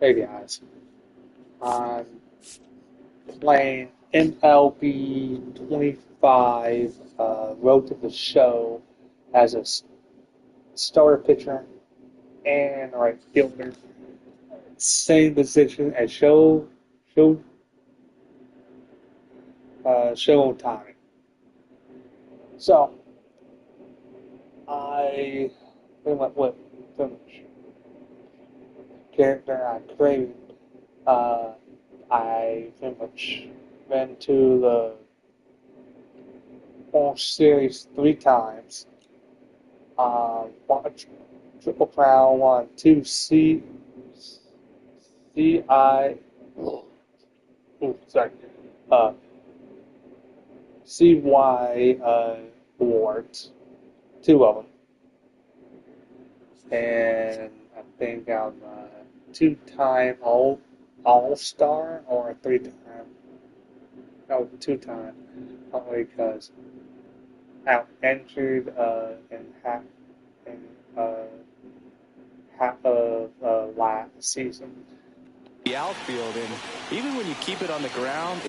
Hey guys, I'm playing MLB 25, Road to the Show as a starter pitcher and right fielder. Same position as show, show time. So I pretty much pretty much character I created. Uh, I pretty much went to the World Series 3 times. One Triple Crown, one, two CI, sorry, uh, CY awards, two of them, and I think I'm a two-time All Star or a three-time, no, two-time, only because I entered in uh, half of last season. The outfield, and even when you keep it on the ground.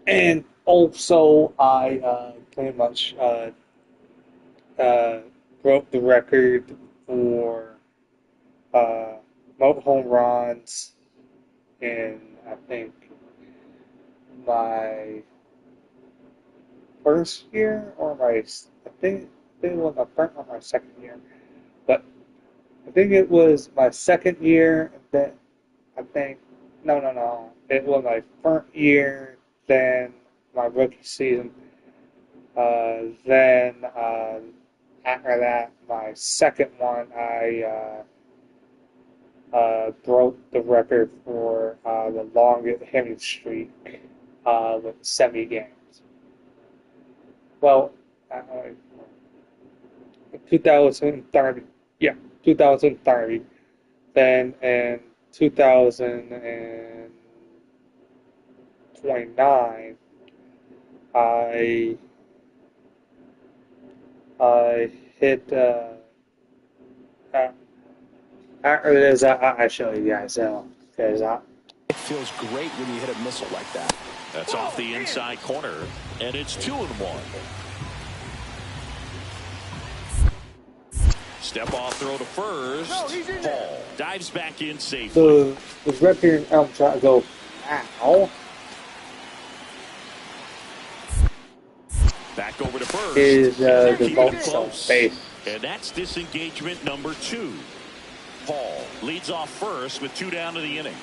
And also, I pretty much uh, broke the record for uh, most home runs in, I think, my first year or I think it was my first or my second year. But I think it was my second year that I think, no. It was my first year, then my rookie season. Then after that, my second one, I broke the record for the longest hitting streak with 70 games. Well, uh, 2030, yeah, 2030. Then in 2029, I I hit uh, after this. I show you guys because It feels great when you hit a missile like that. That's off the inside corner, and it's 2-1. Step off throw to first. Paul dives back in safely. the record I'm trying to go now Back over to first. is And the keeping it bonus on close. base. And that's disengagement number 2. Paul leads off first with 2 down to the inning.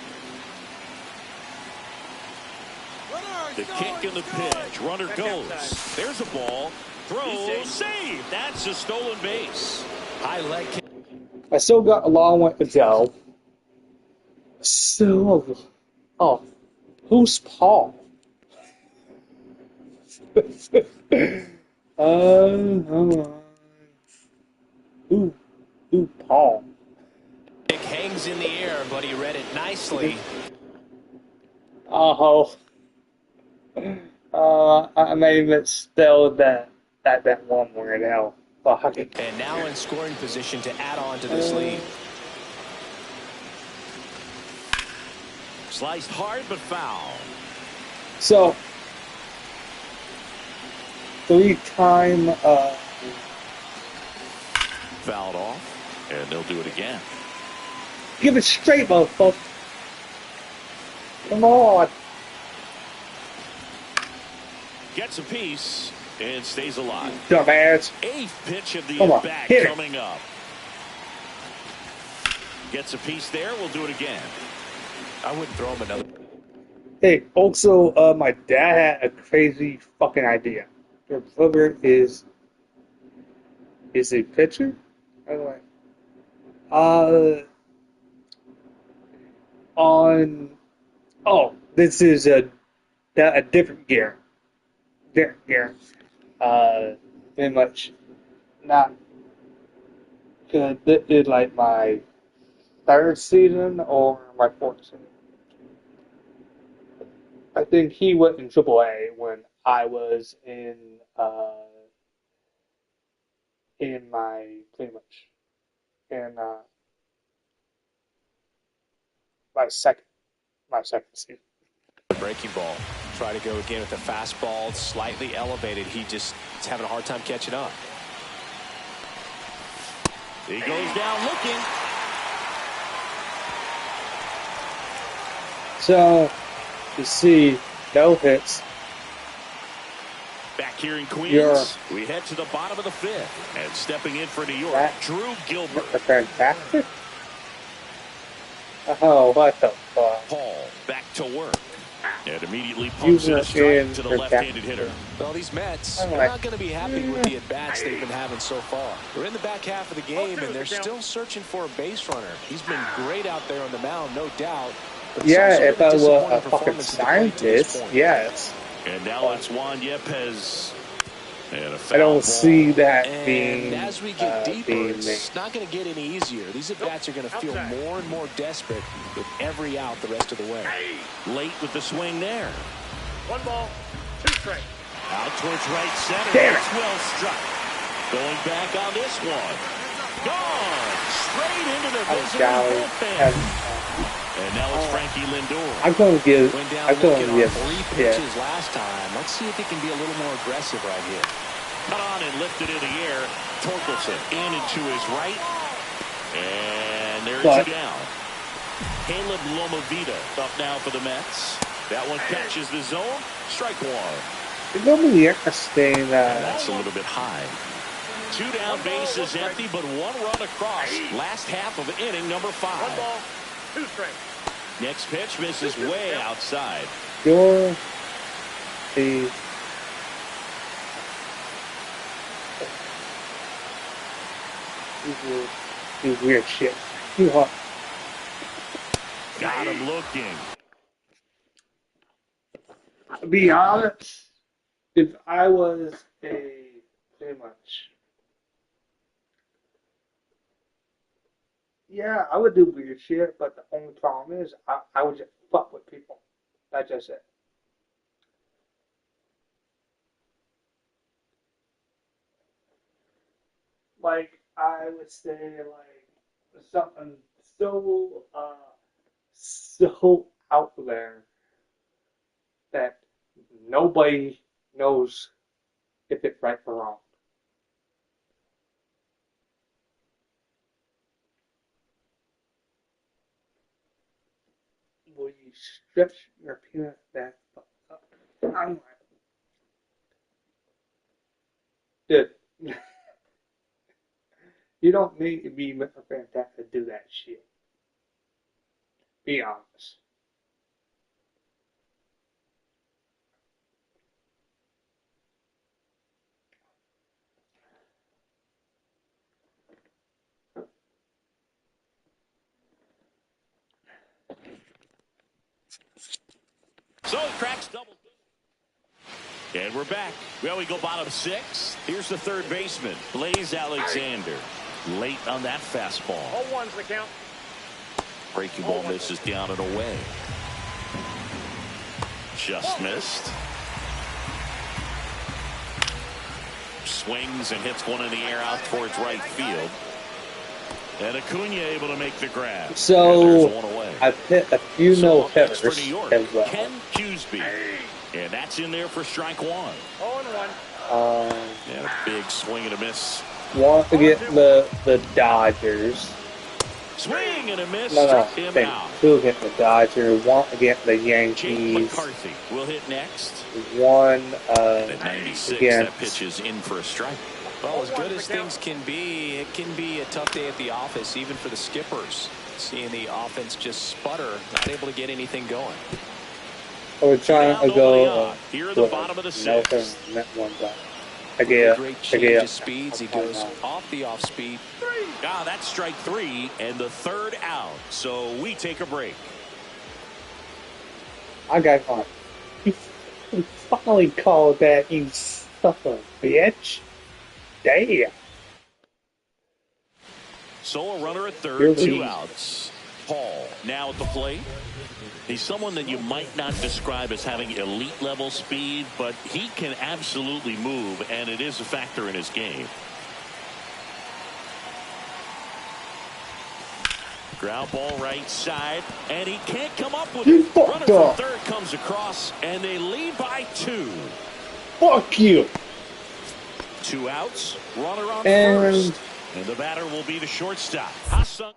The kick and the pitch. Runner goes. There's a ball. Throw. Save. That's a stolen base. High leg kick. I still got a long way to go. So, oh, who's Paul? Hold on. Who, Paul? Kick hangs in the air, but he read it nicely. Oh, I may even spell that one word out. Fuck. And now in scoring position to add on to this lead. Sliced hard but foul. So, 3-time, Fouled off, and they'll do it again. give it straight, motherfucker. Come on. Gets a piece and stays alive. Dumbass. 8th pitch of the Come on, at-bat hit it. coming up. Gets a piece there. We'll do it again. I wouldn't throw him another. Hey, also, my dad had a crazy fucking idea. Your brother is a pitcher? By the way. This is a different gear. Different gear. Pretty much not good. This is like my third season or my fourth season. I think he went in AAA when I was in my pretty much in my second season. The breaking ball. Try to go again with the fastball, slightly elevated. He's having a hard time catching up. He goes down looking. So, you see, no hits. Back here in Queens, we head to the bottom of the fifth. And stepping in for New York, Drew Gilbert. Fantastic. Oh, what the fuck? Paul back to work. And immediately pumps in a strike to the left-handed hitter. Well, these Mets are not going to be happy with the at-bats they've been having so far. We're in the back half of the game, and they're still searching for a base runner. He's been great out there on the mound, no doubt. Yeah, if I were a fucking scientist, yes. And now it's Juan Yepes. And a foul I don't ball. see that And being as we get deeper, it's made. not going to get any easier. These at-bats are going to feel more and more desperate with every out the rest of the way. Late with the swing there. 1 ball, 2 strikes. Out towards right center. Damn it. It's well struck. Going back on this one. Gone. Straight into the visiting bullpen. And now it's Frankie Lindor. I'm going to give. Went down I'm going to looking give. on 3 pitches last time. Let's see if he can be a little more aggressive right here. Cut on and lifted in the air. Torkelson in and to his right. And there's two down. Caleb Lomavita up now for the Mets. That one catches the zone. Strike one. It's going to be interesting. That's a little bit high. 2 down, bases empty, but 1 run across. Last half of inning number 5. 1 ball, 2 strikes. Next pitch misses way outside. You're the. You weird shit. You are. Got him looking. To be honest, if I was pretty much, yeah, I would do weird shit, but the only problem is I would just fuck with people. That's just it. Like, I would say, like, something so, so out there that nobody knows if it's right or wrong. Will you stretch your penis that fuck up? I'm like, dude, you don't need to be Mr. Fantastic to do that shit. Be honest. So he cracks double. And we're back. Well, we go bottom 6. Here's the third baseman, Blaze Alexander. Late on that fastball. 0-1's the count. Breaking ball misses down and away. Just missed. Swings and hits one in the air out towards right field. And Acuna able to make the grab. So, one away. I put a few no-hitters for New York, as well. Ken Cusby. And that's in there for strike 1. 0-1. And a big swing and a miss. Want to get the Dodgers. Swing and a miss. No, Struck him think out. two get the Dodgers. Want to get the Jake Yankees. McCarthy will hit next. One At 96, against. that pitch is in for a strike. Well, as good as things can be, it can be a tough day at the office, even for the skippers. Seeing the offense just sputter, not able to get anything going. We're trying to go. Here at the bottom of the 6th. One guy. I Great change of speeds. He goes off the off speed. Ah, that's strike 3 and the third out. So we take a break. I got one. You finally called that, you son of a bitch. Damn. So a runner at third, You're 2 leading. outs. Paul now at the plate. He's someone that you might not describe as having elite level speed, but he can absolutely move, and it is a factor in his game. Ground ball right side, and he can't come up with You it. Runner fucked up. from third comes across, and they lead by 2. Fuck you. 2 outs, runner on And first. And the batter will be the shortstop. Hassan.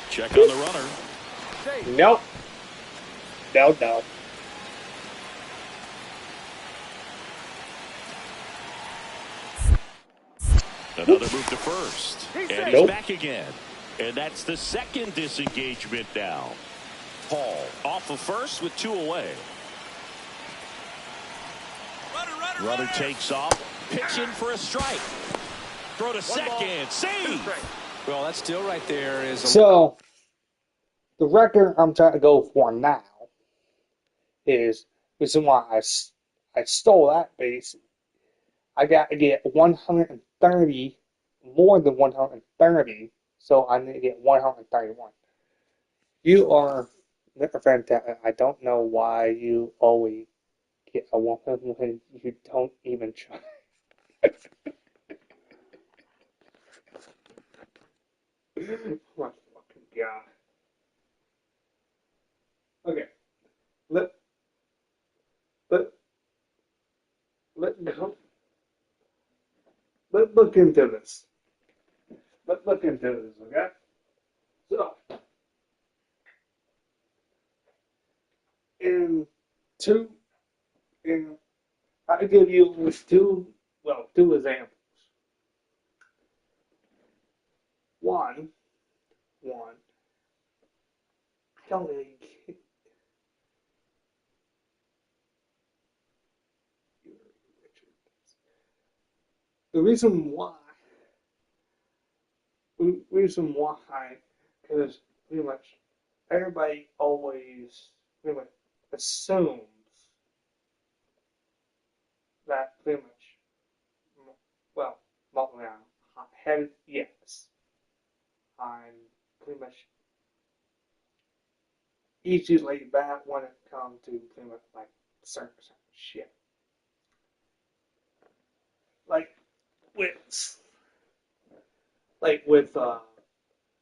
Check on the runner. nope. No. Another move to first. And he's Nope. back again. And that's the second disengagement now. Paul off of first with 2 away. Runner takes off. Pitch in for a strike. Throw to second. Save. Well, that still right there is a... So, the record I'm trying to go for now is the reason why I stole that base. I got to get 130, more than 130, so I need to get 131. You are fantastic. I don't know why you always get a 100 when you don't even try. My fucking god. Okay. Let go. Let's look into this. Let's look into this, okay? So, in two, I give you two examples. One, I don't really get the reason why, because pretty much everybody always pretty much assumes that pretty much, well, not around, head, yes, I'm pretty much easy laid back when it comes to pretty much like certain shit. Like with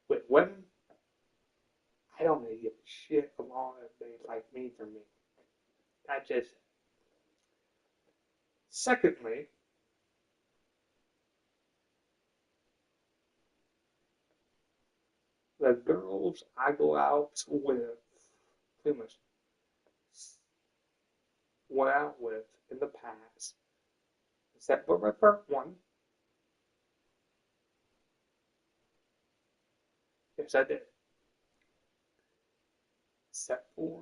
with women, I don't really give a shit as long as they like me for me. That just secondly, the girls I go out with pretty much went out with in the past, except for my first one. Yes, I did. Except for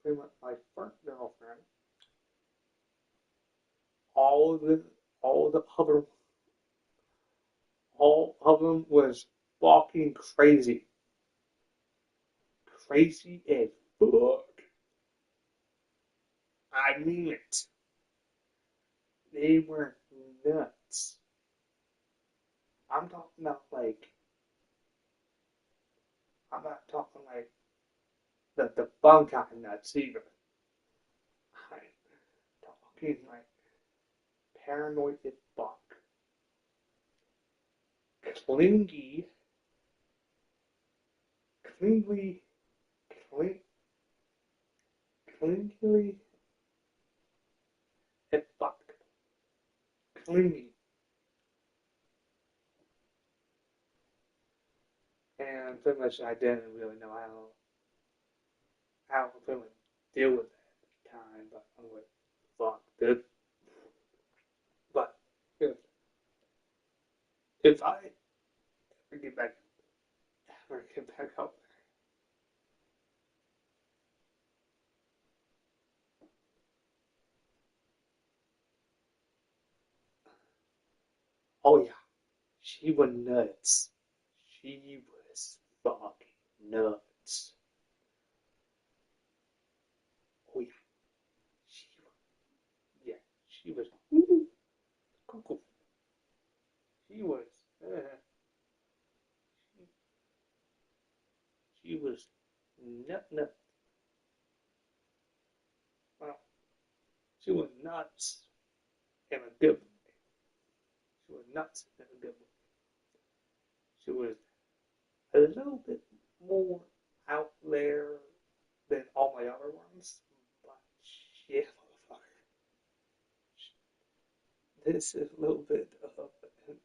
pretty much my first girlfriend. All of the all of the other all of them was fucking crazy. Crazy as fuck. I mean it. They were nuts. I'm talking about like, I'm not talking like the fun kind of nuts either. I'm talking like paranoid as fuck. Clingy, clingy, cling, clingy as fuck. Clingy. And pretty much I didn't really know how to pretty much deal with it at the time, but I'm like, fuck, dude. But if I ever get back up there, oh yeah, she was nuts. She was fucking nuts. Oh yeah, she was, yeah, she was, ooh, cool. She was, she was nut. Well, she was nuts in a good way. She was nuts in a good way. She was a little bit more out there than all my other ones. But yeah, motherfucker, this is a little bit of an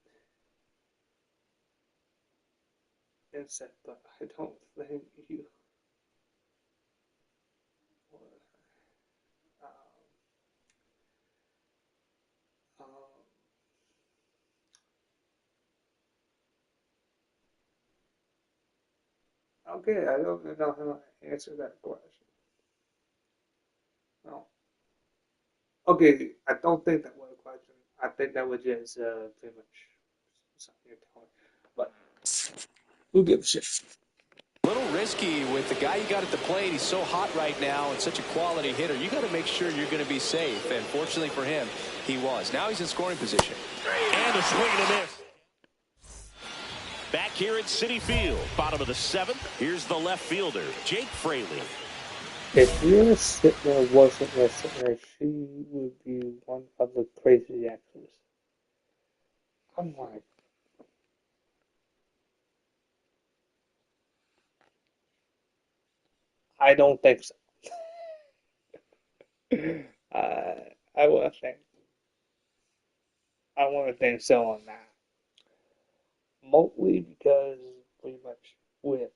insect, but I don't think you. Um, okay, I don't know how to answer that question. No. Okay, I don't think that was a question. I think that was just pretty much something you're telling me. But who gives a shit? A little risky with the guy you got at the plate. He's so hot right now and such a quality hitter. You got to make sure you're going to be safe. And fortunately for him, he was. Now he's in scoring position. And a swing and a miss. Back here at Citi Field, bottom of the seventh. Here's the left fielder, Jake Fraley. If your sitter wasn't a sitter, she would be one of the crazy actors. I'm like, I don't think so. I want to think. I want to think so on that. Mostly because pretty much with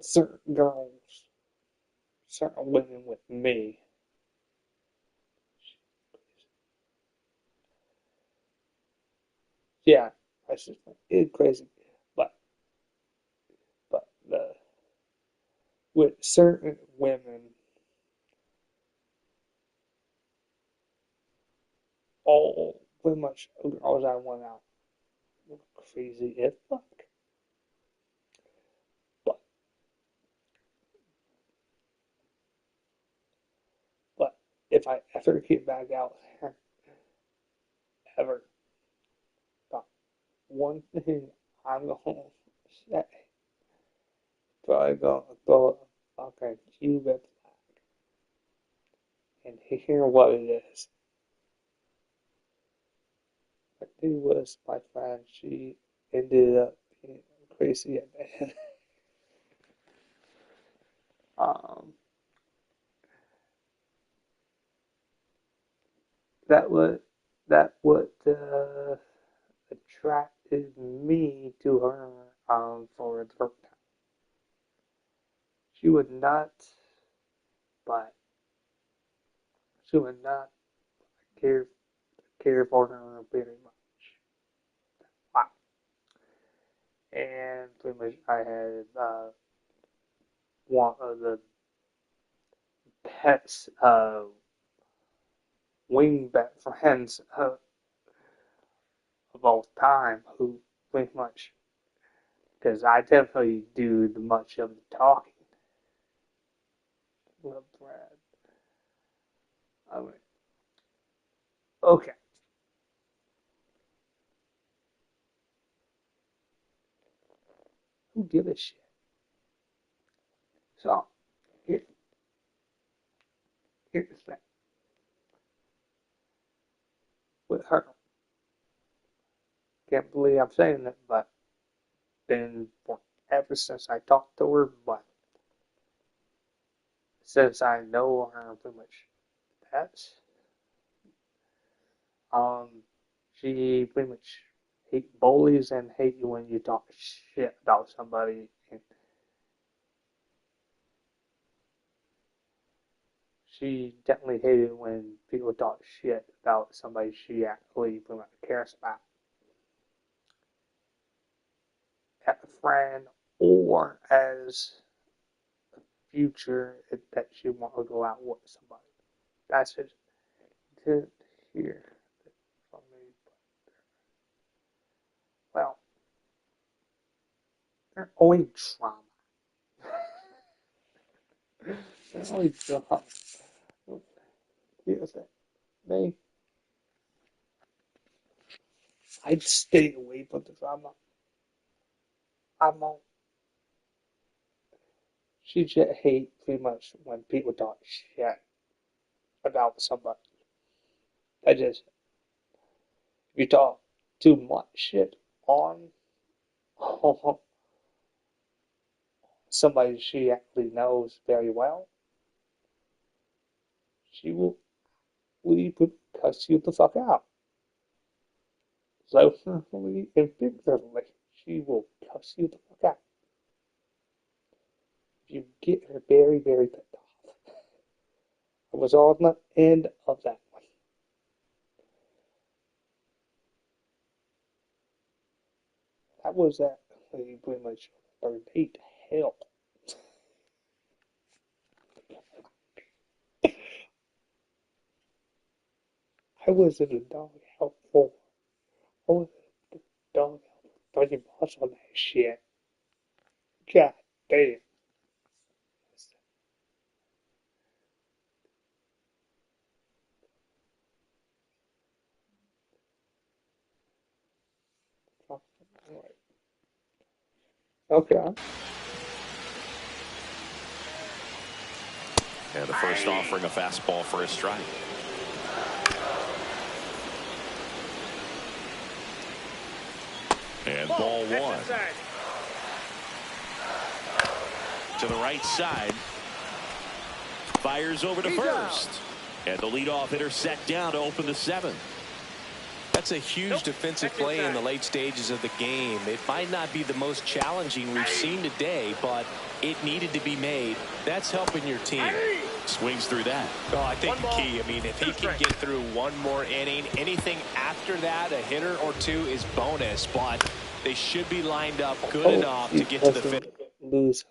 certain girls, certain women with me. Yeah, I just think it's crazy. But the with certain women, all pretty much girls I went out were crazy as fuck. But but if I ever get back out there, ever, but one thing I'm gonna say, probably gonna go fucking Cuban and hear what it is. I think it was my friend. She ended up being crazy at the end. Um, that would that would attracted me to her for the first time. She would not, but she would not care care for her very much. Wow. And pretty much I had one of the best wingbat friends of all time who pretty much, because I definitely do the much of the talking. Love Brad. I mean, okay. Who gives a shit? So, here, here's the thing with her. Can't believe I'm saying it, but been ever since I talked to her, but since I know her pretty much that's um she pretty much hate bullies and hate you when you talk shit about somebody, and she definitely hated when people talk shit about somebody she actually pretty much cares about. As a friend or as a future that she want to go out with somebody. That's just to hear from me. Well, they're always drama. They're always drama. Here's the thing. I'd stay away from the drama. I'm on. She just hate pretty much when people talk shit about somebody. I just, if you talk too much shit on home, somebody she actually knows very well, she will leave and cuss you the fuck out. Slowly and figuratively, she will cuss you the fuck out. If you get her very, very pissed off. I was on the end of that one. That was actually pretty much a date hell. I was in a doghouse for I was in a doghouse for 30 months on that shit. God damn. Okay. And the first offering a fastball for a strike. And ball one. To the right side. Fires over to first. And the leadoff hitter set down to open the seventh. That's a huge defensive play in the late stages of the game. It might not be the most challenging we've seen today, but it needed to be made. That's helping your team. Swings through that. Oh, I think the key, I mean, if he can get through one more inning, anything after that, a hitter or two is bonus, but they should be lined up good enough to get to the finish. Lose.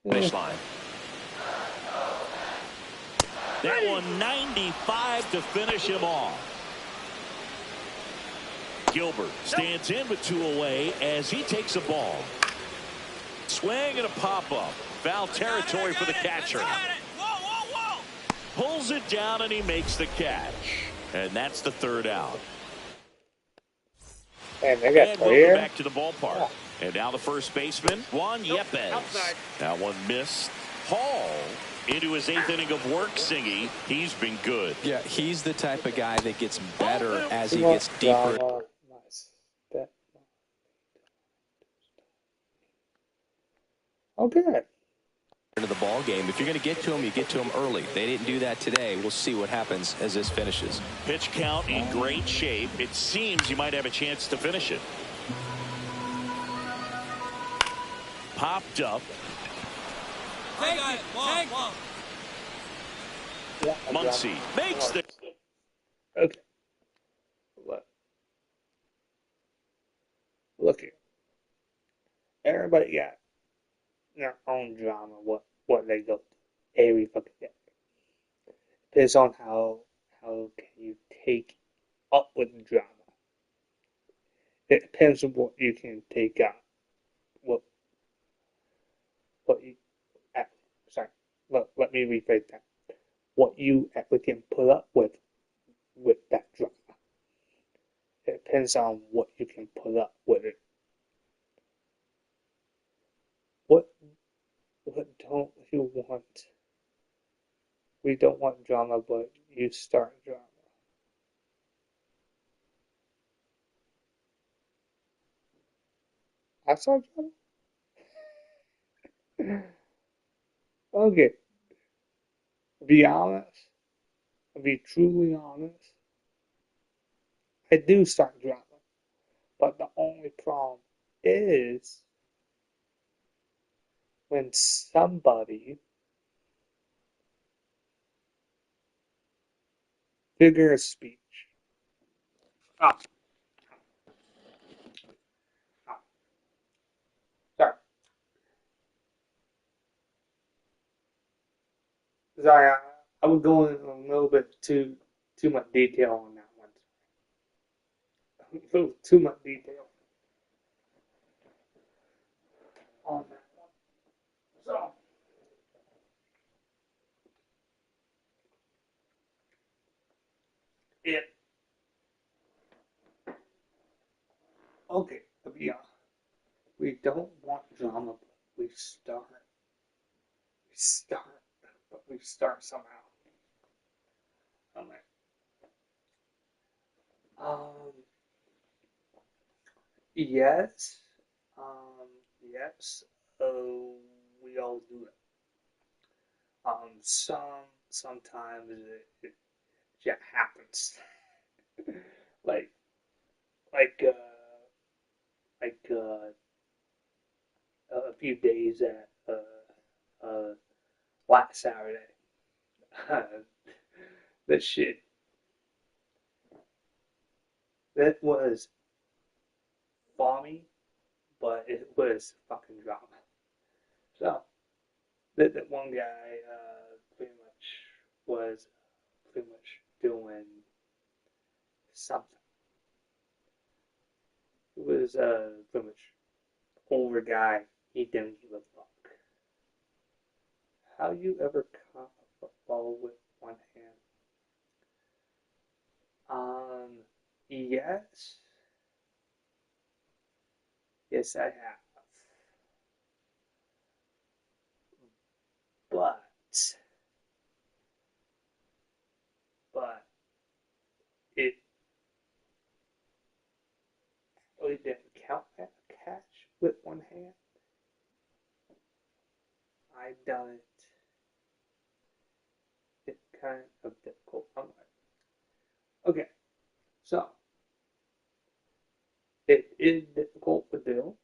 Finish line. That one 95 to finish him off. Gilbert stands in with two away as he takes a ball. Swing and a pop-up. Foul territory for the catcher. Pulls it down and he makes the catch. And that's the third out. And they got welcome back to the ballpark. And now the first baseman, Juan Yepes. That one missed. Hall into his eighth inning of work, Singy. He's been good. Yeah, he's the type of guy that gets better as he gets deeper. Okay. Into the ball game. If you're going to get to him, you get to him early. They didn't do that today. We'll see what happens as this finishes. Pitch count in great shape. It seems you might have a chance to finish it. Popped up. Muncy makes the. Okay. Look here. Everybody got their own drama. What they go through every fucking day. Depends on how can you take up with drama. It depends on what you can take up. What you sorry. Let me rephrase that. What you actually can put up with that drama. It depends on what you can put up with it. What don't you want? We don't want drama, but you start drama. I start drama? Okay. Be honest. Be truly honest. I do start drama. But the only problem is when somebody figure of speech. Sorry. Sorry, I was going a little bit too much detail on that one. A little too much detail on that one. So, okay, to be honest, we don't want drama, but we start. We start, but we start somehow. I'm like, Yes. Um, yes. We all do it. Sometimes it just happens. Like like uh a few days at last Saturday. That shit that was funny, but it was fucking drama. So that one guy pretty much was pretty much doing something. It was pretty much older guy. He didn't give a fuck. How you ever caught a football with one hand? Um, yes, yes, I have, but but it really didn't count as a catch with one hand. I done it. It's kind of difficult. I'm like, okay, so it is difficult to do,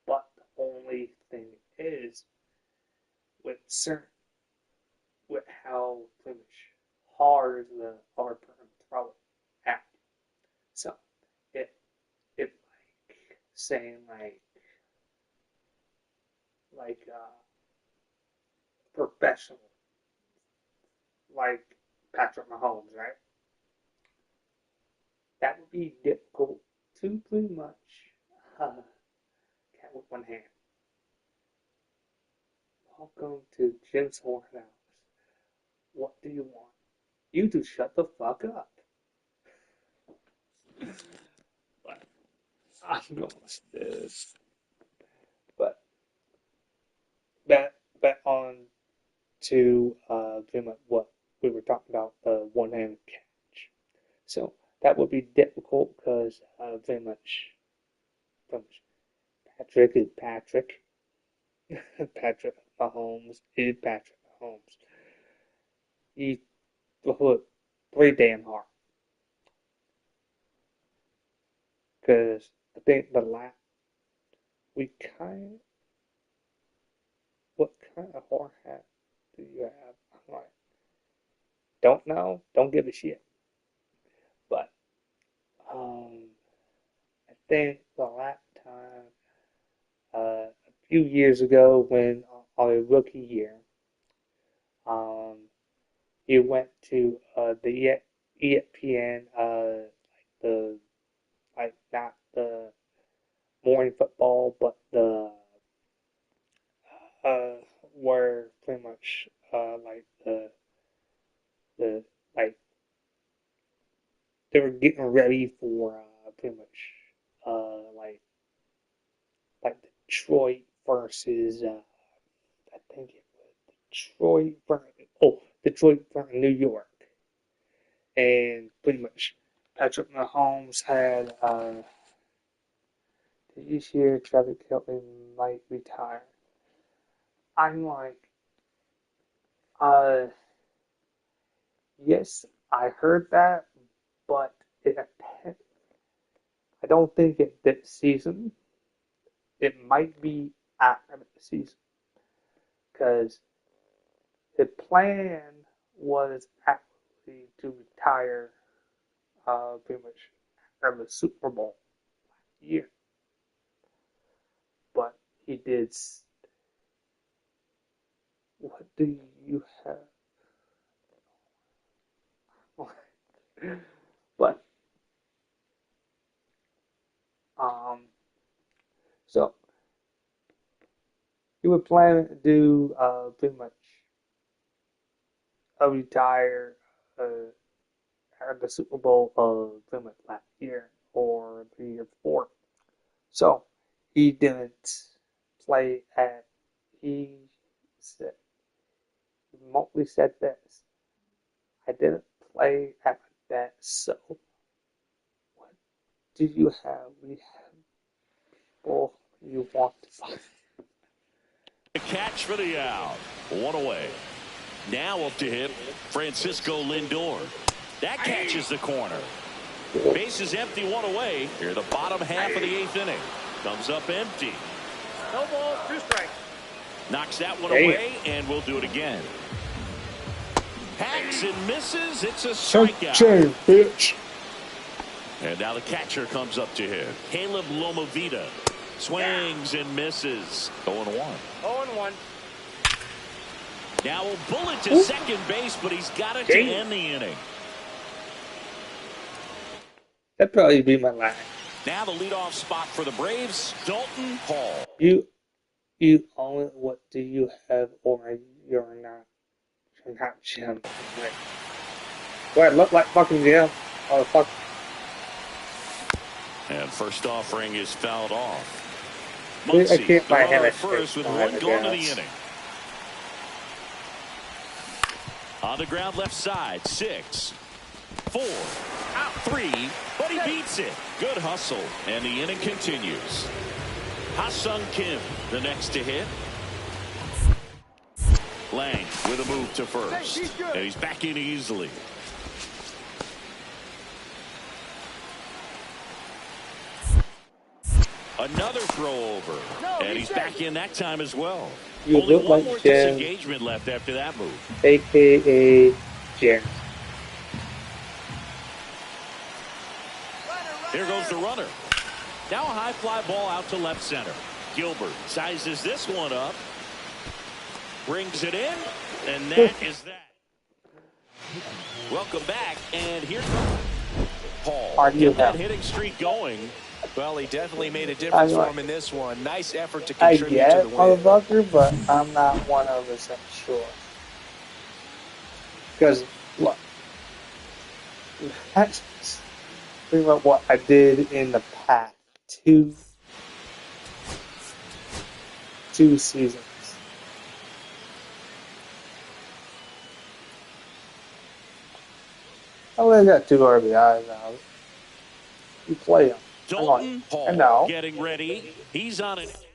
but the only thing is with certain with how pretty much hard the other person throw it at. So if like saying like professional like Patrick Mahomes, right? That would be difficult to pretty much count with one hand. Welcome to Jim's Horn House. What do you want? You to shut the fuck up. But I'm going with this. But back on to pretty much what we were talking about, the one hand catch. So that would be difficult because pretty much Patrick is Patrick. Patrick Mahomes is Patrick Mahomes. He look pretty damn hard because I think the last we kind what kind of hard hat do you have? I'm like, don't know, don't give a shit. But um, I think the last time a few years ago when on a rookie year, um, he went to the ESPN the like not the morning football, but the uh, were pretty much like the like they were getting ready for pretty much like Detroit versus I think it was Detroit versus New York, and pretty much Patrick Mahomes had did you hear Travis Kelce might retire? I'm like, uh, yes, I heard that, but it, I don't think it this season. It might be after the season because the plan was actually to retire pretty much after the Super Bowl year, but he did. What do you have? But um, so he would plan to do pretty much a retire uh, at the Super Bowl of pretty much last year or the year before. So he didn't play at. He said he mostly said this. I didn't play at that. So what do you have? We have Oh, you want to. A catch for the out. One away. Now up to hit Francisco Lindor. That catches the corner. Base is empty, one away. Here the bottom half of the 8th inning. Comes up empty. No ball, 2 strikes. Knocks that one away, and we'll do it again. Hacks and misses. It's a strikeout. Bitch. And now the catcher comes up to him. Caleb Lomavita swings and misses. 0-1. 0-1. Now a bullet to second base, but he's got it to end the inning. That'd probably be my line. Now the leadoff spot for the Braves, Dalton Hall. You own it. What do you have, or you're not? You're not Jim. Do I look like fucking Jim? Oh fuck. And first offering is fouled off. I Muncy can't buy him at first with one gone to the inning. On the ground left side, 6, 4, 3, but he beats it. Good hustle, and the inning continues. Ha-Sung Kim, the next to hit. Lang with a move to first, and he's back in easily. Another throw over, and he's back in that time as well. You Only look one like more Jim, disengagement left after that move. a.k.a. Jim. Here goes the runner. Now a high fly ball out to left center. Gilbert sizes this one up, brings it in, and that is that. Welcome back, and here comes Paul. Get that hitting streak going. Well, he definitely made a difference for him in this one. Nice effort to contribute to the win. Motherfucker, but I'm not 100% sure. Because, look, that's pretty much what I did in the past two seasons. I only got 2 RBIs now. You play them. Dalton I Hall know. getting ready. He's on it.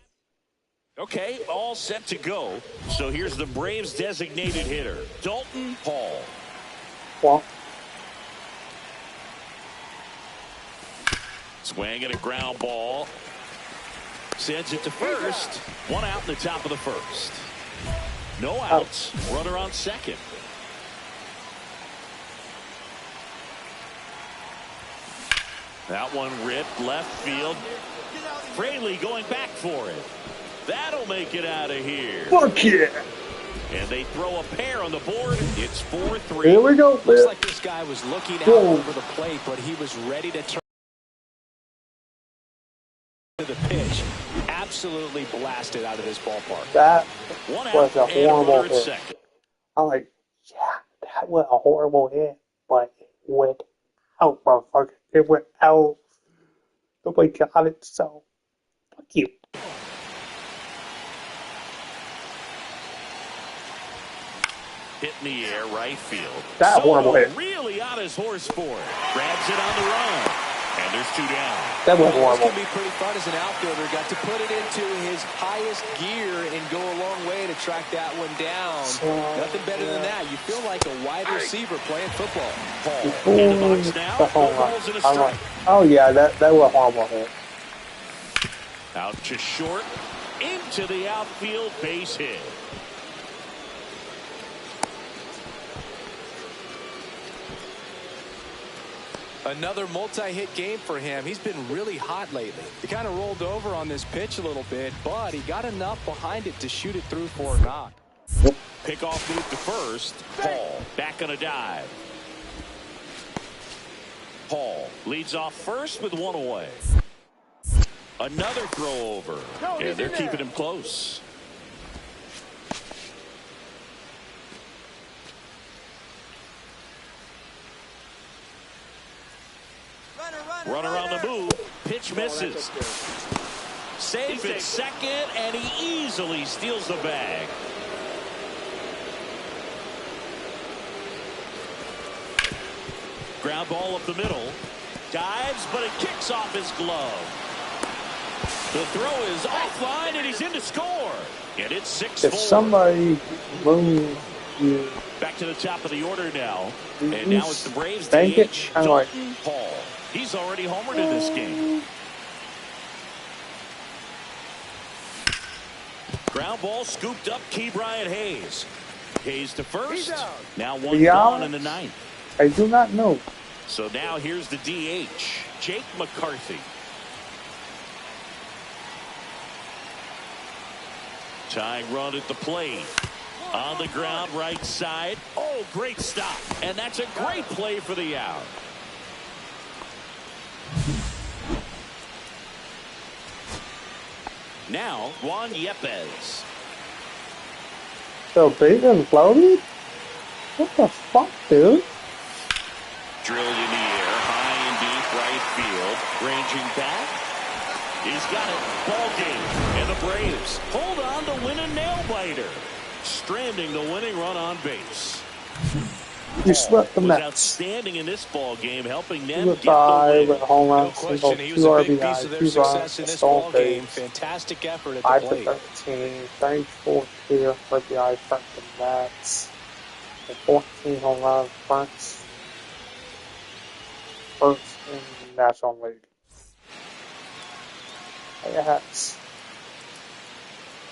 Okay, all set to go. So here's the Braves designated hitter, Dalton Hall. Well, Swing and a ground ball. Sends it to first. One out in the top of the first. No outs. Runner on second. That one ripped left field. Fraley going back for it. That'll make it out of here. fuck yeah. And they throw a pair on the board. It's 4-3. Here we go. Looks like this guy was looking out over the plate, but he was ready to turn to the pitch. Absolutely blasted out of this ballpark. That One was out a and horrible runner at hit. second. I'm like, yeah, that was a horrible hit, but it went out, motherfucker. It went out. Nobody got it, so fuck you. Hit in the air, right field. That horrible hit. Really on his horse for it. Grabs it on the run. And there's 2 down. That was This horrible. can be pretty fun as an outfielder. Got to put it into his highest gear and go a long way to track that one down. Nothing better than that. You feel like a wide receiver playing football. Paul in the box now. The home No run. balls and a I'm strike. like, oh yeah, that was a horrible hit. Out to short. Into the outfield, base hit. Another multi-hit game for him. He's been really hot lately. He kind of rolled over on this pitch a little bit, but he got enough behind it to shoot it through for a knock. Pickoff move to first. Paul back on a dive. Paul leads off first with 1 away. Another throw over. And they're keeping him close. Runner on the move. Pitch misses. Safe at second, and he easily steals the bag. Ground ball up the middle. Dives, but it kicks off his glove. The throw is offline, and he's in to score. And it's 6-4. If somebody moves you, Back to the top of the order now. And now it's the Braves bank it, DH, kind of like Dalton Hall. He's already homered in this game. Ground ball scooped up, Key Bryant Hayes. Hayes to first. Now one gone in the ninth. I do not know. So now here's the DH, Jake McCarthy. Tying run at the plate. On the ground, right side. Oh, great stop. And that's a great play for the out. Now, Juan Yepes. So big and floated? What the fuck, dude? Drilled in the air, high and deep right field. Ranging back. He's got it. Ball game. And the Braves hold on to win a nail-biter. Stranding the winning run on base. You swept the Was Mets. outstanding in this ball game, helping them With get the five win. with home No run, question, single, he 2 was a big piece RBI, of their 2 success runs, in this stolen ball game. base. Fantastic effort at the 5 to plate. 13, 34 clear RBI front the Mets. And 14 home runs, first in the National League. Yes.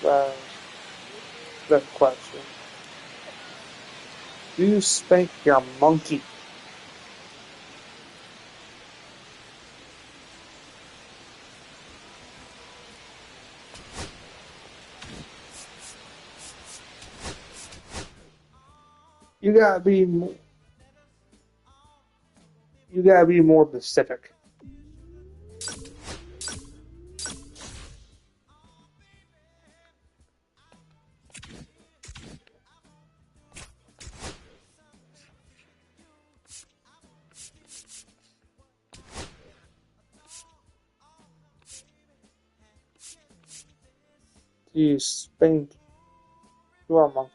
The question. Do you spank your monkey? You gotta be more specific. Do you spank your monkey?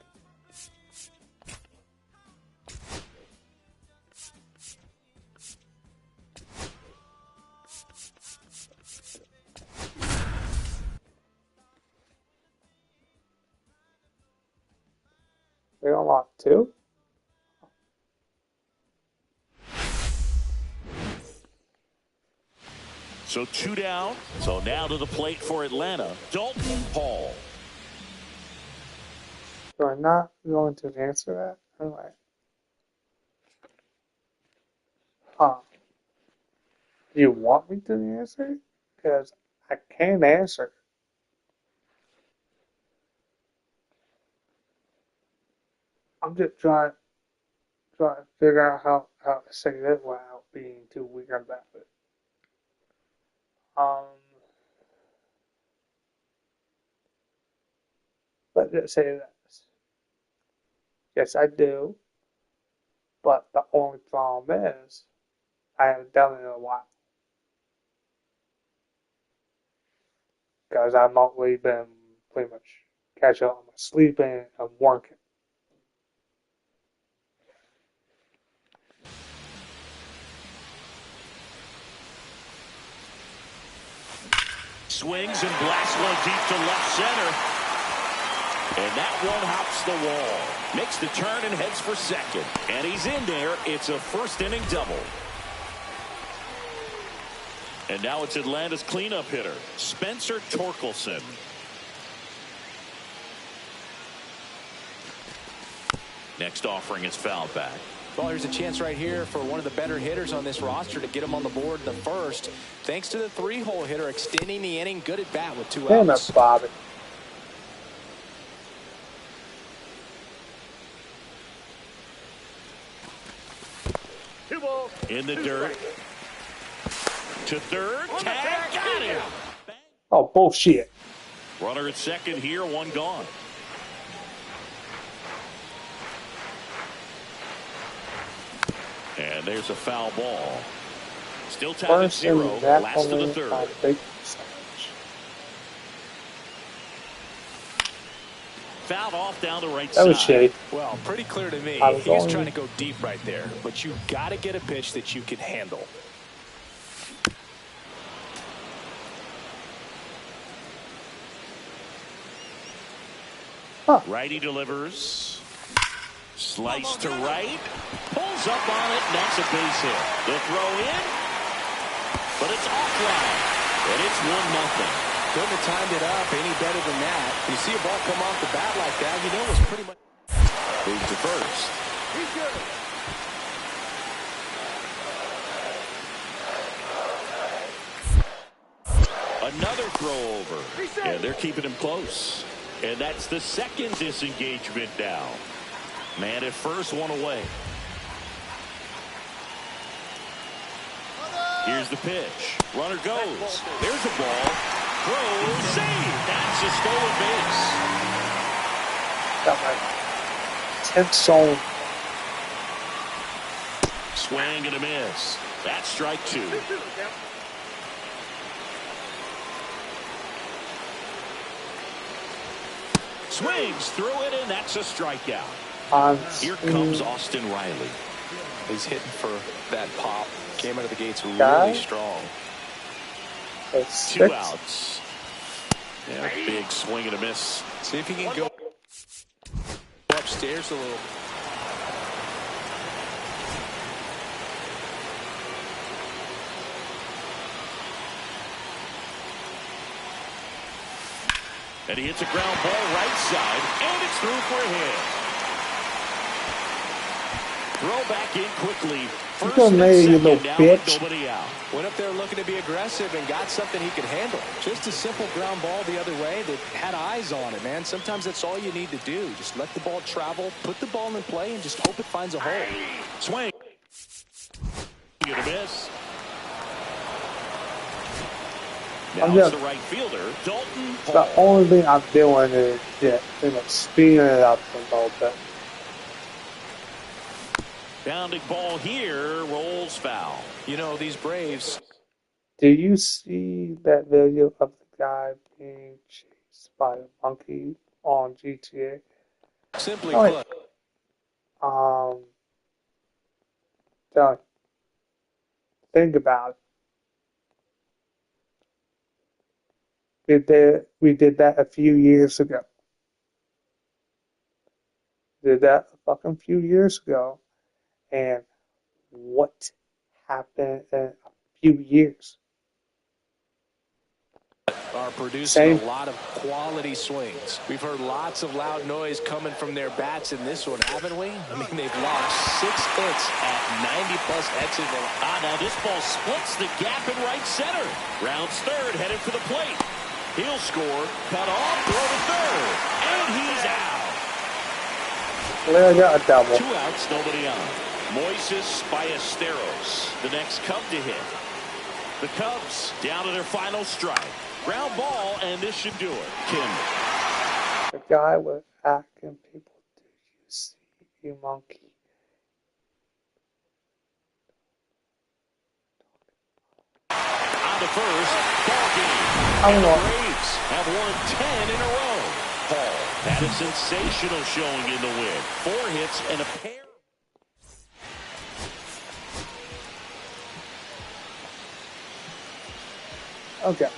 They unlock 2? So 2 down. So now to the plate for Atlanta, Dalton Hall. So I'm not going to answer that? Anyway. Huh. Do you want me to answer? Because I can't answer. I'm just trying to figure out how to say this without being too weird about it. Let's just say this. Yes, I do. But the only problem is, I haven't done it in a while. Because I've mostly been pretty much catching up on my sleeping and working. Swings and blasts one deep to left center. And that one hops the wall. Makes the turn and heads for second. And he's in there. It's a first inning double. And now it's Atlanta's cleanup hitter, Spencer Torkelson. Next offering is fouled back. Well, there's a chance right here for one of the better hitters on this roster to get him on the board in the first. Thanks to the 3-hole hitter extending the inning. Good at bat with 2 Damn outs. it, Bobby. In the dirt. To third. Tag. Got him. Oh, bullshit. Runner at second here. One gone. And there's a foul ball. Still tied at First in 0. the Last of the National third. League by big percentage. Fouled off down the right That was side. shitty. Well, pretty clear to me. I was He was going- trying to go deep right there. But you got to get a pitch that you can handle. Huh. Righty delivers. Slice to right. Pulls up on it, and that's a base hit. The throw in, but it's offline, and it's 1-0. Couldn't have timed it up any better than that. You see a ball come off the bat like that, you know it's pretty much. Moves to first. He's good. Another throw over, and they're keeping him close. And that's the second disengagement now. Man at first, one away. Here's the pitch. Runner goes. There's a ball. Throw, save. That's a stolen base. Got my 10th zone. Swing and a miss. That's strike 2. Swings through it, and that's a strikeout. Here comes Austin Riley. He's hitting for that pop. Came out of the gates really strong. 2 outs. Yeah, big swing and a miss. See if he can go upstairs a little. And he hits a ground ball right side, and it's through for a hit. Throw back in quickly. First and second, now with nobody out. Went up there looking to be aggressive and got something he could handle. Just a simple ground ball the other way that had eyes on it, man. Sometimes that's all you need to do. Just let the ball travel, put the ball in play, and just hope it finds a hole. Swing. Get a miss. Now it's the right fielder, Dalton Hall. The only thing I'm doing is speeding it up a little bit. Bounding ball here, rolls foul. You know, these Braves. Did you see that video of the guy being chased by a monkey on GTA? Simply put. Think about it. We did that a few years ago. Did that a fucking few years ago. And what happened in a few years? Are producing a lot of quality swings. We've heard lots of loud noise coming from their bats in this one, haven't we? I mean, they've logged 6 hits at 90-plus exits. Now this ball splits the gap in right center. Rounds third, headed for the plate. He'll score, cut off, throw to third, and he's out. Well, I got a double. 2 outs, nobody on. Moises Ballesteros, the next Cub to hit. The Cubs down to their final strike. Ground ball, and this should do it. Kim. The guy was asking people, "Do you see you monkey?" On to first, ball game. And the Braves have won 10 in a row. Hall had a sensational showing in the win. 4 hits and a pair. Okay.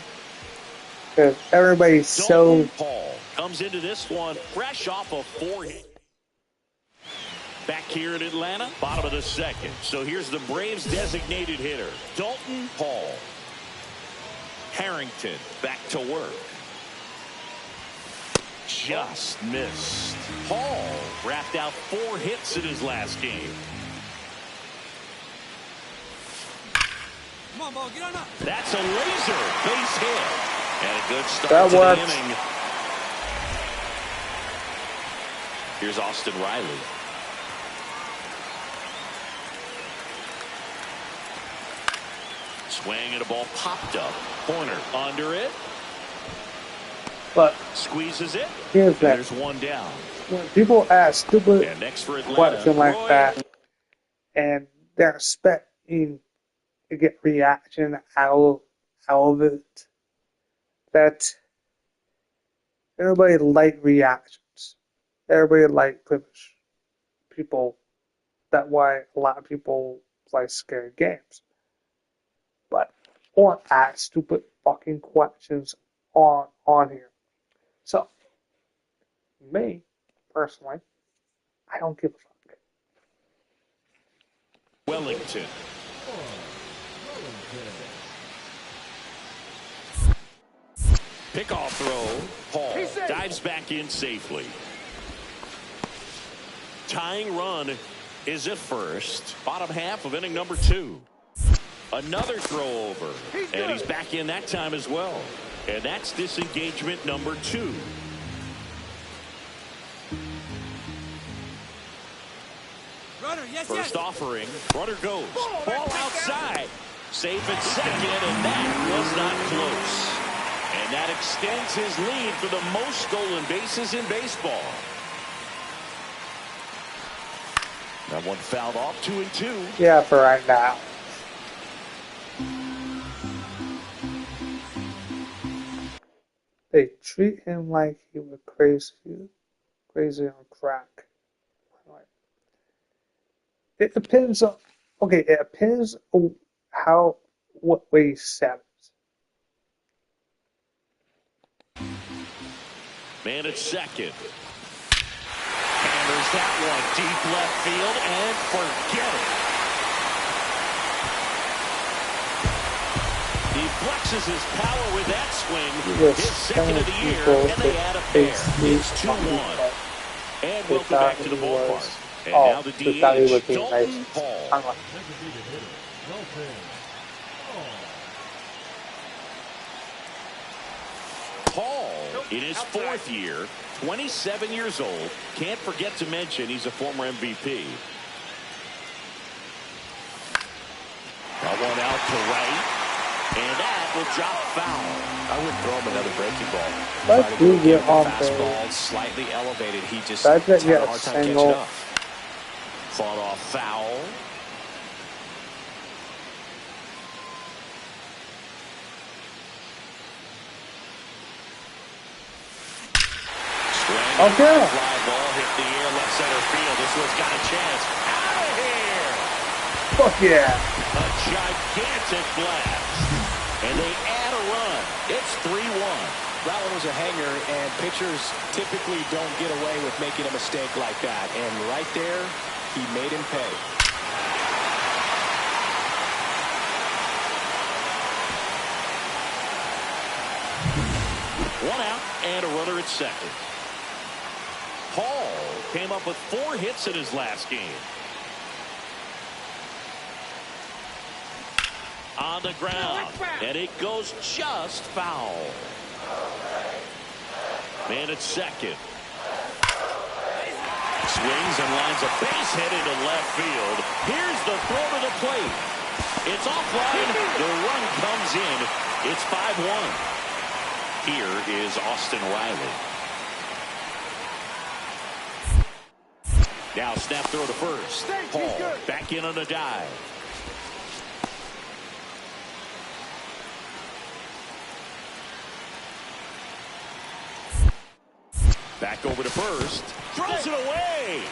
Because everybody's so... Paul comes into this one fresh off of 4 hits. Back here in Atlanta, bottom of the second. So here's the Braves designated hitter, Dalton Hall. Harrington back to work. Just missed. Hall wrapped out 4 hits in his last game. Come on, ball, get on up. That's a laser base hit. And a good start to the inning. Here's Austin Riley. Swing and a ball popped up. Corner under it. But squeezes it. Here's that. There's one down. When people ask stupid question like that, and they're expecting to get reaction out of it, that everybody like reactions. Everybody like privilege. People. That's why a lot of people play scary games. But or ask stupid fucking questions on here. So Me, personally, I don't give a fuck. Wellington. Pickoff throw. Hall dives back in safely. Tying run is at first. Bottom half of inning number 2. Another throw over. And he's back in that time as well. And that's disengagement number 2. Runner, yes, First offering. Runner goes. Ball outside. Safe at second, and that was not close. And that extends his lead for the most stolen bases in baseball. That one fouled off, 2-2. Yeah, for right now. They treat him like he was crazy on crack. It depends on, okay, it depends on what way he set it. Man at second. Hammers that one deep left field and forget it. He flexes his power with that swing. His second of the year, and they add a pair. It's 2-1. And welcome back to the ballpark. And now the DH, Dalton Hall. Hall, in his 4th year, 27 years old. Can't forget to mention he's a former MVP. That one out to right. And that will drop foul. I would throw him another breaking ball. Let's do get on fastball slightly elevated. He just had a a hard time catching single. up. Fought off foul. Okay. Fly ball hit the air left center field. This one's got a chance. Out of here. Fuck yeah. A gigantic blast. And they add a run. It's 3-1. That one was a hanger, and pitchers typically don't get away with making a mistake like that. And right there, he made him pay. One out and a runner at second. Hall came up with 4 hits in his last game. On the ground, and it goes just foul. Man at second. Swings and lines a base hit into left field. Here's the throw to the plate. It's offline. The run comes in. It's 5-1. Here is Austin Riley. Now snap throw to first. Hall back in on a dive. Back over to first. Throws it away.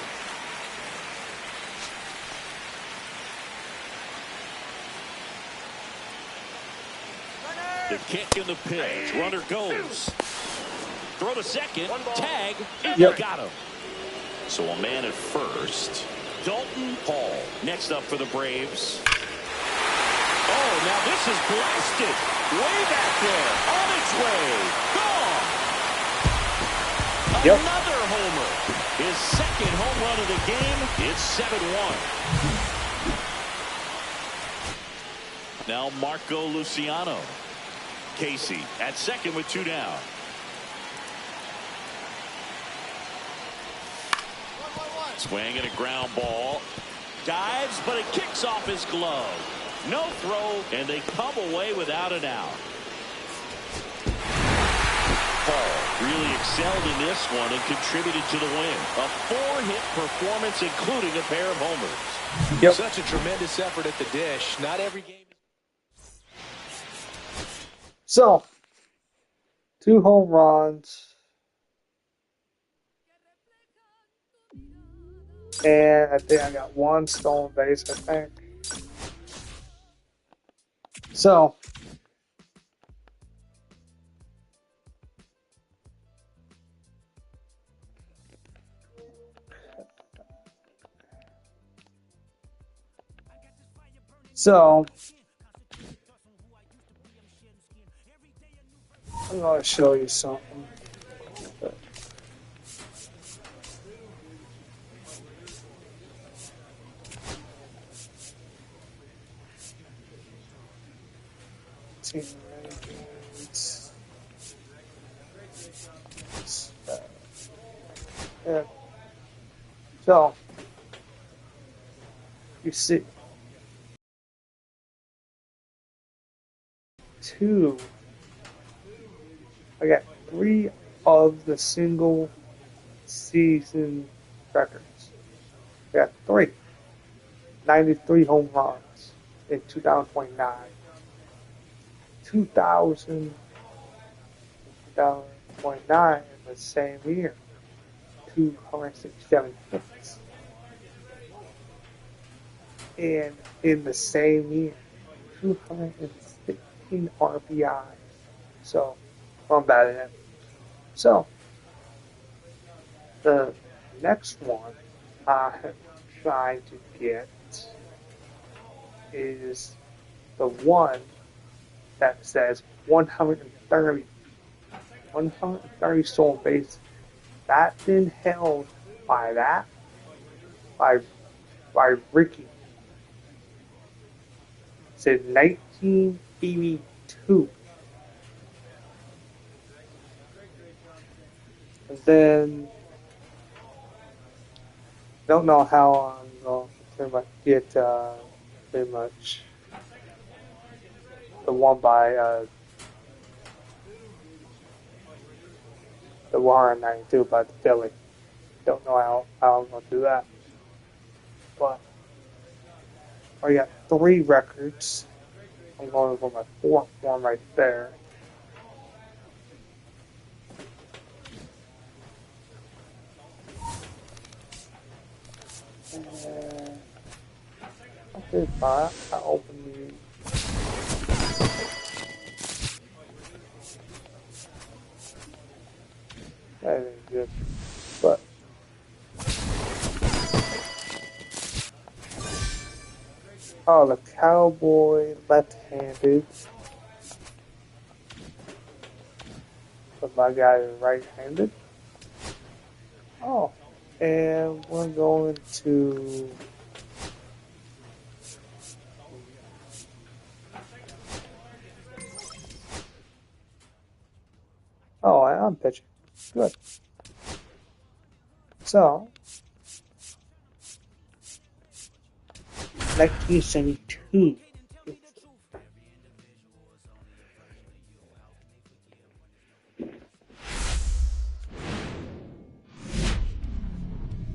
The kick and the pitch. Runner goes. Throw to second. Tag. Yep. Got him. So a man at first. Dalton Hall next up for the Braves. Oh, now this is blasted. Way back there. On its way. Gone. Yep. Another homer. His second home run of the game. It's 7-1. Now Marco Luciano. Casey at second with 2 down. Swing and a ground ball. Dives, but it kicks off his glove. No throw, and they come away without an out. Hall really excelled in this one and contributed to the win. A 4-hit performance, including a pair of homers. Yep. Such a tremendous effort at the dish. Not every game. So, 2 home runs. And I think I got 1 stolen base, I think. So, So I'm going to show you something. Team Renegades. Yeah. So you see I got 3 of the single season records. I got 93 home runs in 2029. 2029 in the same year. 267 hits. And in the same year, 216 RBIs. So, I'm bad at it. So, the next one I'm trying to get is the one that says 130 stolen bases. That's been held by by Ricky since 1982. And then don't know how I'm going to pretty much get pretty much the one by the 192 by the Philly. Don't know how I'm going to do that. But I got 3 records. I'm going for my 4th one right there. Okay, fine. I open the. That ain't good. But. Oh, the Cowboy left-handed. But my guy is right-handed. Oh. And we're going to. Oh, I'm pitching. Good. So, 1972.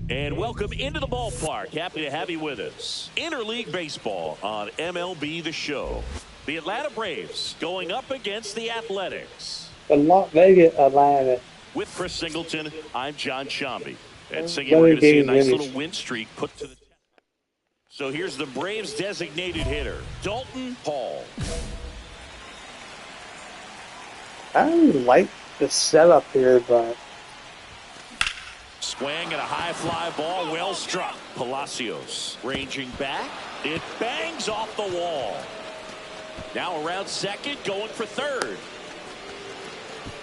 And welcome into the ballpark. Happy to have you with us. Interleague Baseball on MLB The Show. The Atlanta Braves going up against the Athletics. The Las Vegas Atlanta. With Chris Singleton, I'm John Shambi. And Singy, we're going to see a nice little win streak put to the test. So here's the Braves designated hitter, Dalton Hall. I really like the setup here, but Swing and a high fly ball, well struck. Palacios ranging back. It bangs off the wall. Now around second, going for third.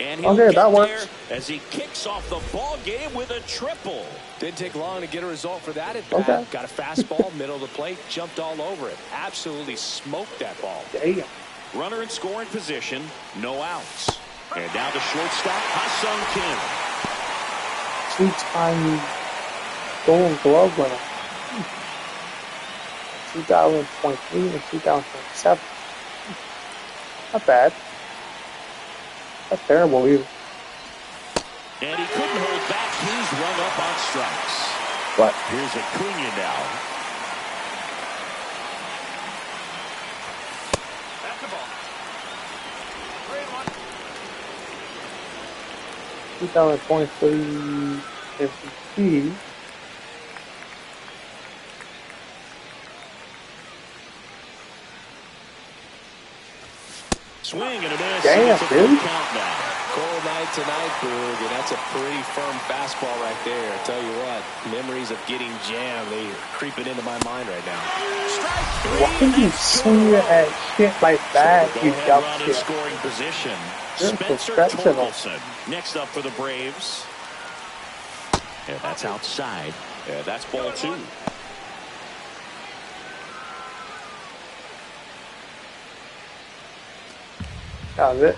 And he'll get that there works. As he kicks off the ball game with a triple. Didn't take long to get a result for that at bat. Okay. Got a fastball, middle of the plate, jumped all over it. Absolutely smoked that ball. Damn. Runner in scoring position, no outs. And now the shortstop, Ha-Sung Kim. 2-time Golden Glove winner. 2023 and 2027. Not bad. That's terrible either. And he couldn't hold back. He's rung up on strikes. But Here's Acuna now. That's the ball. 2023 MVP. Swing and a miss. Damn, It's a dude. full count now. Cold night tonight, Boog, and that's a pretty firm fastball right there. I tell you what, memories of getting jammed, they are creeping into my mind right now. Strike Why do you swing at shit like that, So you go ahead dumb run in shit? scoring position. You're Spencer professional. Torkelson next up for the Braves. And that's outside. And that's ball 2. That was it.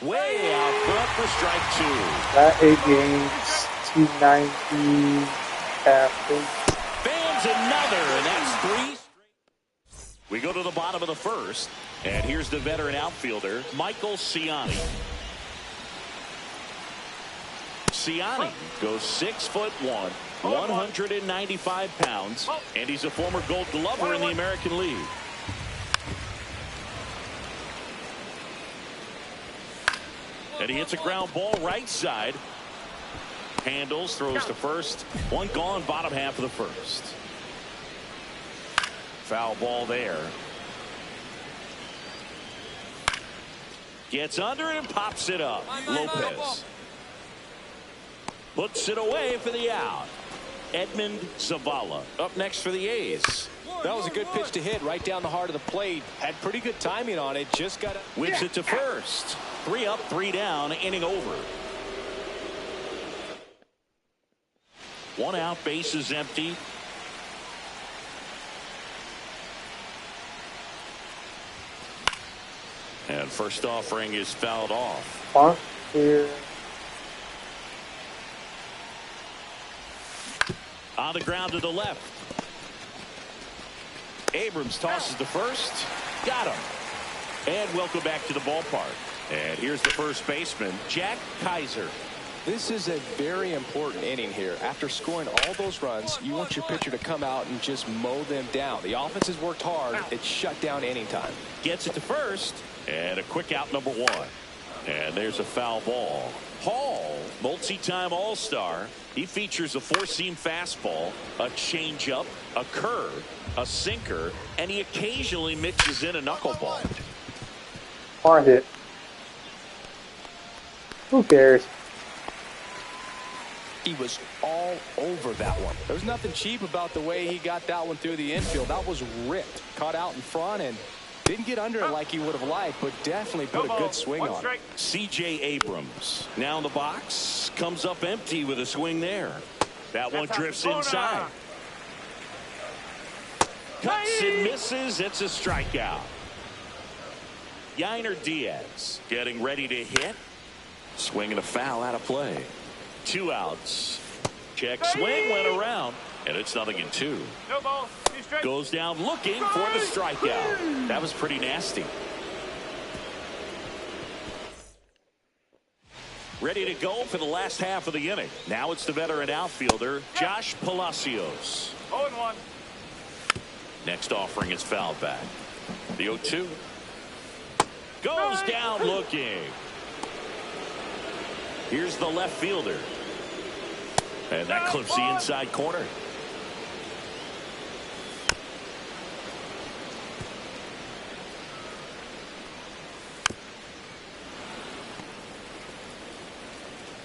Way out front for strike 2. That 8 games, 290 after. Fans another, and that's 3. We go to the bottom of the first, and here's the veteran outfielder, Michael Ciani. Ciani goes 6'1", 195 pounds, and he's a former Gold Glover in the American League. And he hits a ground ball right side. Handles, throws to first. One gone, bottom half of the first. Foul ball there. Gets under it and pops it up. Lopez puts it away for the out. Edmund Zavala up next for the A's. That was a good pitch to hit right down the heart of the plate. Had pretty good timing on it. Just got to Whips it to first. 3 up, 3 down, inning over. 1 out, bases empty. And first offering is fouled off. Bunt here. On the ground to the left. Abrams tosses to first. Got him. And welcome back to the ballpark. And here's the first baseman, Jack Kaiser. This is a very important inning here. After scoring all those runs, you want your pitcher to come out and just mow them down. The offense has worked hard. It's shut down inning time. Gets it to first. And a quick out, number 1. And there's a foul ball. Hall, multi-time All-Star. He features a 4-seam fastball, a changeup, a curve, a sinker, and he occasionally mixes in a knuckleball. Hard hit. Who cares? He was all over that one. There's nothing cheap about the way he got that one through the infield. That was ripped. Caught out in front and didn't get under it like he would have liked, but definitely put a good swing on it. C.J. Abrams now in the box. Comes up empty with a swing there. That one drifts inside. Cuts and misses. It's a strikeout. Yainer Diaz getting ready to hit. Swing and a foul out of play. 2 outs. Check swing went around, and it's 0-2. No ball. Goes down looking for the strikeout. That was pretty nasty. Ready to go for the last half of the inning. Now it's the veteran outfielder, Josh Palacios. 0-1. Next offering is fouled back. The 0-2. Goes down looking. Here's the left fielder. And that clips the inside corner.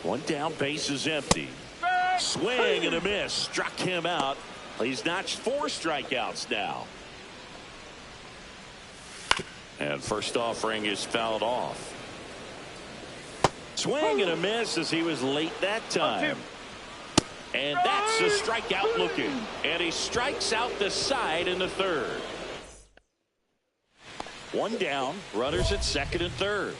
One down, base is empty. Swing and a miss. Struck him out. He's notched 4 strikeouts now. And first offering is fouled off. Swing and a miss as he was late that time. And that's a strikeout looking. And he strikes out the side in the 3rd. 1 down. Runners at 2nd and 3rd.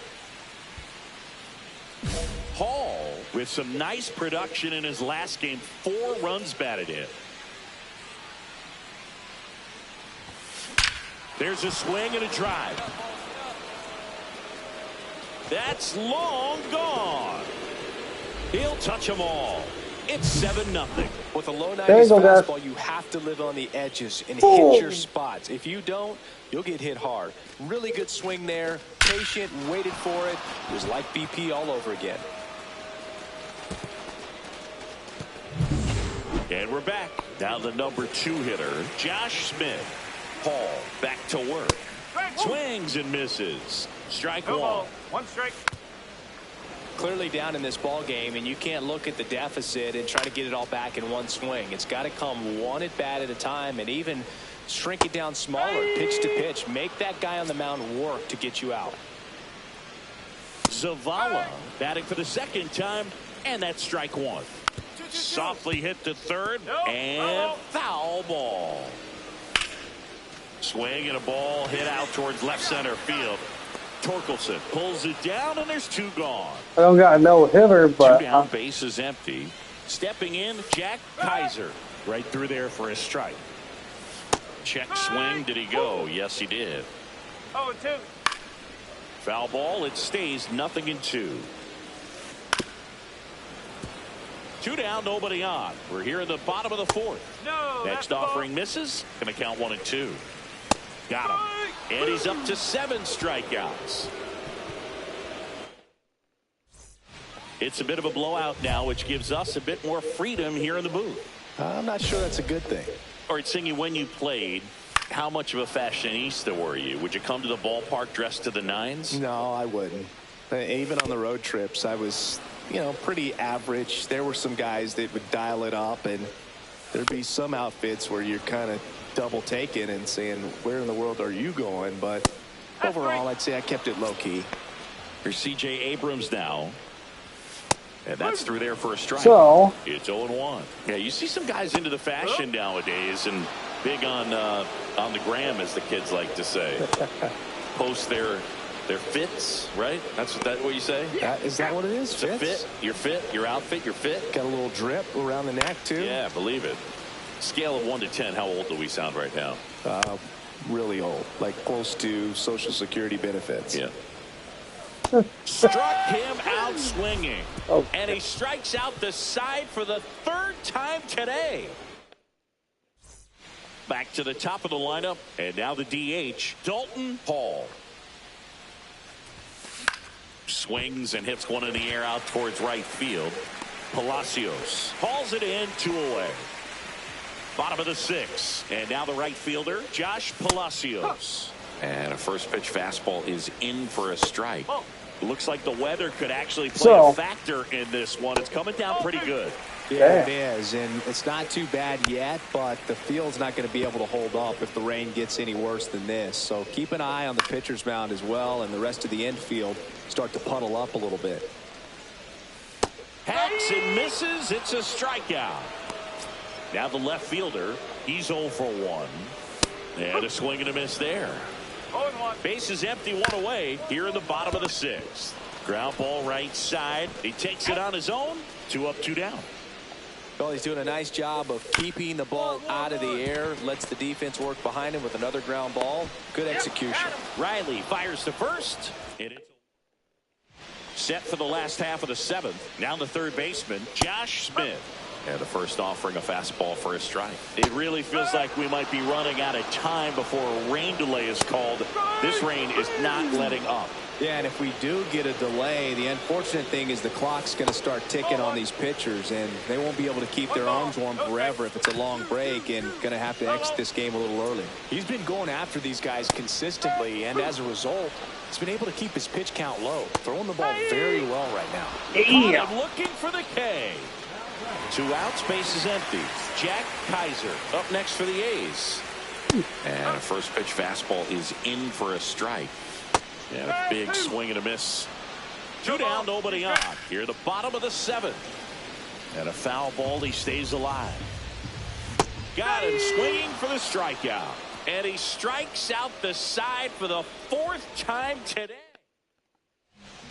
Hall with some nice production in his last game. 4 runs batted in. There's a swing and a drive. That's long gone. He'll touch them all. It's 7-0. With a low 90s fastball, you have to live on the edges and hit your spots. If you don't, you'll get hit hard. Really good swing there. Patient, waited for it. It was like BP all over again. And we're back. Now the number 2 hitter, Josh Smith. Hall back to work. Swings and misses. Strike 1. 1 strike. clearly down in this ball game, and you can't look at the deficit and try to get it all back in one swing. It's got to come one at bat at a time, and even shrink it down smaller, pitch to pitch. Make that guy on the mound work to get you out. Zavala batting for the second time, and that's strike one. Softly hit to third, and foul ball. Swing and a ball hit out towards left center field. Torkelson pulls it down, and there's two gone. I don't got no hitter, but two down, base is empty. Stepping in, Jack Kaiser. Right through there for a strike. Check swing. Did he go? Yes, he did. 0-2. Foul ball. It stays 0-2. Two down, nobody on. We're here in the bottom of the fourth. Next offering misses. Going to count 1-2. Got him. And he's up to 7 strikeouts. It's a bit of a blowout now, which gives us a bit more freedom here in the booth. I'm not sure that's a good thing. All right, Singy, when you played, how much of a fashionista were you? Would you come to the ballpark dressed to the nines? No, I wouldn't. Even on the road trips, I was, pretty average. There were some guys that would dial it up, and there'd be some outfits where you're kind of double taking and saying, where in the world are you going? But overall, I'd say I kept it low key. Here's C.J. Abrams now. And that's through there for a strike. So it's 0-1. Yeah, you see some guys into the fashion nowadays, and big on the gram, as the kids like to say. Post their fits, right? That's what you say? Is that what it is? It's a fit. Your fit, your outfit, your fit. Got a little drip around the neck, too. Yeah, believe it. Scale of 1 to 10, how old do we sound right now? Really old, like close to Social Security benefits. Yeah. Struck him out swinging. Oh. And he strikes out the side for the third time today. Back to the top of the lineup, and now the DH, Dalton Hall. Swings and hits one in the air out towards right field. Palacios hauls it in, 2 away. Bottom of the 6th, and now the right fielder, Josh Palacios. And a first pitch fastball is in for a strike. Looks like the weather could actually play a factor in this one. It's coming down pretty good. Yeah, it is, and it's not too bad yet, but the field's not going to be able to hold up if the rain gets any worse than this. So keep an eye on the pitcher's mound as well, and the rest of the infield start to puddle up a little bit. Hacks and misses. It's a strikeout. Now the left fielder, he's 0 for 1. And a swing and a miss there. 0-1. Base is empty, 1 away here in the bottom of the 6th. Ground ball right side. He takes it on his own. 2 up, 2 down. Well, he's doing a nice job of keeping the ball out of the air. Lets the defense work behind him with another ground ball. Good execution. Riley fires to first. And it's set for the last half of the 7th. Now the third baseman, Josh Smith. And the first offering, a fastball for a strike. It really feels like we might be running out of time before a rain delay is called. This rain is not letting up. Yeah, and if we do get a delay, the unfortunate thing is the clock's going to start ticking on these pitchers, and they won't be able to keep their arms warm forever if it's a long break, and going to have to exit this game a little early. He's been going after these guys consistently, and as a result, he's been able to keep his pitch count low, throwing the ball very well right now. Yeah. Looking for the K. 2 outs, base is empty. Jack Kaiser up next for the A's. And a first pitch fastball is in for a strike. And a big swing and a miss. 2 down, nobody on. Here at the bottom of the 7th. And a foul ball, he stays alive. Got him swinging for the strikeout. And he strikes out the side for the 4th time today.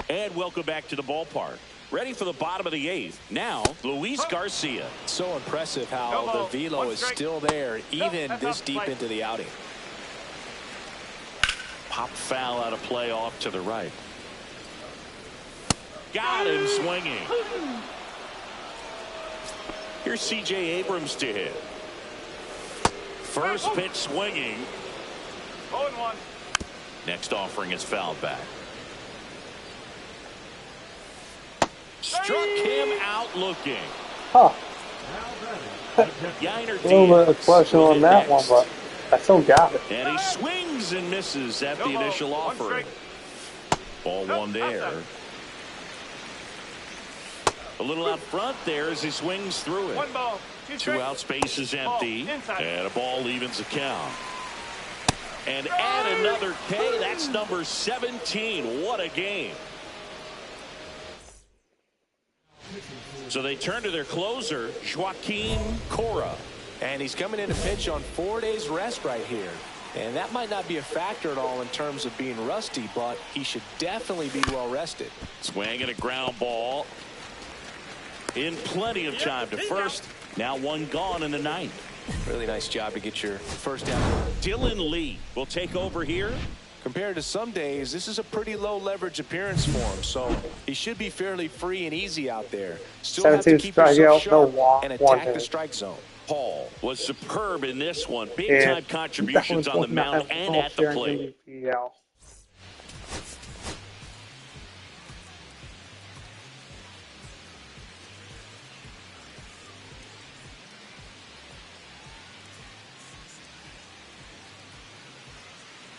And welcome back to the ballpark. Ready for the bottom of the 8th. Now, Luis Garcia. So impressive how the velo is still there, even this deep into the outing. Pop foul out of play off to the right. Got him swinging. Here's C.J. Abrams to hit. First pitch swinging. 0-1. Next offering is fouled back. Struck him out looking. Huh. Yainer A little bit of Diaz question will on hit that next. one, but I still got it. And he swings and misses at the initial offering. Ball 1 there. A little out front there as he swings through it. 1 ball, 2 Two strikes. out, space is empty, inside. and a ball evens the count. And add another K. That's number 17. What a game. So they turn to their closer, Joaquin Cora. And he's coming in to pitch on 4 days rest right here. And that might not be a factor at all in terms of being rusty, but he should definitely be well rested. Swing and a ground ball. In plenty of time to first. Now one gone in the ninth. Really nice job to get your first out. Dylan Lee will take over here. Compared to some days, this is a pretty low leverage appearance for him, so he should be fairly free and easy out there. Still have to keep yourself sharp and attack the strike zone. Paul was superb in this one. Big time contributions on the mound and at the plate.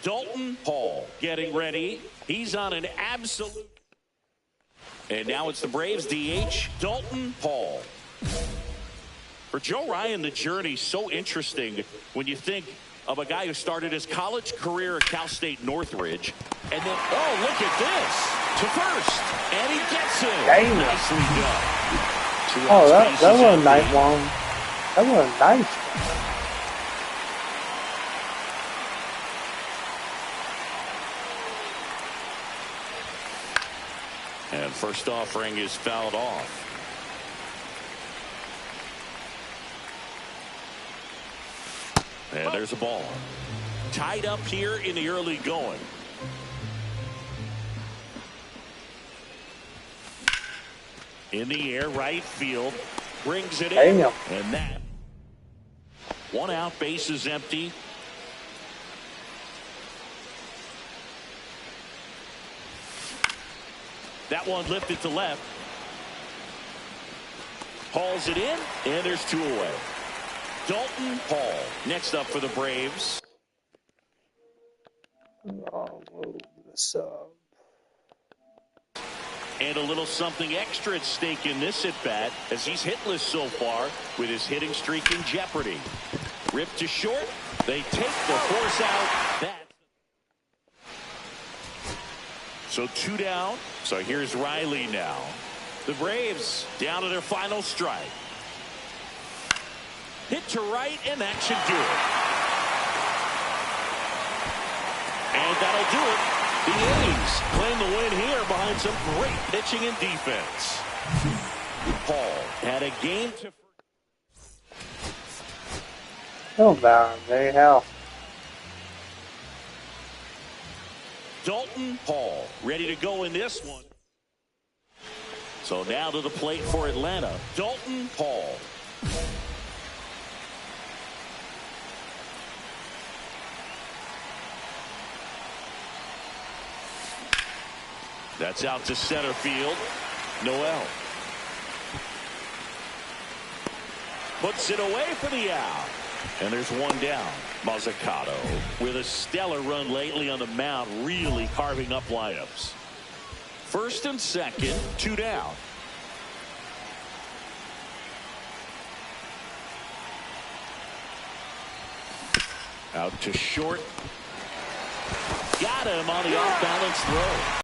Dalton Hall getting ready. He's on an absolute. And now it's the Braves DH, Dalton Hall. For Joe Ryan, the journey's so interesting when you think of a guy who started his college career at Cal State Northridge. And then, oh, look at this. To first. And he gets it. Dang. Nicely done. Oh, that was a nice one. That was a nice one. And first offering is fouled off. And there's a ball. Tied up here in the early going. In the air, right field. Brings it in. Damn. And that. One out, base is empty. That one lifted to left. Hauls it in, and there's two away. Dalton Hall next up for the Braves. I'll move this up. And a little something extra at stake in this at-bat as he's hitless so far with his hitting streak in jeopardy. Ripped to short. They take the force out. That. So two down. So here's Riley now. The Braves down to their final strike. Hit to right, and that should do it. And that'll do it. The A's claim the win here behind some great pitching and defense. Paul had a game to... Oh, man, they have. Dalton Hall ready to go in this one. So now to the plate for Atlanta. Dalton Hall. That's out to center field. Noel. Puts it away for the out. And there's one down. Mazzucato with a stellar run lately on the mound, really carving up lineups. First and second, two down. Out to short. Got him on the off-balance throw.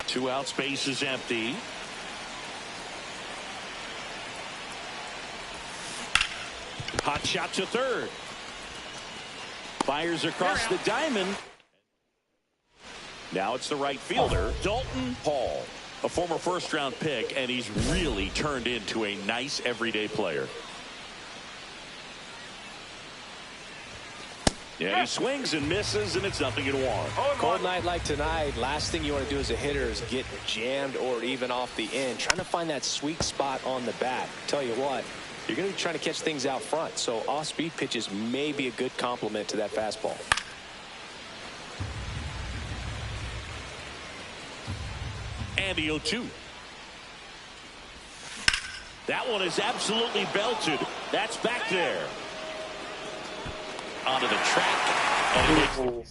Two out, space is empty. Hot shot to third. Fires across the diamond. Now it's the right fielder, Dalton Hall, a former first-round pick, and he's really turned into a nice everyday player. Yeah, he swings and misses, and it's nothing in one. Cold night like tonight, last thing you want to do as a hitter is get jammed or even off the end. Trying to find that sweet spot on the bat. Tell you what, you're going to be trying to catch things out front, so off-speed pitches may be a good complement to that fastball. And the 0-2. That one is absolutely belted. That's back there. Onto the track. And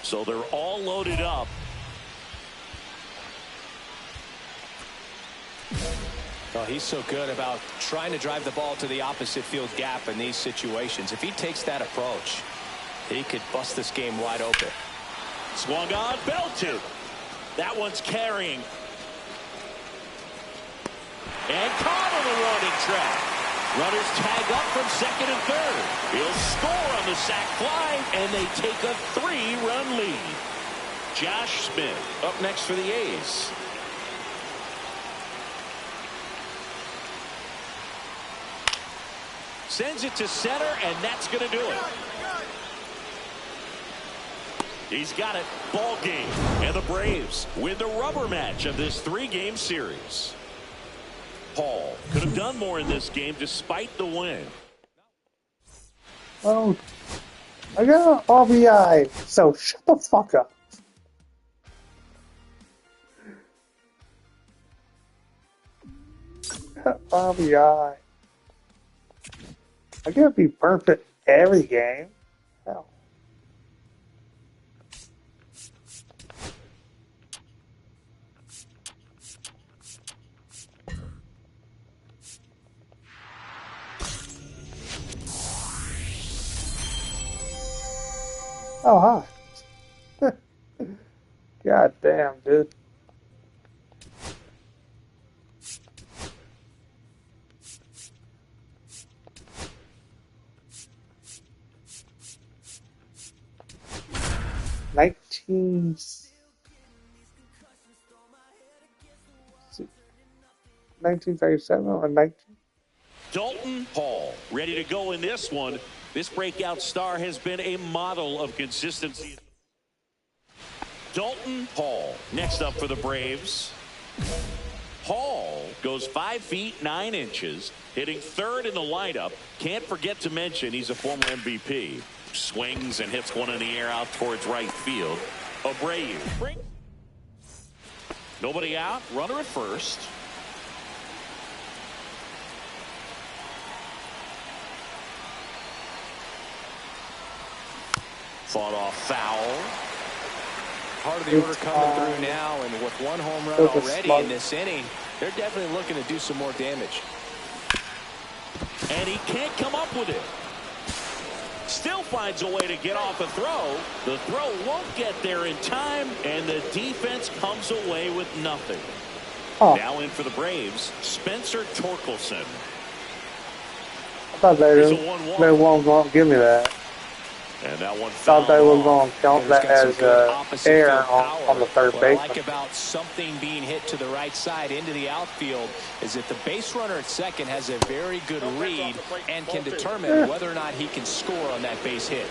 so they're all loaded up. Well, he's so good about trying to drive the ball to the opposite field gap in these situations. If he takes that approach, he could bust this game wide open. Swung on, belted. That one's carrying. And caught on the warning track. Runners tag up from second and third. He'll score on the sac fly, and they take a 3-run lead. Josh Smith up next for the A's. Sends it to center, and that's going to do it. He's got it. Ball game. And the Braves win the rubber match of this 3-game series. Paul could have done more in this game despite the win. Oh, I got an RBI, so shut the fuck up. RBI. I can't be perfect every game. Hell. Oh, hi. God damn, dude. Nineteen 1937 or 19. Dalton Hall ready to go in this one. This breakout star has been a model of consistency. Dalton Hall next up for the Braves. Hall goes 5 feet 9 inches, hitting third in the lineup. Can't forget to mention he's a former MVP. Swings and hits one in the air out towards right field. Abreu. Nobody out. Runner at first. Fought off foul. Part of the order coming through now, and with one home run already in this inning, they're definitely looking to do some more damage. And he can't come up with it. Still finds a way to get off a throw. The throw won't get there in time, and the defense comes away with nothing. Oh. Now in for the Braves, Spencer Torkelson. I thought they won't give me that. And that one thought they were going to count that as air on the third base. What I like about something being hit to the right side into the outfield is that the base runner at second has a very good read and can determine whether or not he can score on that base hit.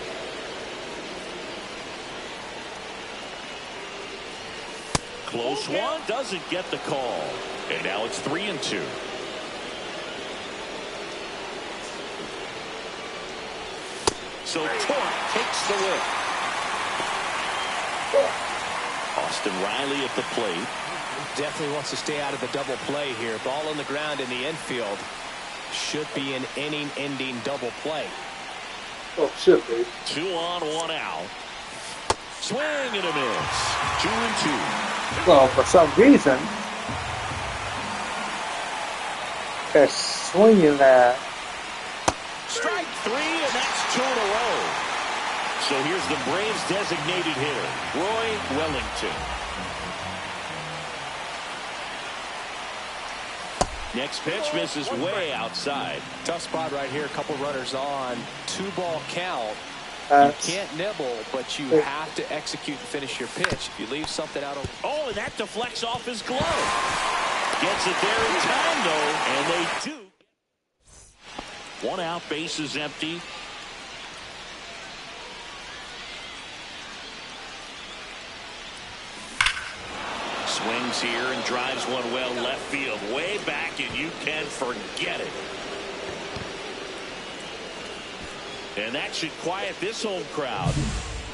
Close one, doesn't get the call. And now it's 3-2. So Tork takes the whip. Austin Riley at the plate. Definitely wants to stay out of the double play here. Ball on the ground in the infield. Should be an inning-ending double play. Oh, should be. 2 on, 1 out. Swing and a miss. 2-2. Well, for some reason, they're swinging that. Strike 3, and that's 2 in a row. So here's the Braves' designated hitter, Roy Wellington. Next pitch misses way outside. Tough spot right here. A couple runners on. 2-ball count. You can't nibble, but you have to execute and finish your pitch. If you leave something out. Oh, and that deflects off his glove. Gets it there in time, though, and they do. 1 out, base is empty. Swings here and drives one well left field, way back, and you can forget it. And that should quiet this home crowd.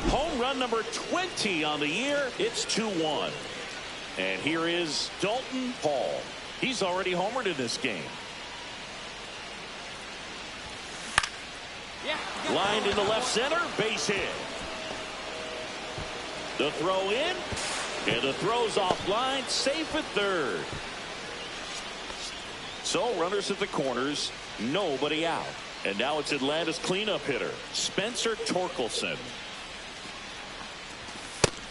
Home run number 20 on the year. It's 2-1. And here is Dalton Hall. He's already homered in this game. Lined into left center, base hit. The throw in, and the throw's offline, safe at third. So runners at the corners, nobody out. And now it's Atlanta's cleanup hitter, Spencer Torkelson.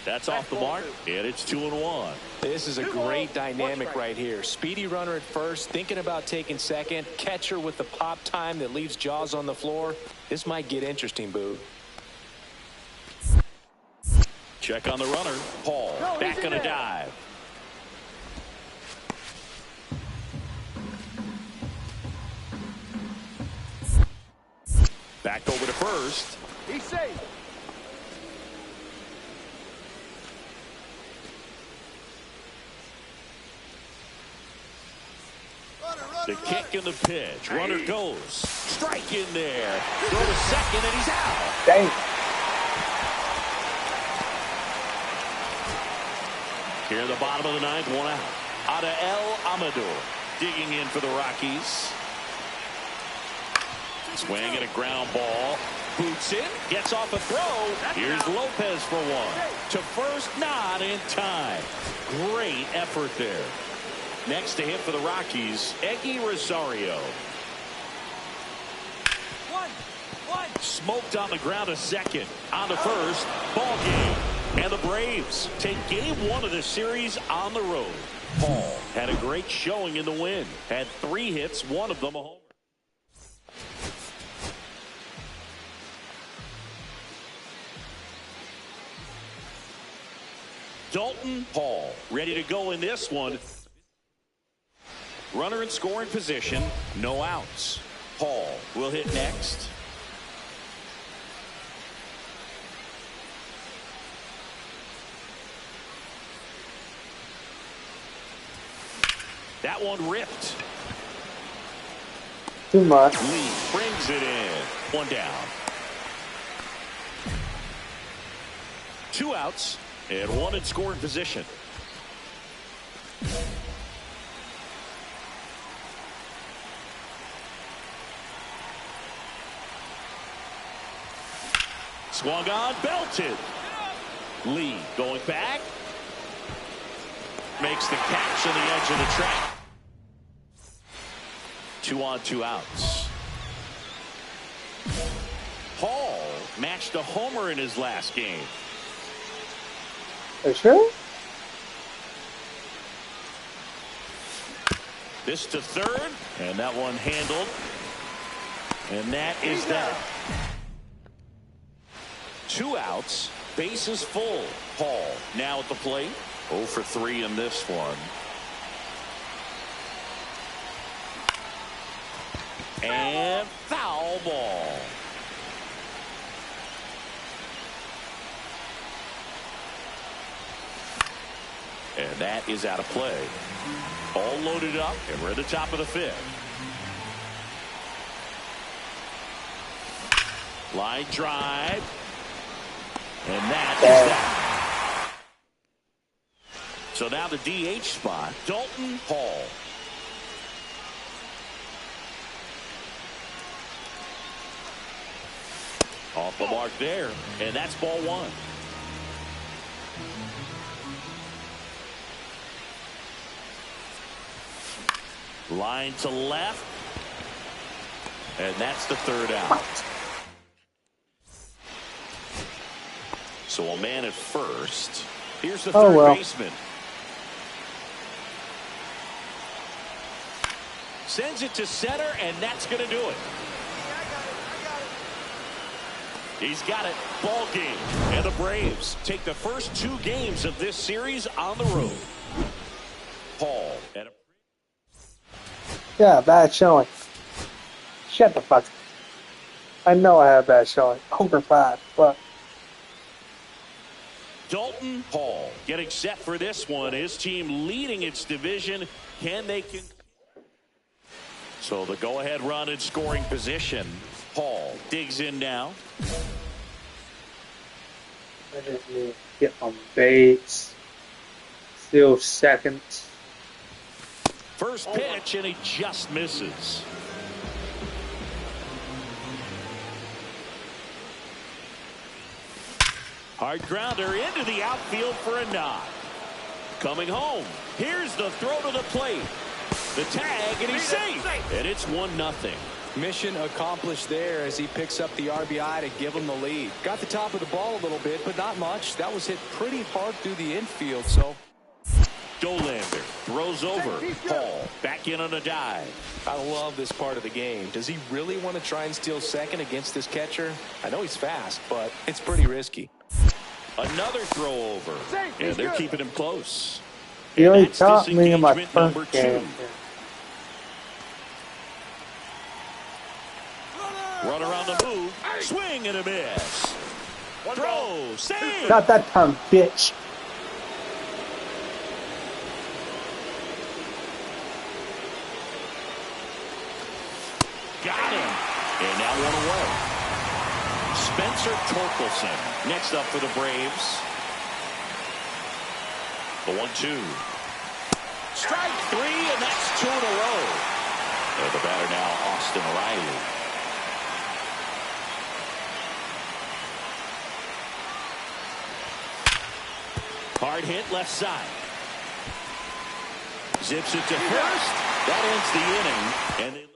That's off the mark, and it's 2-1. This is a great dynamic right here. Speedy runner at first, thinking about taking second. Catcher with the pop time that leaves Jaws on the floor. This might get interesting, Boog. Check on the runner. Paul back on a dive. Back over to first. He's safe. The kick and the pitch. Runner goes. Strike in there. Throw to second, and he's out. Dang. Here in the bottom of the ninth, one out. Adael Amador digging in for the Rockies. Swing and a ground ball. Boots in. Gets off a throw. Here's Lopez for one. To first, not in time. Great effort there. Next to hit for the Rockies, Eggy Rosario. One. Smoked on the ground a second. On the first, ball game. And the Braves take game one of the series on the road. Paul had a great showing in the win. Had 3 hits, one of them a homer. Dalton Paul ready to go in this one. Runner in scoring position, no outs. Paul will hit next. That one ripped. Too much. Lee brings it in. One down. 2 outs and 1 in scoring position. Swung on, belted. Lee going back. Makes the catch on the edge of the track. 2 on, 2 outs. Paul matched a homer in his last game. Are you sure? This to third, and that one handled. And that is that. 2 outs, bases full. Paul now at the plate. 0 for 3 in this one. And foul ball. And that is out of play. All loaded up, and we're at the top of the 5th. Line drive. And that is that. So now the DH spot, Dalton Paul. Off the mark there, and that's ball 1. Line to left, and that's the 3rd out. So a man at first. Here's the third baseman. Sends it to center, and that's going to do it. He's got it. Ball game. And the Braves take the first 2 games of this series on the road. Paul. Yeah, bad showing. Shut the fuck up. I know I have bad showing. 0 for 5. But Dalton Paul getting set for this one. His team leading its division. Can they? So the go-ahead run in scoring position. Paul digs in now. I just need to get on base. Still second. First pitch, and he just misses. Hard grounder into the outfield for a nod. Coming home. Here's the throw to the plate. The tag, and he's safe. And it's 1-0. Mission accomplished there as he picks up the RBI to give him the lead. Got the top of the ball a little bit, but not much. That was hit pretty hard through the infield, so. Dolander throws over. Hall back in on a dive. I love this part of the game. Does he really want to try and steal second against this catcher? I know he's fast, but it's pretty risky. Another throw over. And they're keeping him close. He only That's taught me in my disengagement first number 2. game. Run around the move. Swing and a miss. Throw. Save. Not that time, bitch. Got him. And now one away. Spencer Torkelson next up for the Braves. The 1-2. Strike 3, and that's 2 in a row. And the batter now, Austin Riley. Hard hit left side. Zips it to first. That ends the inning. And they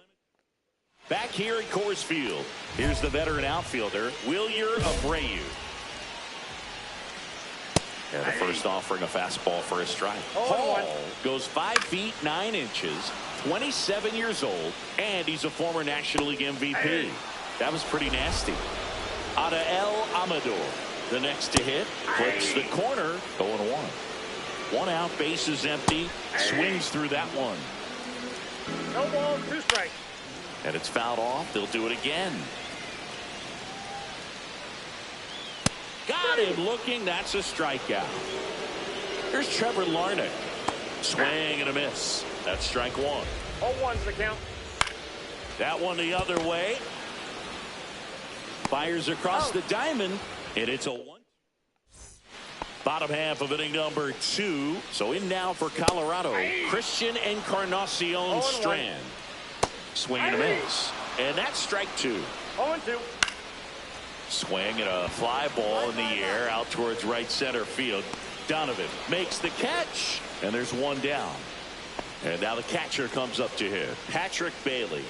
back here at Coors Field. Here's the veteran outfielder, Wilyer Abreu. And the first offering a fastball for a strike. Hall goes 5 feet 9 inches, 27 years old, and he's a former National League MVP. That was pretty nasty. Adael Amador, the next to hit, flips the corner, 0-1. 1 out, bases empty, swings through that one. No ball, 2 strikes. And it's fouled off. They'll do it again. Got him looking. That's a strikeout. Here's Trevor Larnach. Swing and a miss. That's strike 1. 0-1's the count. That one the other way. Fires across the diamond. And it's a 1. Bottom half of inning number 2. So in now for Colorado, Christian Encarnacion Strand. Swing and a miss. And that's strike 2. 0-2. Swing and a fly ball in the air out towards right center field. Donovan makes the catch. And there's 1 down. And now the catcher comes up to hit. Patrick Bailey.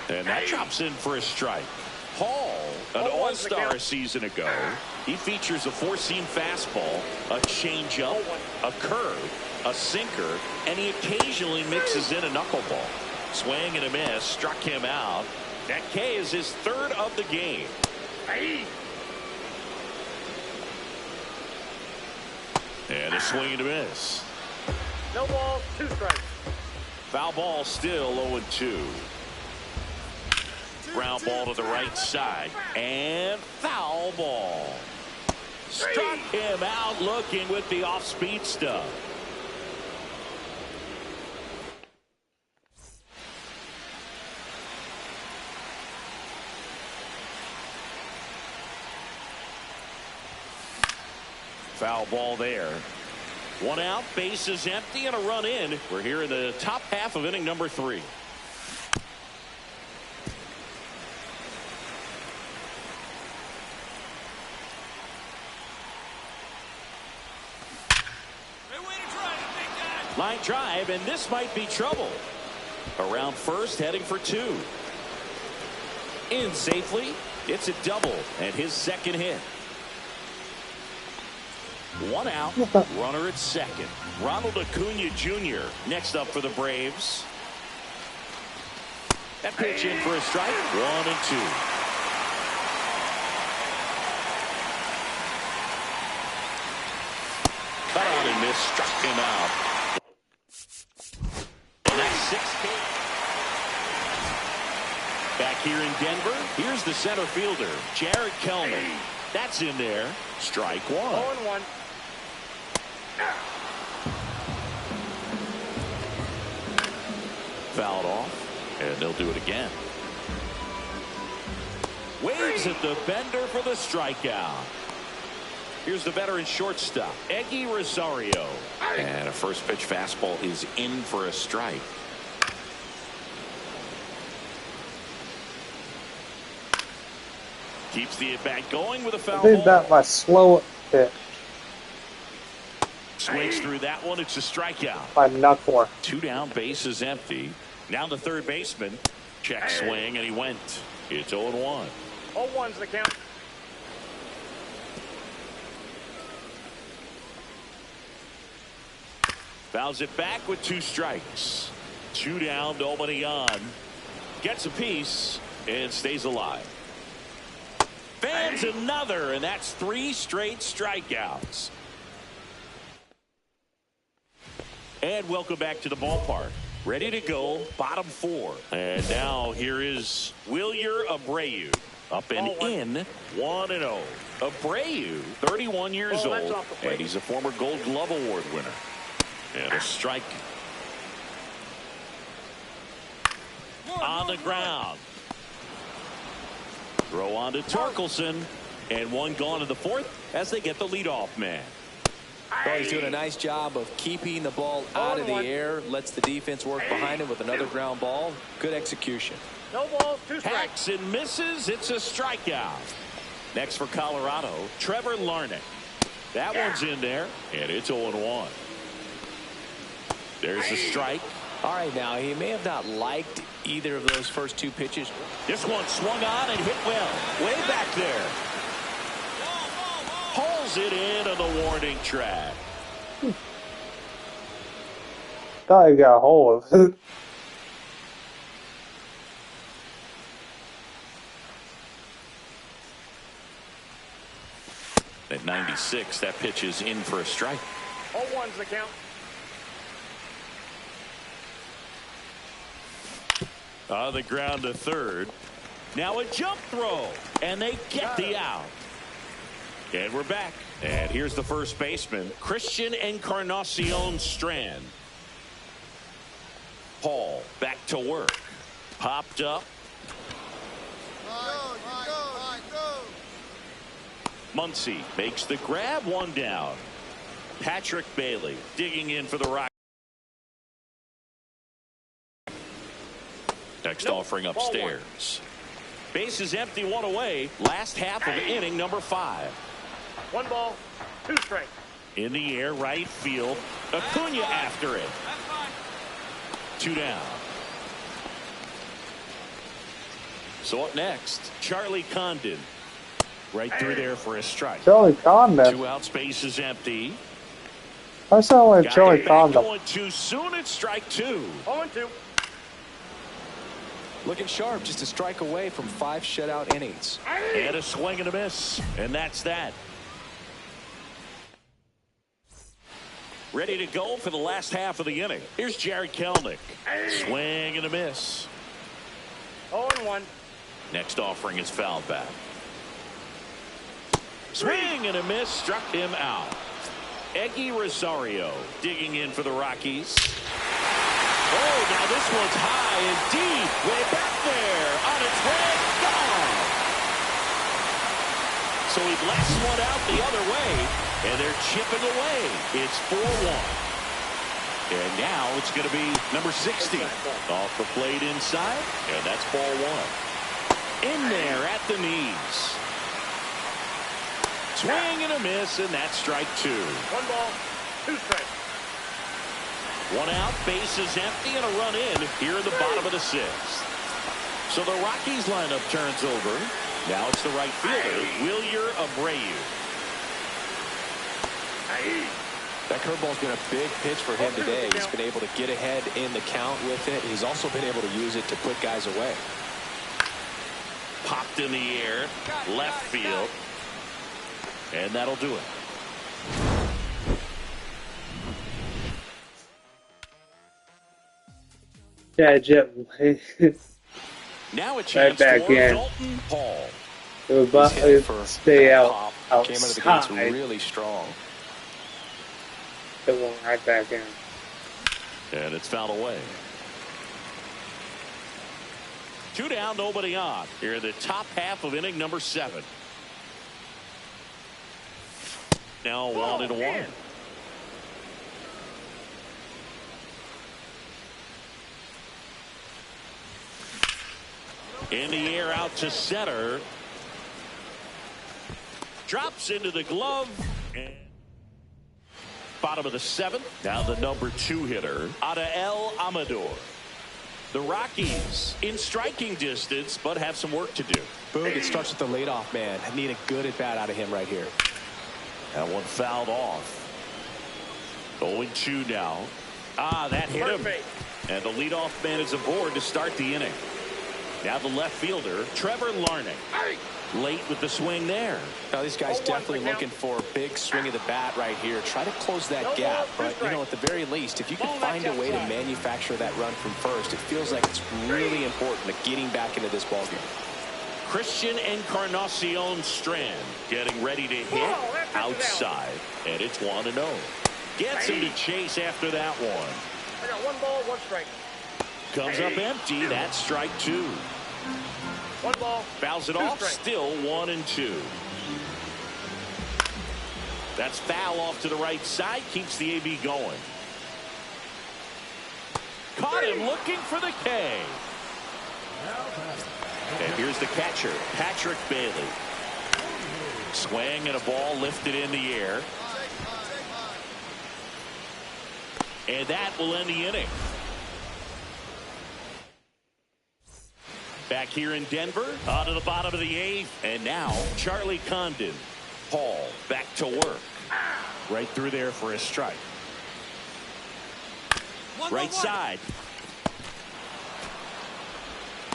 And that drops in for a strike. Hall, an all-star a season ago. He features a 4-seam fastball, a changeup, a curve, a sinker, and he occasionally mixes in a knuckleball. Swing and a miss, struck him out. That K is his 3rd of the game. And a swing and a miss. No ball, 2 strikes. Foul ball still 0-2. Ground ball to the right side. And foul ball. Struck him out looking with the off-speed stuff. Foul ball there. 1 out, bases empty, and a run in. We're here in the top half of inning number 3. Line drive, and this might be trouble. Around first, heading for 2. In safely. It's a double, and his 2nd hit. 1 out, runner at 2nd. Ronald Acuna Jr. next up for the Braves. That pitch in for a strike. 1-2. Cut out and missed, struck him out. And that's 6 hits. Back here in Denver, here's the center fielder, Jared Kelman. That's in there. Strike 1. 0-1. Fouled off, and they'll do it again. Waves at the bender for the strikeout. Here's the veteran shortstop, Eggy Rosario. And a first pitch fastball is in for a strike. Keeps the at-bat going with a foul I think ball. that my slow pitch. Swings through that one. It's a strikeout. By not 4. 2 down, base is empty. Now the third baseman. Check swing, and he went. It's 0-1. 0-1's the count. Fouls it back with 2 strikes. 2 down, nobody on. Gets a piece and stays alive. Fans another, and that's 3 straight strikeouts. And welcome back to the ballpark. Ready to go, bottom 4. And now here is Wilyer Abreu. Up and in, 1-0. Abreu, 31 years old, and he's a former Gold Glove Award winner. And a strike. On the ground. Throw on to Torkelson. And 1 gone in the 4th as they get the leadoff man. Well, he's doing a nice job of keeping the ball out of the air. Lets the defense work behind him with another ground ball. Good execution. No balls, 2 strikes. Hacks and misses. It's a strikeout. Next for Colorado, Trevor Larnach. That one's in there, and it's 0-1. There's a strike. All right, now, he may have not liked either of those first 2 pitches. This one swung on and hit well. Way back there. Pulls it in on the warning track. Thought he got a hold of it. At 96, that pitch is in for a strike. 0-1's the count. On the ground to third. Now a jump throw, and they get the out. And we're back. And here's the first baseman, Christian Encarnacion Strand. Paul back to work. Popped up. Muncy makes the grab, 1 down. Patrick Bailey digging in for the Rock. Next offering upstairs. Base is empty, 1 away. Last half of inning number 5. 1 ball, 2 strikes. In the air, right field. Acuna after it. 2 down. So up next, Charlie Condon. Right through there for a strike. Charlie Condon. 2 out, space is empty. I sound like Charlie Condon. Going too soon. It's strike 2. 0-2. Looking sharp, just a strike away from 5 shutout innings. And a swing and a miss. And that's that. Ready to go for the last half of the inning. Here's Jared Kelenic. Swing and a miss. 0-1. Next offering is fouled back. Swing and a miss, struck him out. Eggy Rosario digging in for the Rockies. Oh, now this one's high and deep. Way back there. On its way. Gone. So he blasts one out the other way. And they're chipping away. It's 4-1. And now it's going to be number 60. Off the plate inside. And that's ball 1. In there at the knees. Swing and a miss, and that's strike 2. 1 ball, 2 strikes. 1 out, base is empty, and a run in here in the bottom of the 6th. So the Rockies lineup turns over. Now it's the right fielder, Wilyer Abreu. That curveball's been a big pitch for him today. He's been able to get ahead in the count with it. He's also been able to use it to put guys away. Popped in the air, left field. And that'll do it. Yeah, Jim. Now a chance back for in. Dalton Paul. It was about to stay out Came out of the gates outside. really strong. It went right back in. And it's fouled away. 2 down, nobody on. Here in the top half of inning number 7. Now 1-1. In the air out to center. Drops into the glove. And bottom of the 7th. Now the number 2 hitter, Adael Amador. The Rockies in striking distance, but have some work to do. Boog, it starts with the leadoff man. I need a good at-bat out of him right here. That one fouled off. 0-2 now. That hit him. And the leadoff man is aboard to start the inning. Now the left fielder, Trevor Larnach. Late with the swing there. Now these guys definitely looking for a big swing of the bat right here. Try to close that gap. But, you know, at the very least, if you can find a way to manufacture that run from first, it feels like it's really important to getting back into this ballgame. Christian Encarnacion Strand getting ready to hit outside. And it's 1-0. Gets him to chase after that one. I got 1 ball, 1 strike. Comes up empty. That's strike 2. 1 ball. Fouls it off. Still 1-2. That's foul off to the right side. Keeps the AB going. Caught him looking for the K. And here's the catcher, Patrick Bailey. Swing and a ball lifted in the air. And that will end the inning. Back here in Denver, on to the bottom of the 8th. And now, Charlie Condon. Paul back to work. Right through there for a strike. Right side.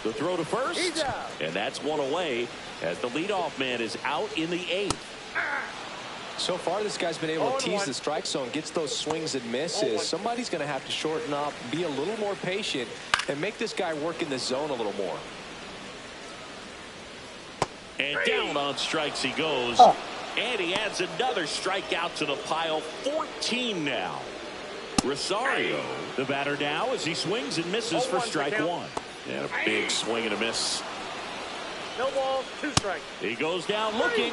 The throw to first. And that's one away as the leadoff man is out in the 8th. So far, this guy's been able to tease the strike zone, gets those swings and misses. Somebody's going to have to shorten up, be a little more patient, and make this guy work in the zone a little more. And down on strikes he goes. And he adds another strikeout to the pile. 14 now. Rosario, the batter now, as he swings and misses for strike 1. And a big swing and a miss. No ball, 2 strikes. He goes down looking.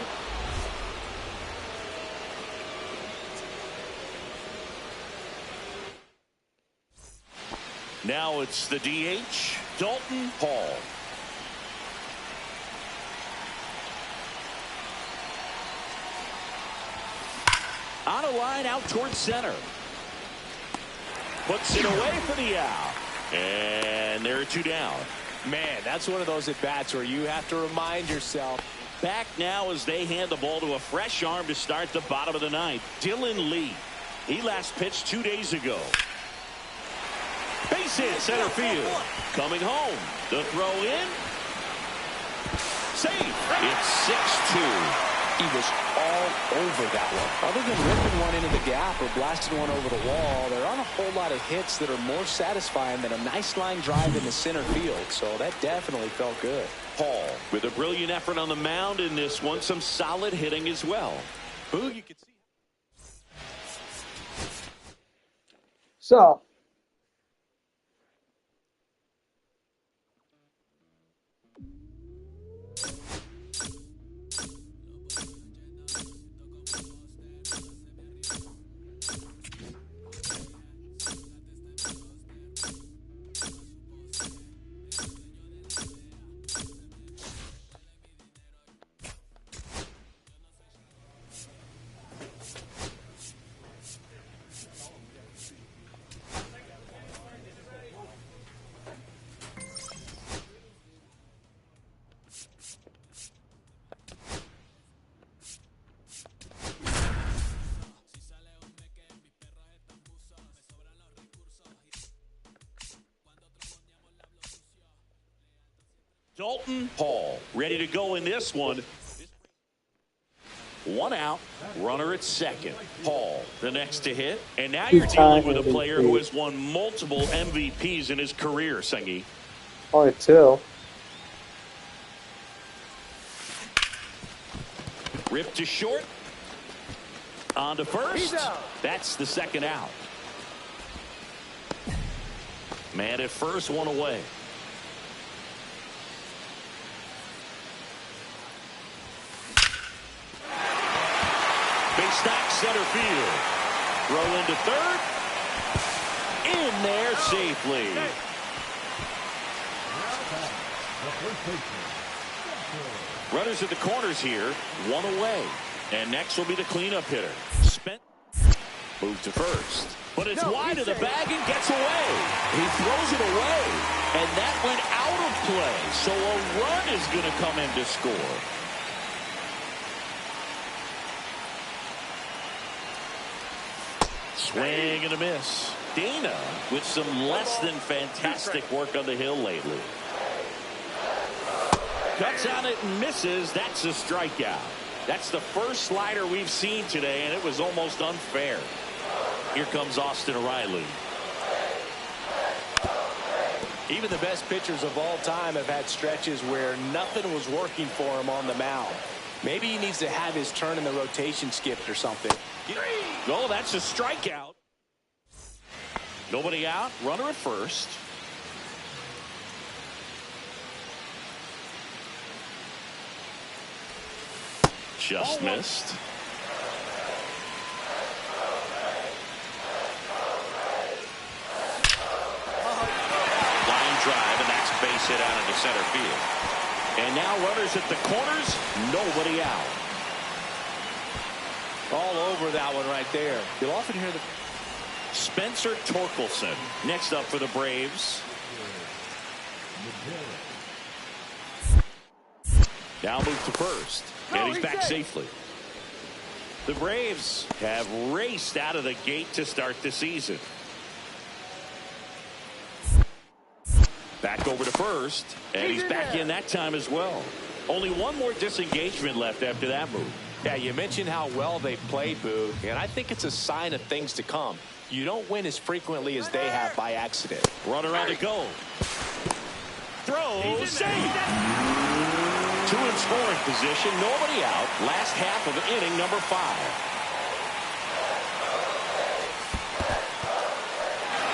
Now it's the DH, Dalton Hall. On a line out towards center. Puts it away for the out. And there are 2 down. Man, that's one of those at-bats where you have to remind yourself. Back now as they hand the ball to a fresh arm to start the bottom of the 9th. Dylan Lee. He last pitched 2 days ago. Base hit center field. Coming home. The throw in. Safe. It's 6-2. He was all over that one. Other than ripping one into the gap or blasting one over the wall, there aren't a whole lot of hits that are more satisfying than a nice line drive in the center field. So that definitely felt good. Hall with a brilliant effort on the mound in this one. Some solid hitting as well. Boog, you can see. So, Dalton Hall ready to go in this one. 1 out, runner at second. Hall the next to hit. And now you're dealing with a player who has won multiple MVPs in his career, Sengi. only 2. Ripped to short. On to first. That's the 2nd out. Man at first, 1 away. Backstop center field. Throw into third. In there safely. Runners at the corners here. 1 away. And next will be the cleanup hitter. Move to first. But it's wide of the bag and gets away. He throws it away. And that went out of play. So a run is going to come in to score. Swing and a miss. Dana with some less than fantastic work on the hill lately. Cuts on it and misses. That's a strikeout. That's the first slider we've seen today, and it was almost unfair. Here comes Austin Riley. Even the best pitchers of all time have had stretches where nothing was working for him on the mound. Maybe he needs to have his turn in the rotation skipped or something. No, that's a strikeout. Nobody out. Runner at first. Just missed. Line drive, and that's a base hit out into center field. And now runners at the corners. Nobody out. All over that one right there. You'll often hear the Spencer Torkelson next up for the Braves. Now move to first. And he's back safely. The Braves have raced out of the gate to start the season. Back over to first. And he's back in that time as well. Only one more disengagement left after that move. Yeah, you mentioned how well they played, Boo, and I think it's a sign of things to come. You don't win as frequently as they have by accident. Runner on to go. Throw, save. Two in scoring position, nobody out. Last half of inning number 5.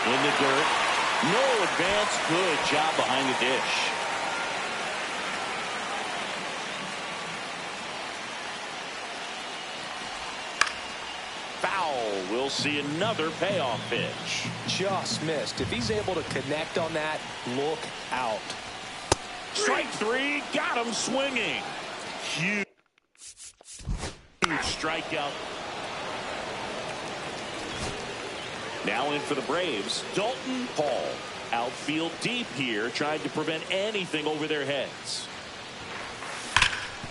In the dirt. No advance. Good job behind the dish. Foul. We'll see another payoff pitch. Just missed. If he's able to connect on that, look out. Strike 3. Got him swinging. Huge strikeout. Now in for the Braves, Dalton Paul. Outfield deep here, trying to prevent anything over their heads.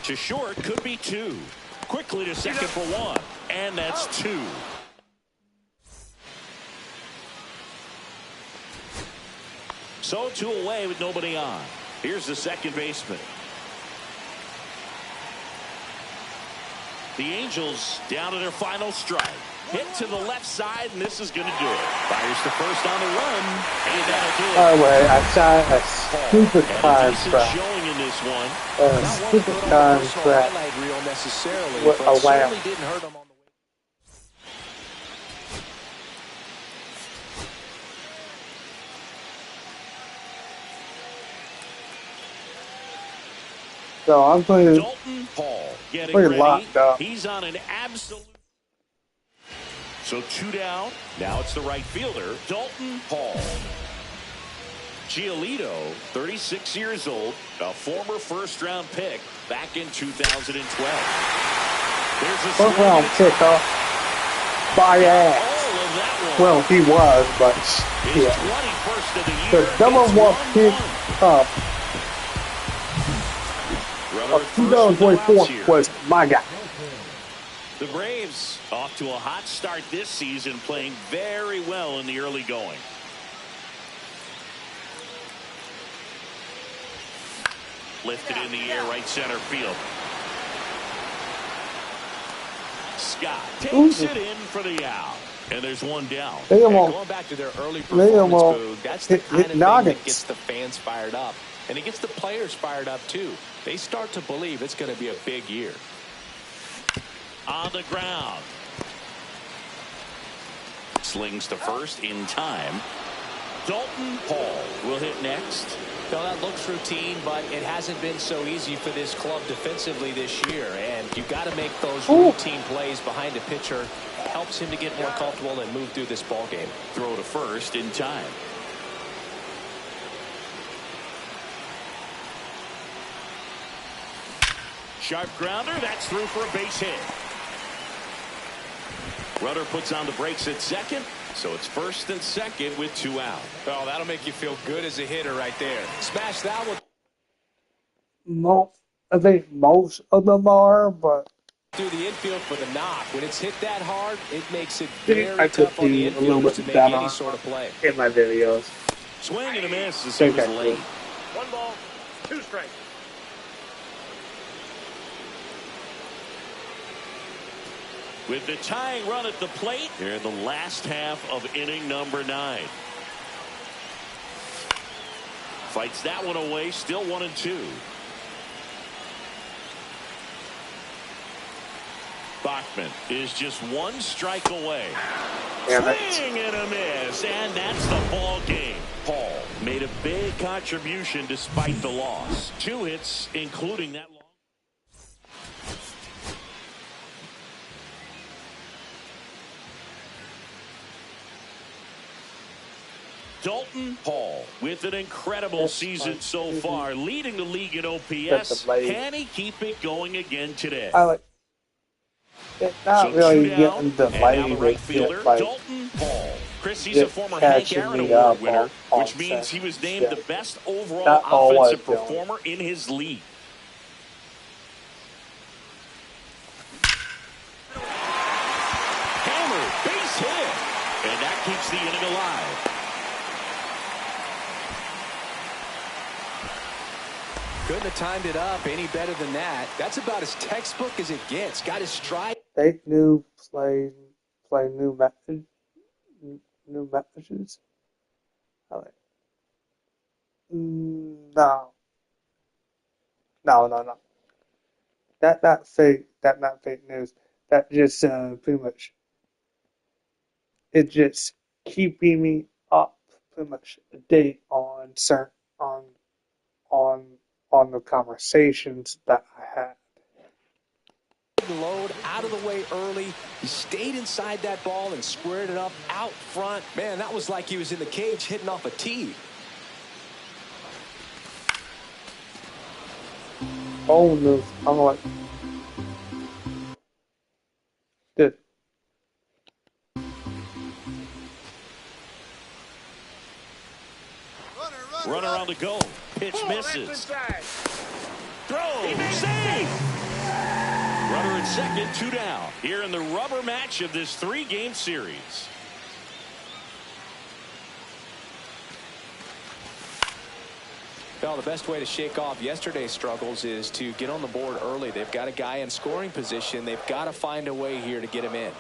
To short, could be 2. Quickly to second for 1. And that's 2. So 2 away with nobody on. Here's the second baseman. The Angels down to their final strike. Hit to the left side, and this is going to do it. Fires to first on the run, and that'll do it. By the way, I signed a stupid contract. Showing in this one. A stupid contract with a lamb. Didn't hurt him on the way. So I'm going to Dalton Paul getting pretty ready. locked up. He's on an absolute. So 2 down. Now it's the right fielder, Dalton Paul. Giolito, 36 years old, a former first-round pick back in 2012. There's a first round pickup by ass. all of that one. Well, he was, but His yeah. 21st of the year. The number one pick up Runner of at first with no outs 2024 here. was my guy. The Braves off to a hot start this season, playing very well in the early going. Lifted in the air, right center field. Scott takes it in for the out. And there's one down. Going back to their early performance, Boog, that's the kind of thing that gets the fans fired up. And it gets the players fired up, too. They start to believe it's going to be a big year. On the ground. Slings to first in time. Dalton Paul will hit next. Well, that looks routine, but it hasn't been so easy for this club defensively this year. And you've got to make those routine plays behind a pitcher. It helps him to get more comfortable and move through this ball game. Throw to first in time. Sharp grounder. That's through for a base hit. Runner puts on the brakes at second, so it's first and second with 2 out. Oh, that'll make you feel good as a hitter right there. Smash that one. I think most of them are, but Through the infield for the knock. When it's hit that hard, it makes it I think I very could tough on the do a little infielders to bit make better any sort of play. in my videos. Swing and a miss as he Think was I could. late. 1 ball, 2 strikes. With the tying run at the plate here in the last half of inning number 9. Fights that one away, still 1-2. Bachman is just 1 strike away. Swing and a miss, and that's the ball game. Paul made a big contribution despite the loss. 2 hits, including that long. Dalton Paul with an incredible season so far, leading the league in OPS. Can he keep it going again today? I like it. Not So really 2 down, getting the and now the right with fielder, it, like Dalton Paul. Chris, he's a it former Hank catching Aaron me Award up winner, on which means he was named the seconds. best overall That's all I offensive was doing. performer in his league. Hammer, base hit, and that keeps the inning alive. Couldn't have timed it up any better than that. That's about as textbook as it gets. Got his stride. Take new play new method, new messages. I like. No. That not fake. That not fake news. That just pretty much. It just keeping me up pretty much a date on certain on on the conversations that I had. Load out of the way early. He stayed inside that ball and squared it up out front. Man, that was like he was in the cage hitting off a tee. Oh no! I'm like, good. Runner on the go. Pitch misses. Inside. Throw. Save. Runner at second, 2 down. Here in the rubber match of this 3-game series. Well, the best way to shake off yesterday's struggles is to get on the board early. They've got a guy in scoring position. They've got to find a way here to get him in.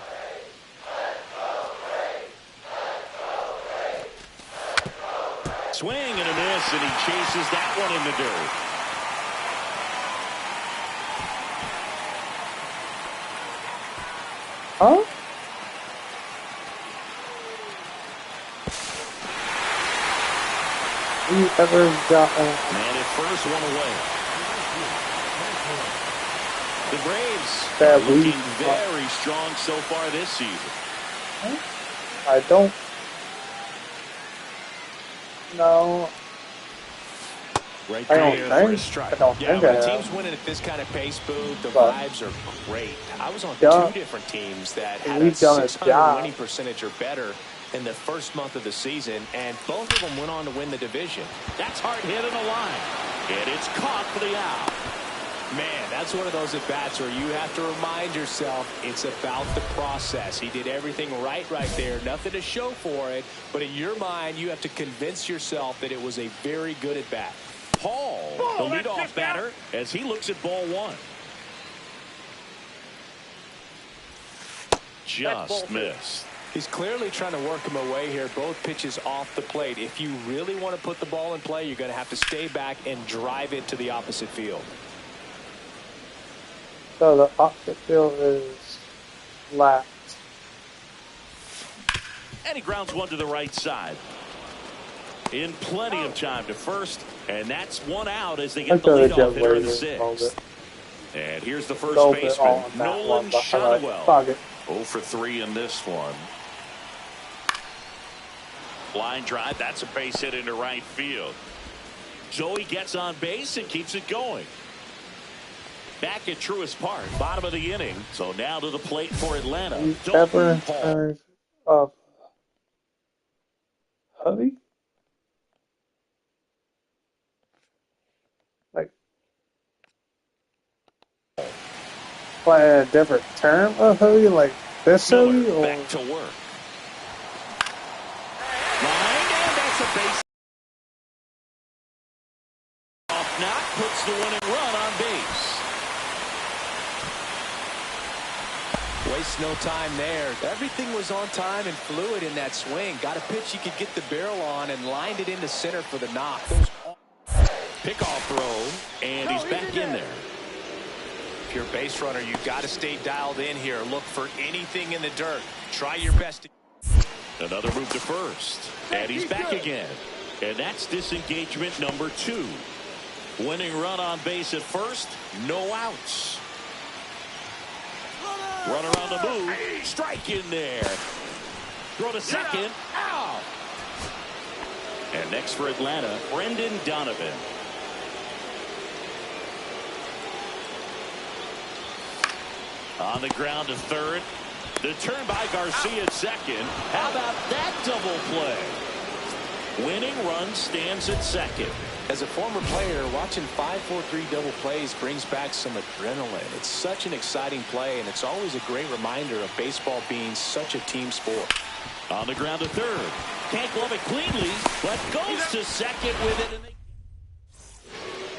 Swing and a miss, and he chases that one in the dirt. Huh? You ever got And at first, one away. The Braves that are looking lead? very strong so far this season. I don't know. Right I don't there for a think. strike. I don't Yeah, think when I a am. team's winning at this kind of pace, Boo, the But- vibes are great. I was on Yeah. 2 different teams that had We've a done a 600 job. winning percentage or better in the first month of the season, and both of them went on to win the division. That's hard hit in the line. And it's caught for the out. Man, that's one of those at-bats where you have to remind yourself it's about the process. He did everything right there. Nothing to show for it. But in your mind, you have to convince yourself that it was a very good at-bat. Paul, Ball, the that's leadoff just batter, as he looks at ball 1. That's ball Just 2. missed. He's clearly trying to work him away here. Both pitches off the plate. If you really want to put the ball in play, you're going to have to stay back and drive it to the opposite field. So the opposite field is left. And he grounds one to the right side. In plenty of time to first, and that's 1 out as they get the leadoff hitter in the 6th. And here's the first baseman, Nolan Shotwell. 0 for 3 in this one. Line drive, that's a base hit into right field. Joey gets on base and keeps it going. Back at Truist Park, bottom of the inning. So now to the plate for Atlanta. You ever Dalton Hall. heard of Hovey? Like, by a different term of Hovey? Like this Hovey? Miller Or back to work. Line, and that's a base. Off knock, puts the winning run on base. Waste no time there. Everything was on time and fluid in that swing. Got a pitch he could get the barrel on and lined it into center for the knock. Pickoff throw, and he's back in there. If you're a base runner, you've got to stay dialed in here. Look for anything in the dirt. Try your best. Another move to first, and he's back again. And that's disengagement number 2. Winning run on base at first, no outs. Runner on the move, strike in there. Throw to second, out. And next for Atlanta, Brendan Donovan. On the ground to third. The turn by Garcia at second. How about that double play? Winning run stands at second. As a former player, watching 5-4-3 double plays brings back some adrenaline. It's such an exciting play, and it's always a great reminder of baseball being such a team sport. On the ground to third. Can't glove it cleanly, but goes to second with it. And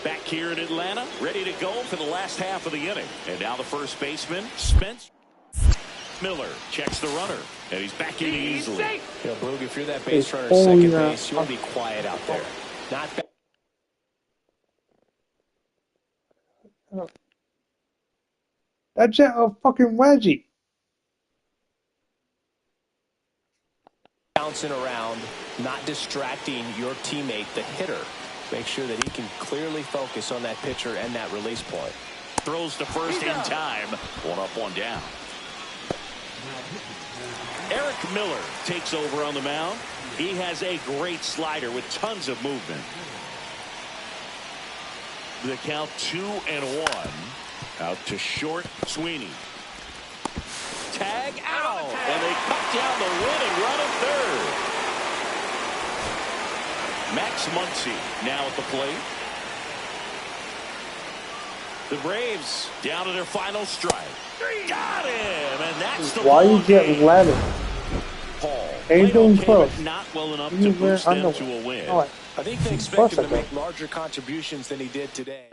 back here in Atlanta, ready to go for the last half of the inning. And now the first baseman, Spence. Miller checks the runner, and he's back in easily. You know, Boog, if you're that base runner at second base, you want to be quiet out there. Not that's a fucking wedgie. bouncing around, not distracting your teammate, the hitter. Make sure that he can clearly focus on that pitcher and that release point. Throws to first in time. 1 up, 1 down. Eric Miller takes over on the mound. He has a great slider with tons of movement. The count 2-1. Out to short, Sweeney. Tag out, and they cut down the winning run at third. Max Muncy now at the plate. The Braves down to their final strike. Got him, and that's the Why ball you get game. 11? Paul Ain't played doing okay, close. but not well enough You to boost wear them underwear. to a win. Oh, I think they expect him to make larger contributions than he did today.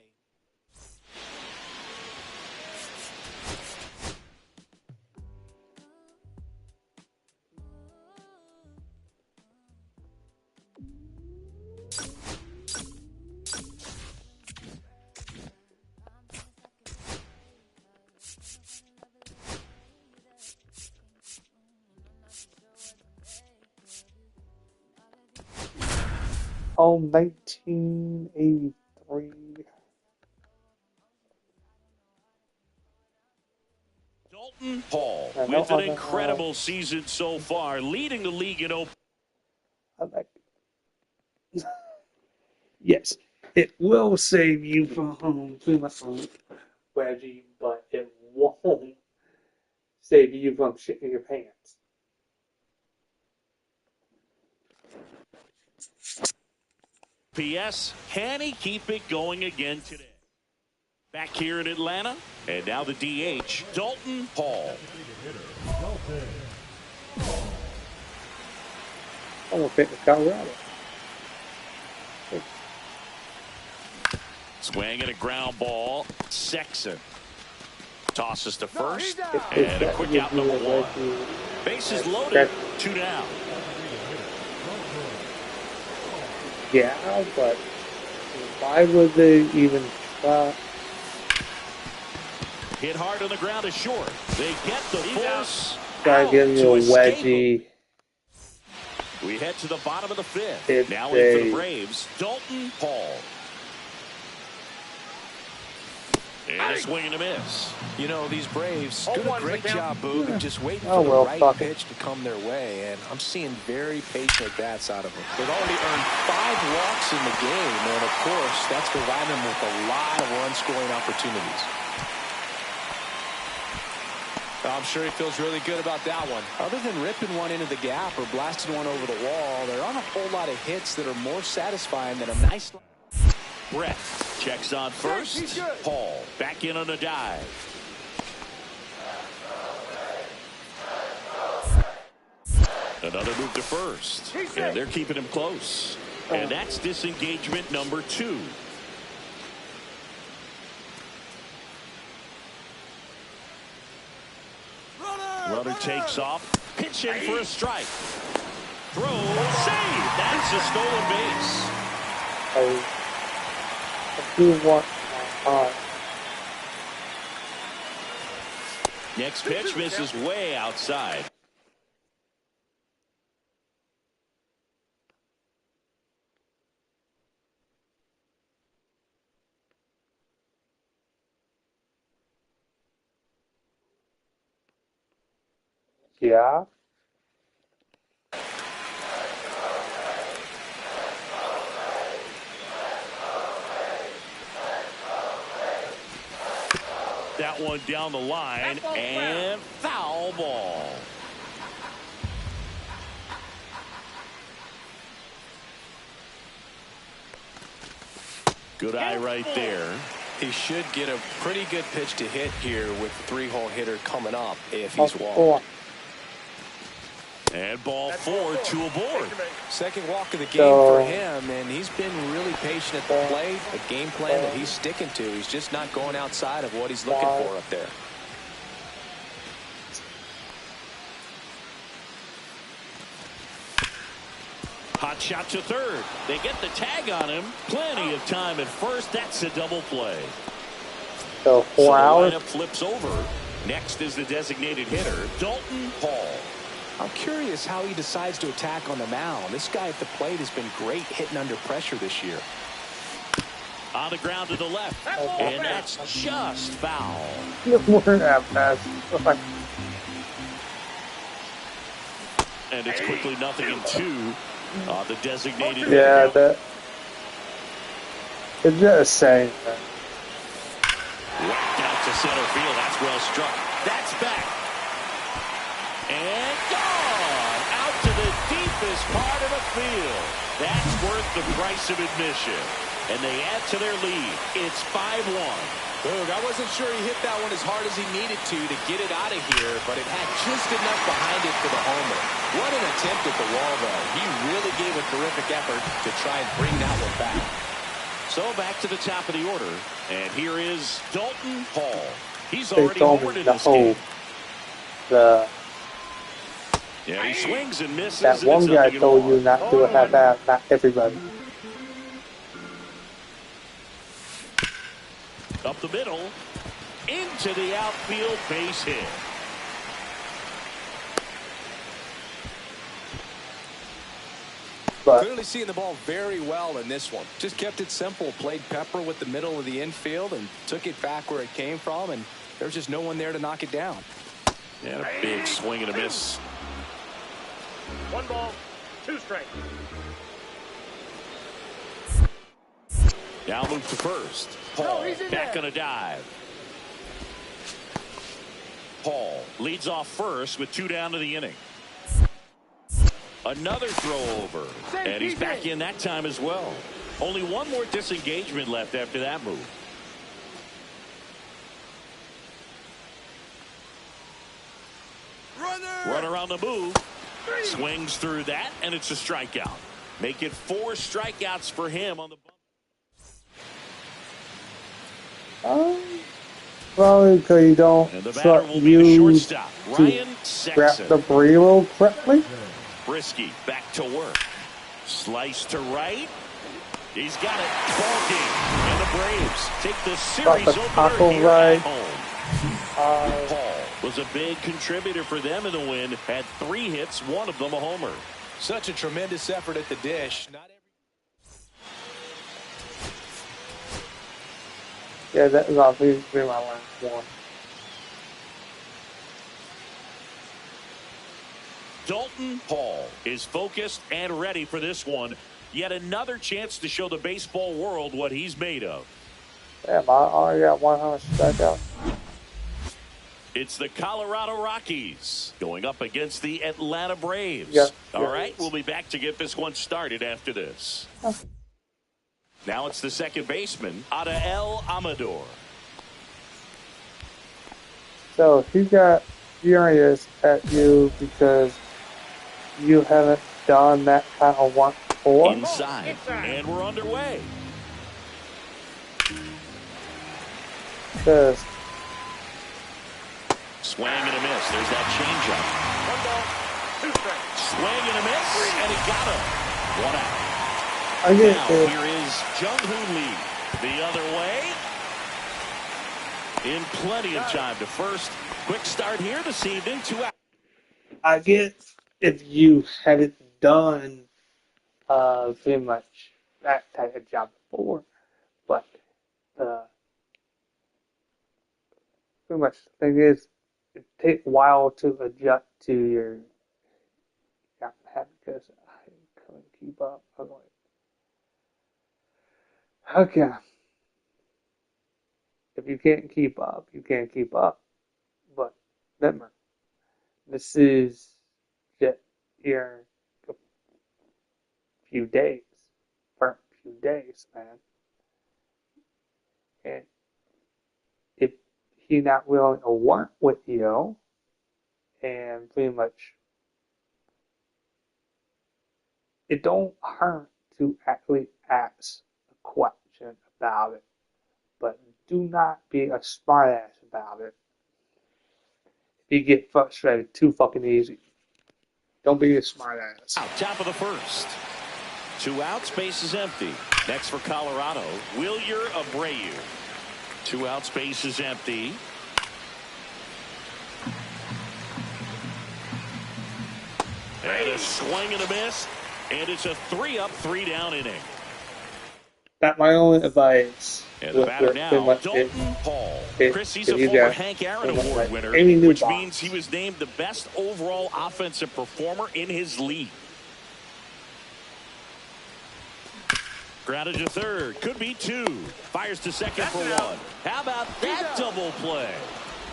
Oh, 1983. Dalton Hall I know with an I'm, incredible season so far, leading the league in open. I like it. Yes, it will save you from phone wedgie, but it won't save you from shitting your pants. P.S. Can he keep it going again today? Back here in Atlanta, and now the DH, Dalton Hall. I'm gonna pick the Colorado. Swing and a ground ball. Sexton tosses to first, and a quick out number 1. Bases loaded, 2 down. Yeah, but why would they even try? Hit hard on the ground is short. They get the force. Try out giving you to a escape wedgie. him. We head to the bottom of the 5th. If Now they- in for the Braves, Dalton Hall. And a swing and a miss. You know, these Braves do a great job, Boog, of just waiting Oh, for the well, right fuck it. pitch to come their way, and I'm seeing very patient at-bats out of them. They've already earned 5 walks in the game, and of course, that's providing them with a lot of run-scoring opportunities. I'm sure he feels really good about that one. Other than ripping one into the gap or blasting one over the wall, there aren't a whole lot of hits that are more satisfying than a nice... Brett checks on first. Paul back in on a dive. Another move to first. And they're keeping him close. And that's disengagement number 2. Runner takes off. Pitching for a strike. Throw. Save. That's a stolen base. I do want my heart. Next pitch misses way outside. Yeah. That one down the line and foul ball. Good eye right there. He should get a pretty good pitch to hit here with the 3-hole hitter coming up if he's walked. And ball 4, 2 aboard. Second walk of the game for him, and he's been really patient at the plate. A game plan that he's sticking to. He's just not going outside of what he's looking for up there. Hot shot to third. They get the tag on him. Plenty of time at first. That's a double play. So 4 hours. The lineup flips over. Next is the designated hitter, Dalton Hall. I'm curious how he decides to attack on the mound. This guy at the plate has been great hitting under pressure this year. On the ground to the left. And that's just foul. You weren't that fast. And it's quickly 0-2. The designated Yeah, hitter. that. It's just saying that. Whacked out to center field. That's well struck. That's back. And gone out to the deepest part of the field. That's worth the price of admission. And they add to their lead. It's 5-1. Boog, I wasn't sure he hit that one as hard as he needed to get it out of here, but it had just enough behind it for the homer. What an attempt at the wall, though. He really gave a terrific effort to try and bring that one back. So back to the top of the order. And here is Dalton Hall. He's They already told homered me in the this game. Yeah, he swings and misses. That and one it's guy 0-1. told you not to have that. Not everybody. Up the middle, into the outfield, base hit. But Clearly seeing the ball very well in this one. Just kept it simple, played pepper with the middle of the infield and took it back where it came from, and there's just no one there to knock it down. And a big swing and a miss. 1 ball, 2 strikes. Now move to first. Paul back on a dive. Paul leads off first with 2 down to the inning. Another throw over. And he's back in that time as well. Only one more disengagement left after that move. Runner on the move. Swings through that, and it's a strikeout. Make it 4 strikeouts for him on the bump. probably because you don't And the batter will be the use shortstop, to Ryan grab Sexton. the burrito correctly. Brisky back to work. Slice to right. He's got it. Ball game. And the Braves take the series Got the opener taco here right. at home. Paul was a big contributor for them in the win. Had 3 hits, one of them a homer. Such a tremendous effort at the dish. Not every Yeah, that'll be my last one. Dalton Hall is focused and ready for this one. Yet another chance to show the baseball world what he's made of. Damn, I already got 100 strikeouts. It's the Colorado Rockies going up against the Atlanta Braves. Yeah, All right, we'll be back to get this one started after this. Huh. Now it's the second baseman, Adael Amador. So he got furious at you because you haven't done that kind of work before. Inside, and we're underway. Because Swing and a miss. There's that changeup. 1 ball, 2 strikes. Swing and a miss, and he got him. 1 out. I get Now it. here is Jung-Hoo Lee the other way. In plenty of time to first. Quick start here this evening. 2 out. I get if you haven't done pretty much that type of job before, but pretty much the thing is, it takes a while to adjust to your because I couldn't keep up. I'm like, okay, if you can't keep up, you can't keep up. But remember, this is just here a few days, for a few days, man. And if he's not willing to work with you, and pretty much, it don't hurt to actually ask a question about it, but do not be a smartass about it. If you get frustrated too fucking easy, don't be a smartass. Out, top of the first. 2 outs, base is empty. Next for Colorado, Wilyer Abreu. 2 outs, base is empty. And a swing and a miss. And it's a 3-up, 3-down inning. That's my only advice. And the batter now, Dalton Hall. Chris, he's a former Hank Aaron Award winner, which means he was named the best overall offensive performer in his league. Grounded to third. Could be 2. Fires to second for 1. How about that double play?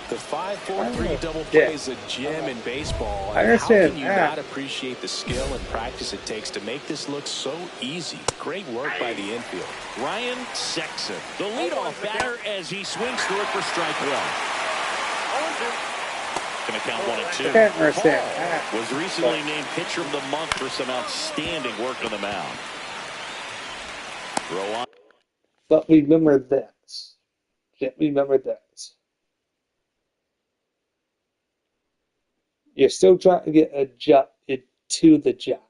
The 5-4-3 double play is a gem in baseball. I And how understand can you that. not appreciate the skill and practice it takes to make this look so easy? Great work by the infield. Ryan Sexton, the leadoff batter, as he swings through it for strike 1. Going to count 1 and 2. I can't understand that. Hall was recently named pitcher of the month for some outstanding work on the mound. Throw on. But remember this. Just remember this. You're still trying to get adjusted to the job.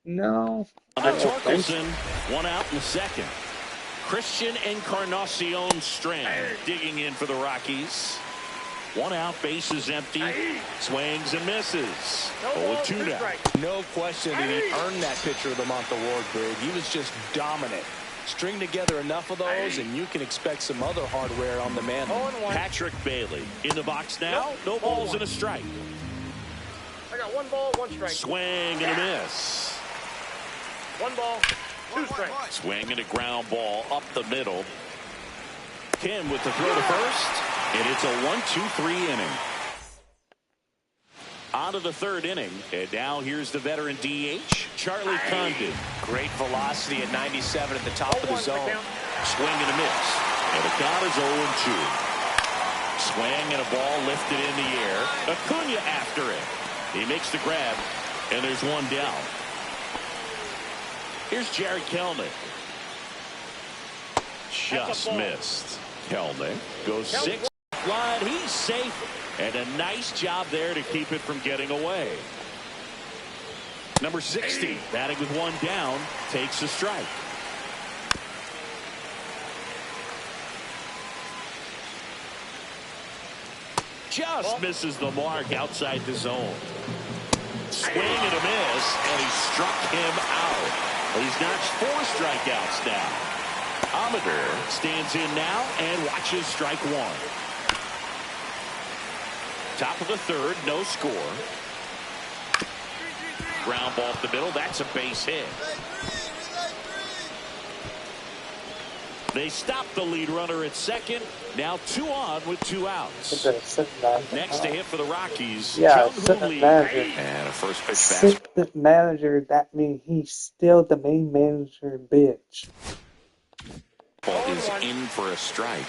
No, I don't think so. Torkelson, 1 out in the second. Christian Encarnacion Strand digging in for the Rockies. 1 out, base is empty. Swings and misses. 0-2 now. No question that he earned that pitcher of the month award, Brig. He was just dominant. String together enough of those, and you can expect some other hardware on the mantle. Patrick Bailey in the box now. No balls and a strike. I got 1 ball, 1 strike. Swing and a miss. 1 ball, 2 strikes. Swing and a ground ball up the middle. Kim with the throw to first, and it's a 1-2-3 inning. On to the third inning, and now here's the veteran DH, Charlie Condon. Great velocity at 97 at the top of the zone. Swing and a miss, and the count is 0-2. Swing and a ball lifted in the air. Acuna after it. He makes the grab, and there's 1 down. Here's Jared Kelnick. Just missed. Kelnick goes 6 wide. He's safe. And a nice job there to keep it from getting away. Number 60, batting with 1 down, takes a strike. Just misses the mark outside the zone. swing and a miss, and he struck him out. But he's notched 4 strikeouts now. Amador stands in now and watches strike 1. Top of the third, no score. Ground ball up the middle. That's a base hit. They stop the lead runner at second. Now 2 on with 2 outs. Next to hit for the Rockies. Yeah, Jung assistant Hoo Lee. manager. And a first pitch fastball. Assistant manager, that means he's still the main manager, bitch. Ball is in for a strike.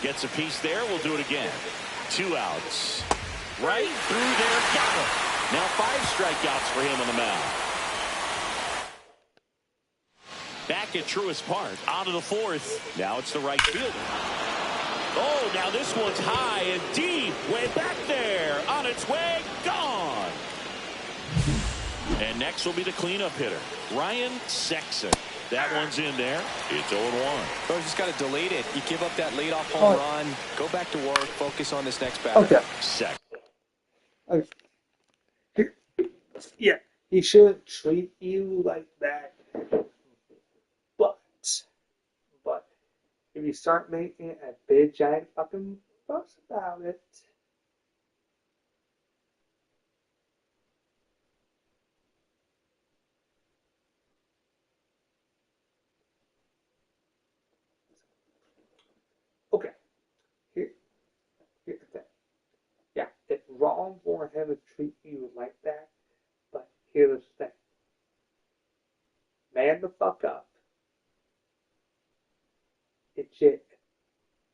Gets a piece there. We'll do it again. 2 outs. Right through there. Got him. Now 5 strikeouts for him on the mound. Back at Truist Park. On to the 4th. Now it's the right fielder. Oh, now this one's high and deep. Way back there. On its way. Gone. And next will be the cleanup hitter, Ryan Sexton. That one's in there. It's 0-1. So you just got to delete it. You give up that leadoff home run. Go back to work. Focus on this next batter. Okay. Sexton. Okay. Yeah, he shouldn't treat you like that. But if you start making a big giant fucking fuss about it, okay. Here's the thing. Yeah, it's wrong for him to treat you like that. But here's the thing. Man the fuck up. It's it.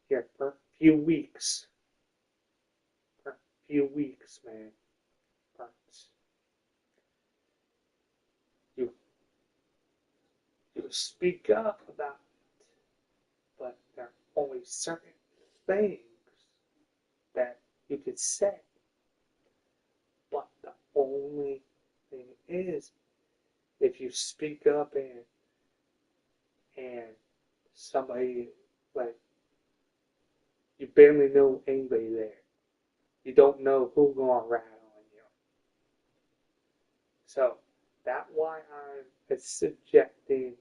Here for a few weeks. For a few weeks, man. But you speak up about it. But there are only certain things that you could say. But the only thing is, if you speak up and somebody, like, you barely know anybody there, you don't know who's gonna rat on you. So that's why I'm suggesting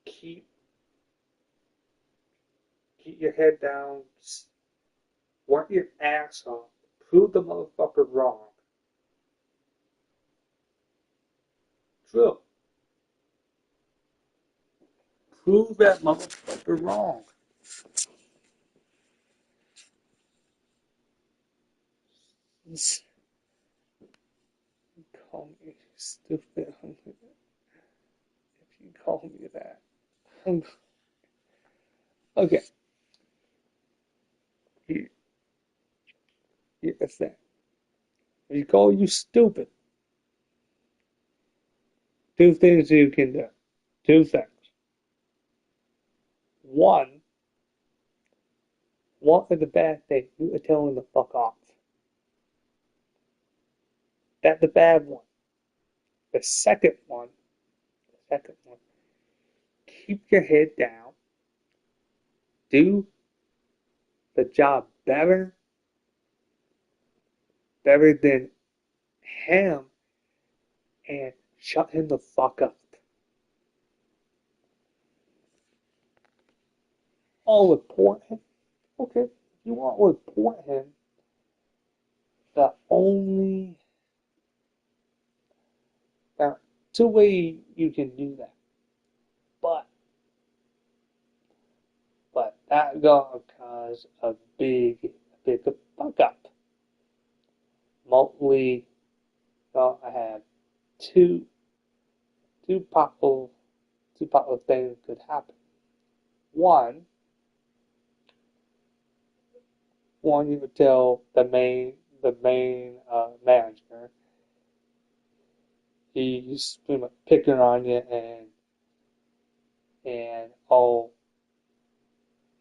keep your head down, work your ass off, prove the motherfucker wrong. True. Prove that motherfucker wrong. You call me stupid if you call me that. Okay. Here's that. If you call you stupid, 2 things you can do. 2 things. One is the bad thing. You are telling the fuck off. That's the bad one. The second one, keep your head down. Do the job better than him, and shut him the fuck up. I'll report him. Okay, if you want to report him, the only there are 2 ways you can do that. But that gonna cause a big fuck up. Mostly gonna have two possible things could happen. One, you would tell the main manager he's pretty much picking on you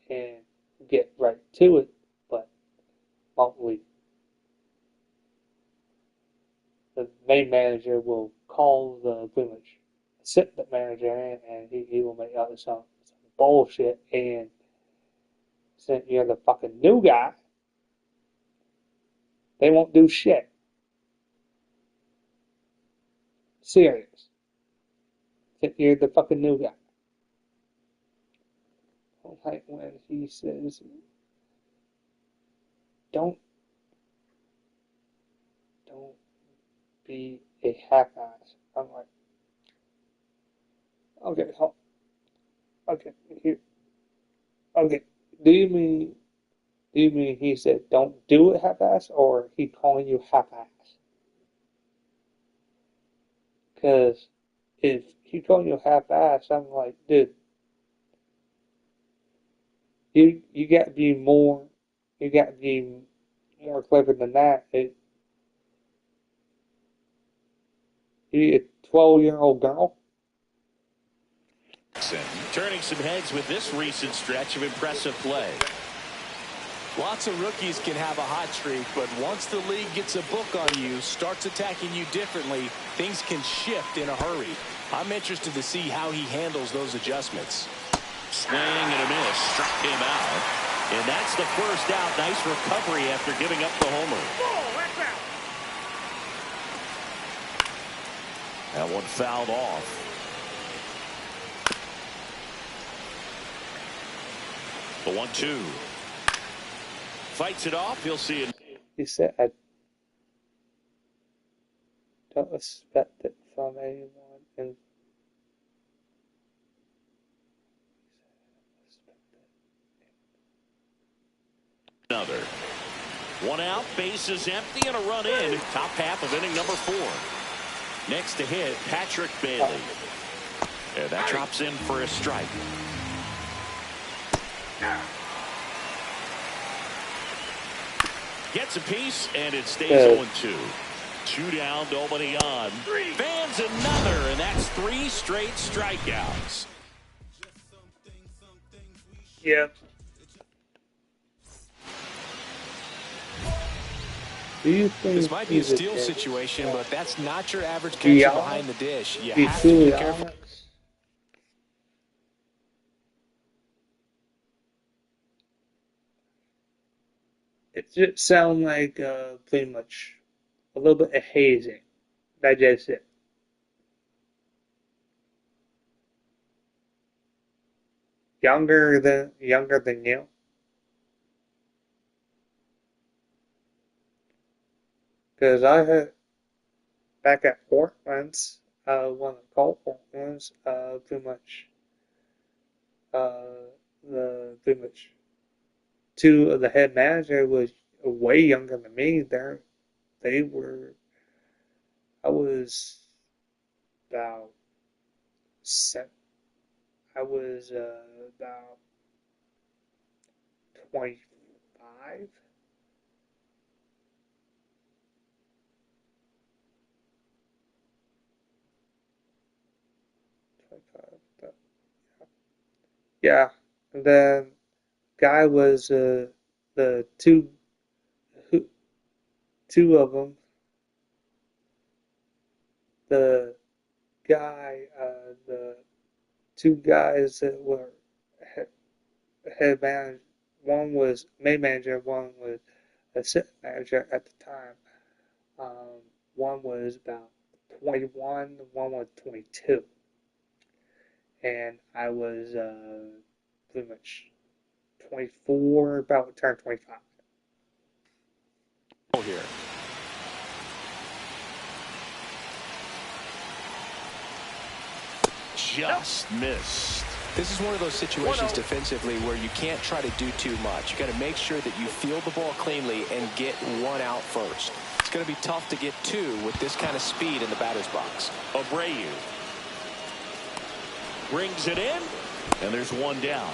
and get right to it, but mostly the main manager will call the pretty much assistant manager and he will make out some bullshit, and since you're the fucking new guy, they won't do shit. Serious. Since you're the fucking new guy. Like when he says, don't be a hack ass. I'm like, okay, okay, here, okay. Do you mean he said don't do it half ass, or he calling you half ass? Because if he calling you half ass, I'm like, dude, you got to be more, you got to be more clever than that. You a 12-year-old girl. Turning some heads with this recent stretch of impressive play. Lots of rookies can have a hot streak, but once the league gets a book on you, starts attacking you differently, things can shift in a hurry. I'm interested to see how he handles those adjustments. Swing and a miss, struck him out. And that's the first out. Nice recovery after giving up the homer. That one fouled off. The 1-2. Fights it off. He'll see it. He said, I don't expect it from anyone. And another. One out, bases empty, and a run in. Top half of inning number 4. Next to hit, Patrick Bailey. And that drops in for a strike. Gets a piece, and it stays 0-2. 2 down, nobody on. Fans another, and that's 3 straight strikeouts. yep. Do you think This might be a steal dick? situation, but that's not your average catcher behind the dish. You have to be careful. Honest? It just sounds like pretty much a little bit of hazing. That's just it. Younger than you. Because I had back at Portland's, one of the call Portland's, pretty much, pretty much 2 of the head manager was way younger than me. They were, I was about seven, I was about 25. Yeah, and then guy was the two of them. The the 2 guys that were head manager. One was main manager, one was assistant manager at the time. One was about 21, one was 22, and I was pretty much 24, about to turn 25. Here. Just missed. This is one of those situations defensively where you can't try to do too much. You got to make sure that you field the ball cleanly and get 1 out first. It's going to be tough to get 2 with this kind of speed in the batter's box. Abreu brings it in, and there's 1 down.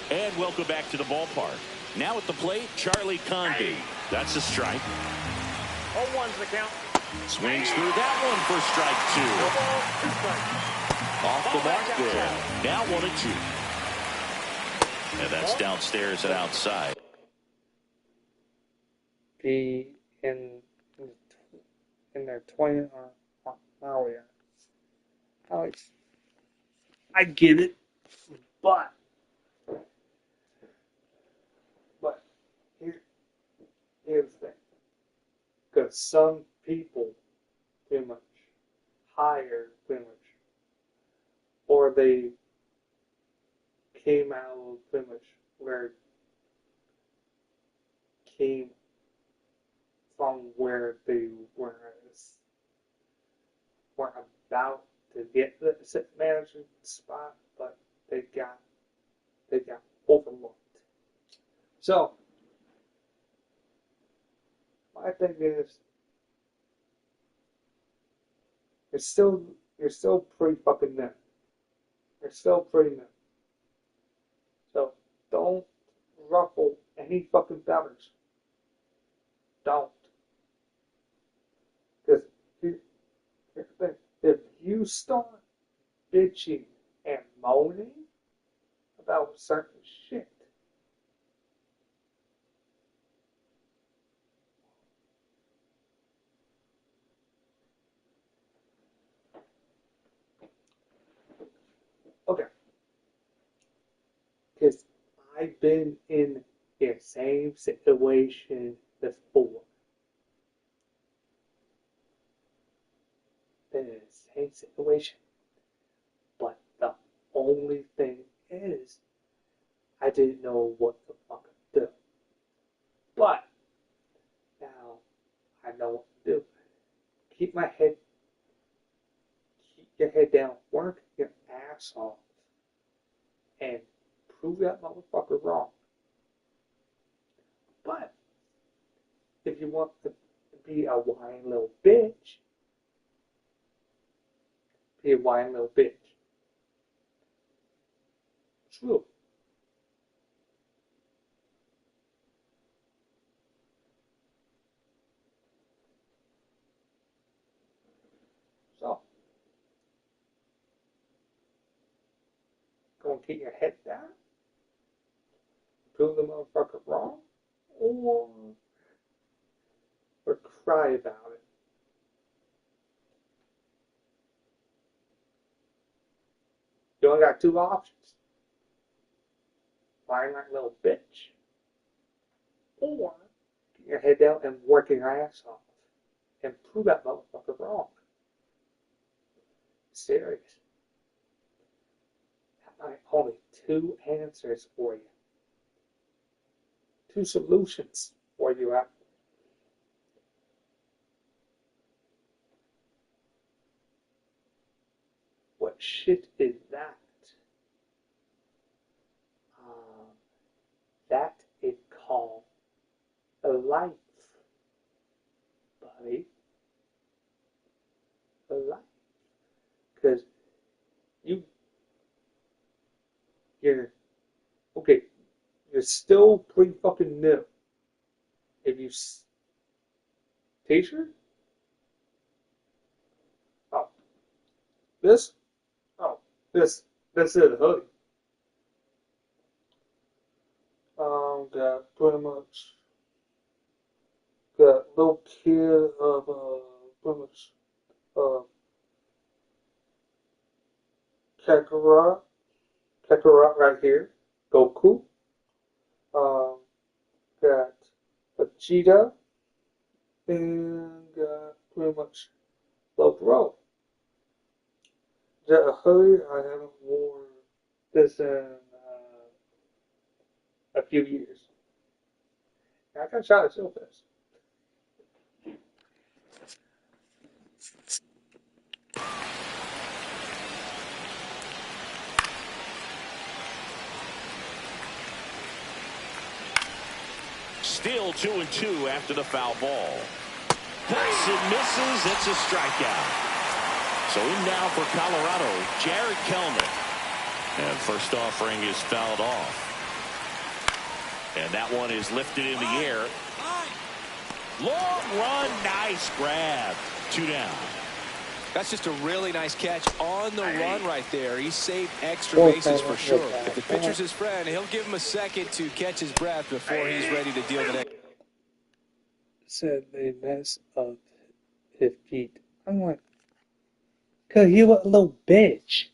And welcome back to the ballpark. Now at the plate, Charlie Condie. That's a strike. 0-1's the count. Swings through that one for strike 2. Off the mark there. Now 1-2. And that's downstairs and outside. Be in their 20 or earlier. Alex, I get it, but here, here's the thing. Because some people pretty much hire pretty much, or they came out pretty much where came from where they weren't about to get the assistant manager spot, but they got overlooked. So my thing is, you're still pretty fucking new. You're still pretty new. So don't ruffle any fucking feathers. Don't. Because here's the thing. If you start bitching and moaning about certain shit, okay, because I've been in the same situation before. Been in the same situation. But the only thing is, I didn't know what the fuck to do. But now I know what to do. Keep your head down, work your ass off, and prove that motherfucker wrong. But if you want to be a whiny little bitch, be a whiny little bitch. True. So, go and keep your head down, prove the motherfucker wrong, or cry about it. You only got two options. Whine like a little bitch, or get your head down and work your ass off and prove that motherfucker wrong. Serious. That might only two answers for you. Two solutions for you out. What shit is that? That is called a life, buddy. A life. Because you're, okay, you're still pretty fucking new. If you, t-shirt? Oh, this? Oh, this is a hoodie. Got pretty much, got little kid of, pretty much, Kakarot right here, Goku. Got Vegeta, and got pretty much Love Row. That a hoodie I haven't worn this in a few years. I got shot at still this. Still 2-2 after the foul ball. Cuts and misses. It's a strikeout. So in now for Colorado, Jared Kellman. And first offering is fouled off. And that one is lifted in the air. Long run, nice grab. 2 down. That's just a really nice catch on the run right there. He saved extra bases for sure. If the pitcher's his friend, he'll give him a second to catch his breath before he's ready to deal the next. Said they mess up his feet. I'm like, cause you a little bitch.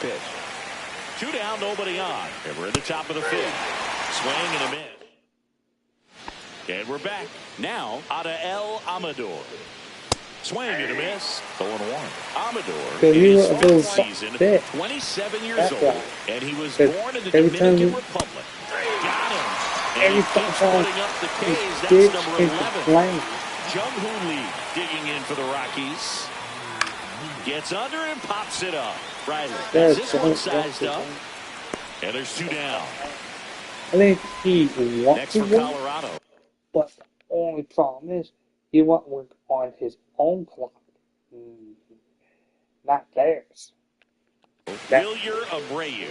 pitch. 2 down, nobody on. And we're in the top of the 5th. Swing and a miss. And we're back. Now, out of El Amador. Swing and a miss. 0-1. Amador in his 5th season, 27 years old, and he was born in the Dominican Republic. Got him. And he keeps putting up the K's. That's number 11. Jung-Hoo Lee digging in for the Rockies. Gets under and pops it up. Riley has this one sized up. And there's 2 down. I think he wants Next to for work, Colorado. but the only problem is he wants to work on his own clock, not theirs. Wilyer Abreu.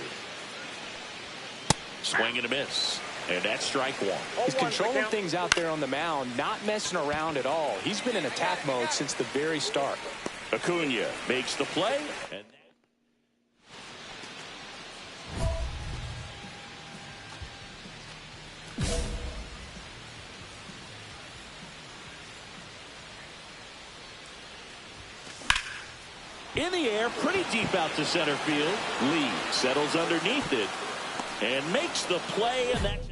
Swing and a miss. And that's strike 1. He's controlling things out there on the mound, not messing around at all. He's been in attack mode since the very start. Acuna makes the play. And in the air, pretty deep out to center field. Lee settles underneath it and makes the play, and that's...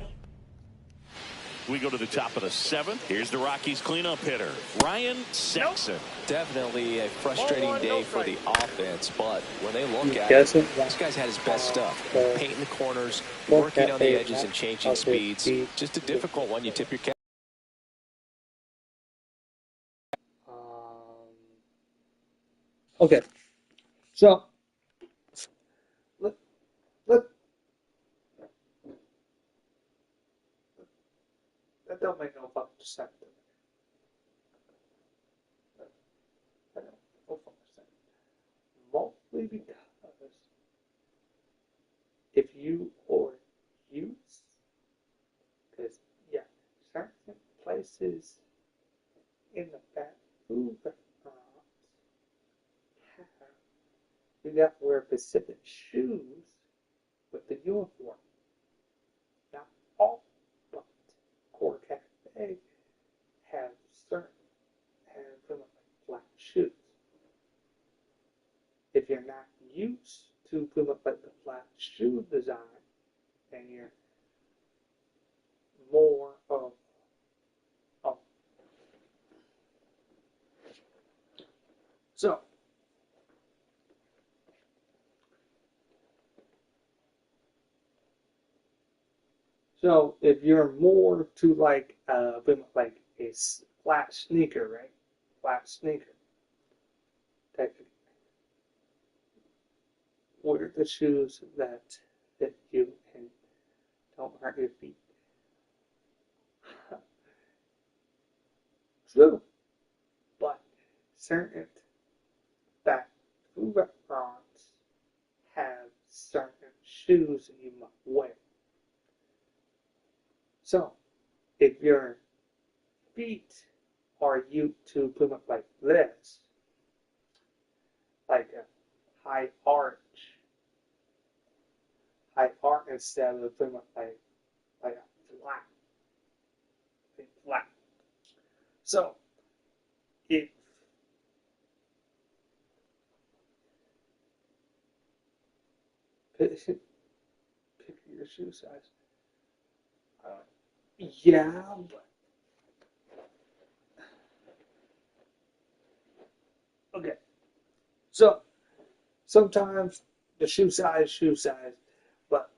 We go to the top of the 7th. Here's the Rockies cleanup hitter, Ryan Sexton. Definitely a frustrating day for the offense, but when they look at it, this guy's had his best stuff. Painting the corners, working on the edges and changing speeds. Just a difficult one. You tip your cap. Okay, so let that don't make no fucking sense. That don't make no fucking sense. Mostly because if you or use, because yeah, certain places in the fast food restaurants have you got to wear specific shoes with the uniform. Not all, but Core Cafe have certain have flat shoes. If you're not used to like the flat shoe design, and you're more of so if you're more to like a flat sneaker, right? Flat sneaker. Technically, wear the shoes that fit you and don't hurt your feet. True, but certain fast food restaurants have certain shoes that you must wear. So, if your feet are used to put up like this, like a high arch instead of putting up like a flat. So, if pick your shoe size. Yeah, but okay. So sometimes the shoe size, but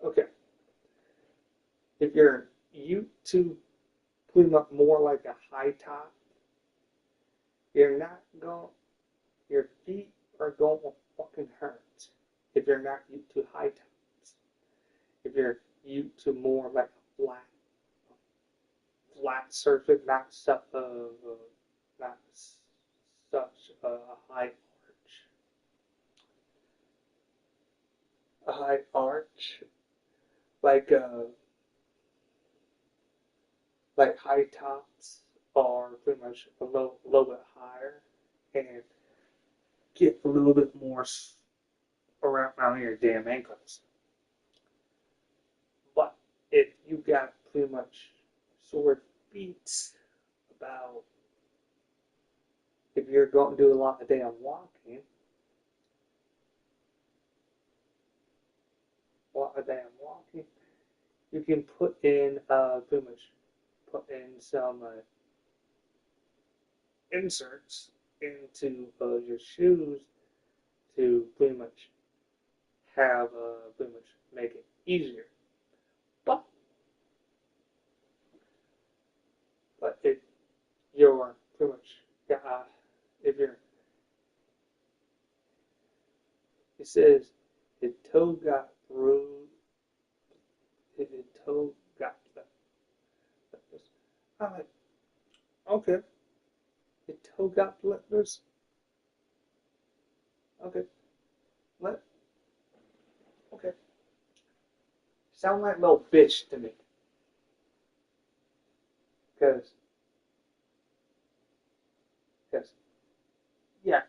okay. If you're used to putting up more like a high top, you're not going. Your feet are going to fucking hurt if you're not used to high tops. If you're used to more like a flat surface, not such a high arch, like high tops are pretty much a little bit higher and get a little bit more around your damn ankles. But if you got pretty much sore feet about if you're going to do a lot of damn walking, damn walking. You can put in pretty much put in some inserts into your shoes to pretty much have pretty much make it easier. But if you're pretty much if you're it says the toe got bruised, the toe got blisters. I'm like, okay, the toe got blisters. Okay, let okay. Sound like a little bitch to me, because yeah,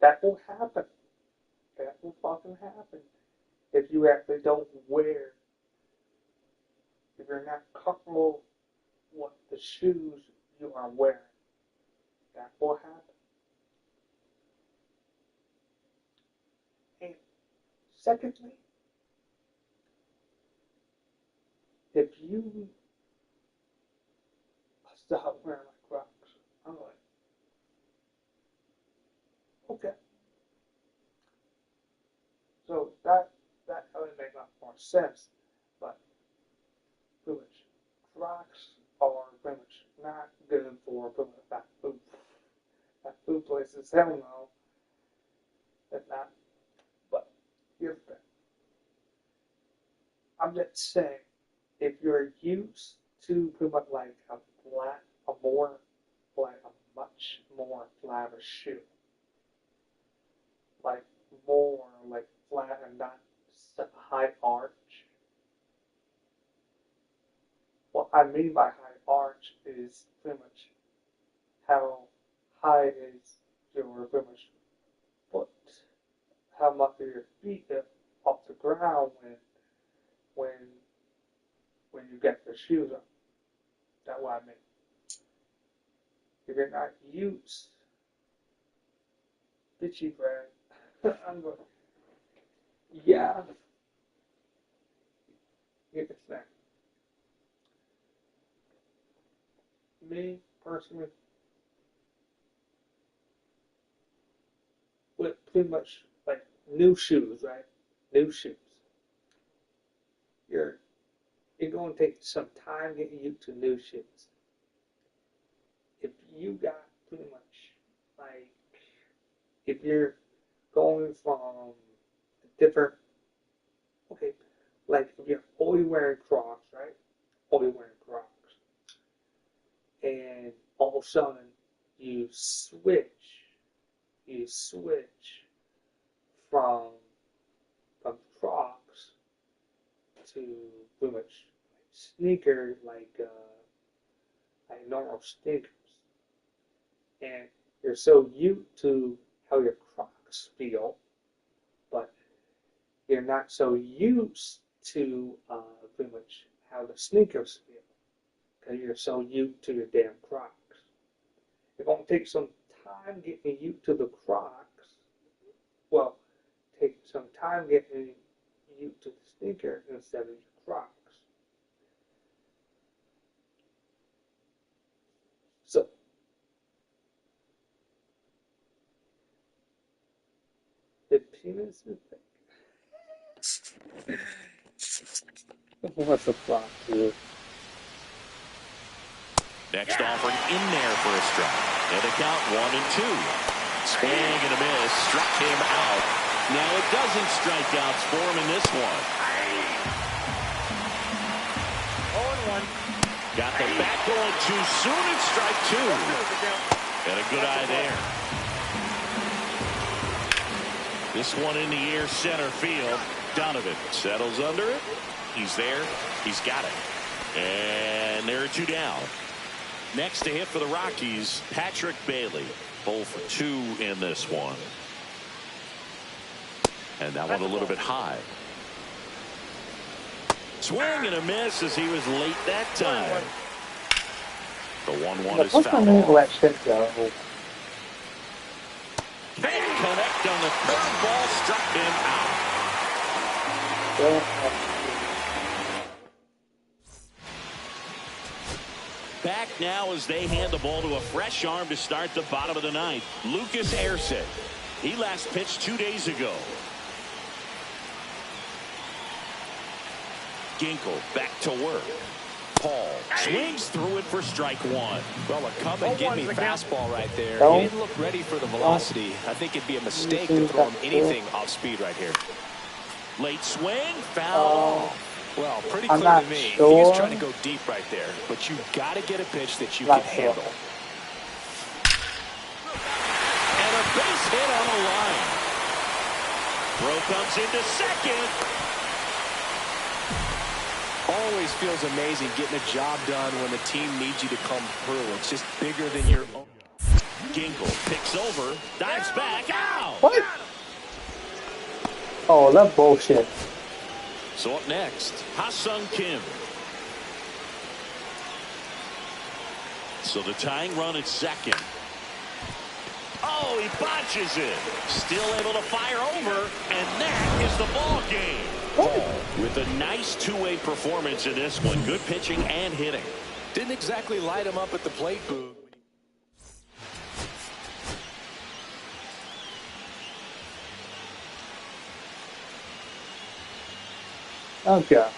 that will happen. That will fucking happen if you actually don't wear, if you're not comfortable with the shoes you are wearing. That will happen. And secondly, if you stop wearing my Crocs, I'm like, okay. So that would make a lot more sense. But pretty much Crocs are pretty much not good for pretty much fat food. Fat food places, hell no. That's not. But here's the thing. I'm just saying, if you're used to pretty much like a much more flatter shoe, like more like flat and not high arch. What I mean by high arch is pretty much how high is your pretty much foot, how much of your feet are off the ground when when you get the shoes on. That's what I mean. If you're not used, bitchy bread, I'm going, yeah, here's the thing. Me, personally, with pretty much like new shoes, right? New shoes. You're going to take some time getting used to new shoes. If you got pretty much like, if you're going from different, okay, like if you're only wearing Crocs, right? Only wearing Crocs, and all of a sudden you switch from Crocs to pretty much sneakers, like normal sneakers, and you're so used to how your Crocs feel, but you're not so used to pretty much how the sneakers feel, because you're so used to your damn Crocs. It's going to take some time getting used to the Crocs. Well, take some time getting used to the sneaker instead of your Crocs. So, the penis is big. What's the plot, dude? Next offering in there for a strike. And the count 1-2. Swing and a miss. Struck him out. Now it doesn't strike outs for him in this one. 0-1. Got the bat going too soon and strike two. And a good eye there. This one in the air center field. Donovan settles under it. He's there. He's got it. And there are two down. Next to hit for the Rockies, Patrick Bailey. 0 for 2 in this one. And that one a little bit high. Swing and a miss as he was late that time. The 1-1 is fouled off. Let shit go. Can't connect on the curveball, struck him out. Back now as they hand the ball to a fresh arm to start the bottom of the ninth. Lucas Erceg. He last pitched 2 days ago. Ginkel back to work. Paul swings through it for strike one. Well, a come and get me fastball right there. He didn't look ready for the velocity. I think it'd be a mistake to throw him anything off speed right here. Late swing, foul. Well, pretty clear to me. He was trying to go deep right there, but you got to get a pitch that you can handle. And a base hit on the line. Throw comes into second. Always feels amazing getting a job done when the team needs you to come through. It's just bigger than your own. Ginkel picks over, dives back, out. What? Oh, that's bullshit. So up next, Ha-Sung Kim. So the tying run at second. Oh, he botches it. Still able to fire over, and that is the ball game. With a nice two-way performance in this one. Good pitching and hitting. Didn't exactly light him up at the plate, Boo. Okay.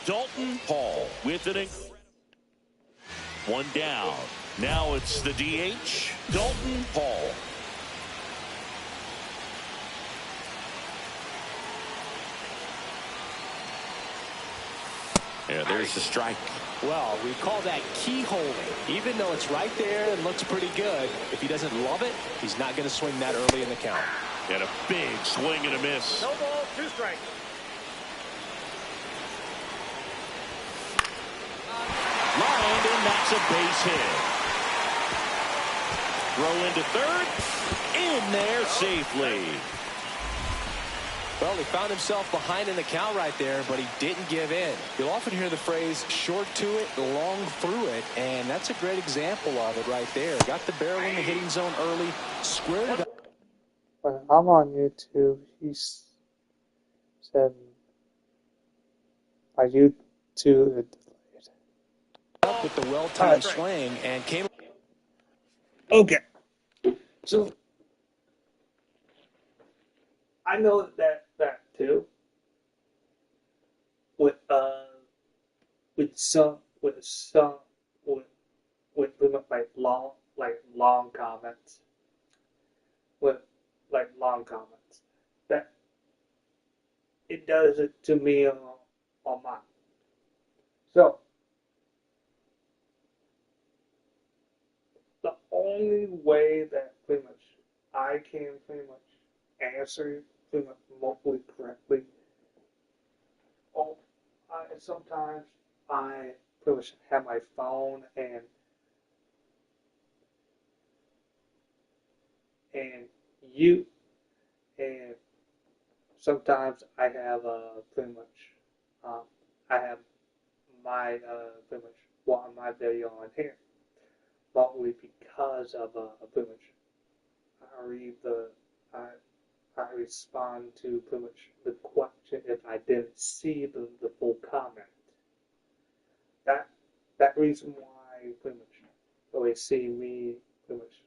Dalton Paul with an incredible. One down. Now it's the DH, Dalton Paul. Yeah, there's the strike. Well, we call that keyholing. Even though it's right there and looks pretty good, if he doesn't love it, he's not going to swing that early in the count. And a big swing and a miss. No ball, 2 strikes. Lined, and that's a base hit. Throw into third. In there safely. Well, he found himself behind in the count right there, but he didn't give in. You'll often hear the phrase, short to it, long through it, and that's a great example of it right there. Got the barrel in the hitting zone early, squared it up. When I'm on YouTube, he said, my YouTube Up with the well-timed swing and came. Okay. So I know that too. With some with pretty much long comments. With long comments. That it does it to me on mine. So the only way that pretty much I can pretty much answer pretty much mostly correctly. Sometimes I pretty much have my phone and you and sometimes I have pretty much I have my pretty much one my video on here. Mostly because of pretty much I read I respond to pretty much the question if I didn't see the full comment. That reason why pretty much always see me pretty much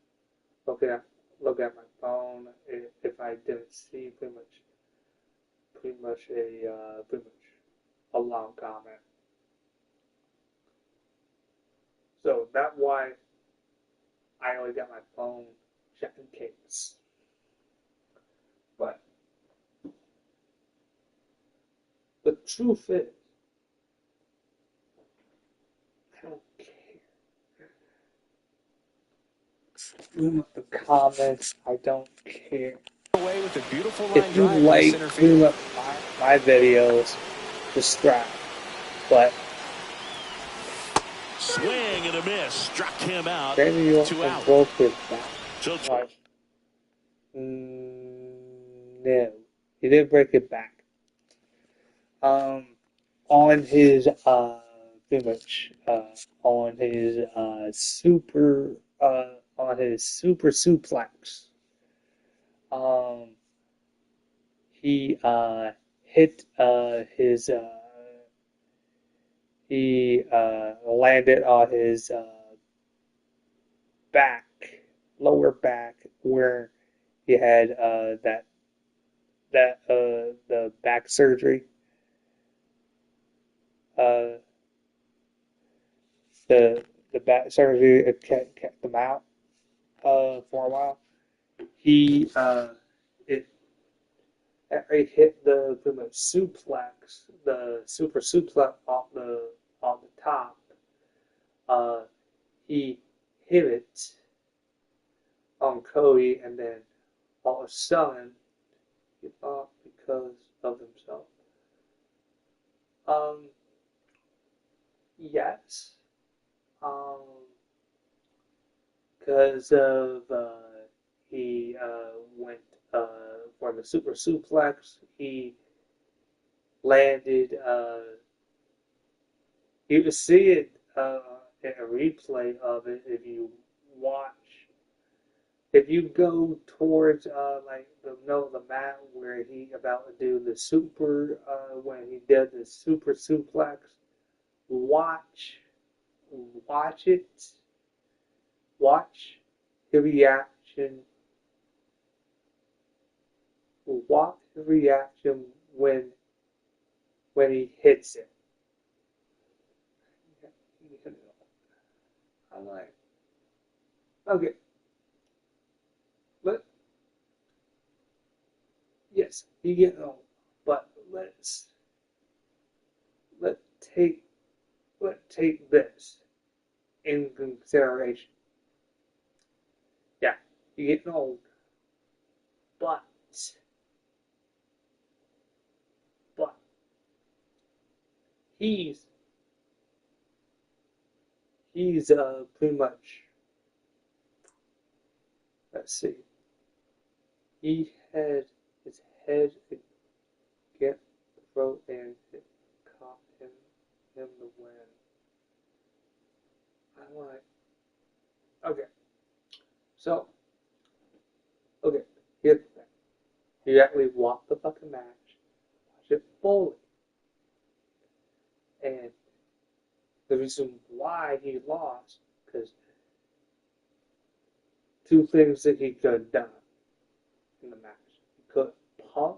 look at my phone if I didn't see pretty much a long comment. So that's why I only got my phone just in case. But the truth is, I don't care. Screw the comments, I don't care. Away with a beautiful line If you drive like center field. my videos, subscribe. But Swing and a miss. Struck him out. maybe you'll 2 out. broke it back. So No, he didn't break it back. On his pretty much on his super suplex, he hit his he landed on his back, lower back, where he had the back surgery. Uh, the back surgery kept him out for a while. He it it hit the suplex, the super suplex off the top. Uh, he hit it on Cody, and then all of a sudden he thought because of himself. Um, yes. Um, because of he went for the super suplex. He landed. You can see it in a replay of it if you watch. If you go towards like the middle of the mat where he about to do the super when he did the super suplex, watch it. Watch the reaction. Watch the reaction when he hits it. I'm like, okay, let yes, you get old, but let take this in consideration. Yeah, you're getting old, but but he's pretty much, let's see, he had his head against the throat and it caught him in the wind. I'm like, okay, so okay, here's the thing. You actually watch the fucking match, watch it fully, and the reason why he lost, because two things that he could have done in the match. He could pump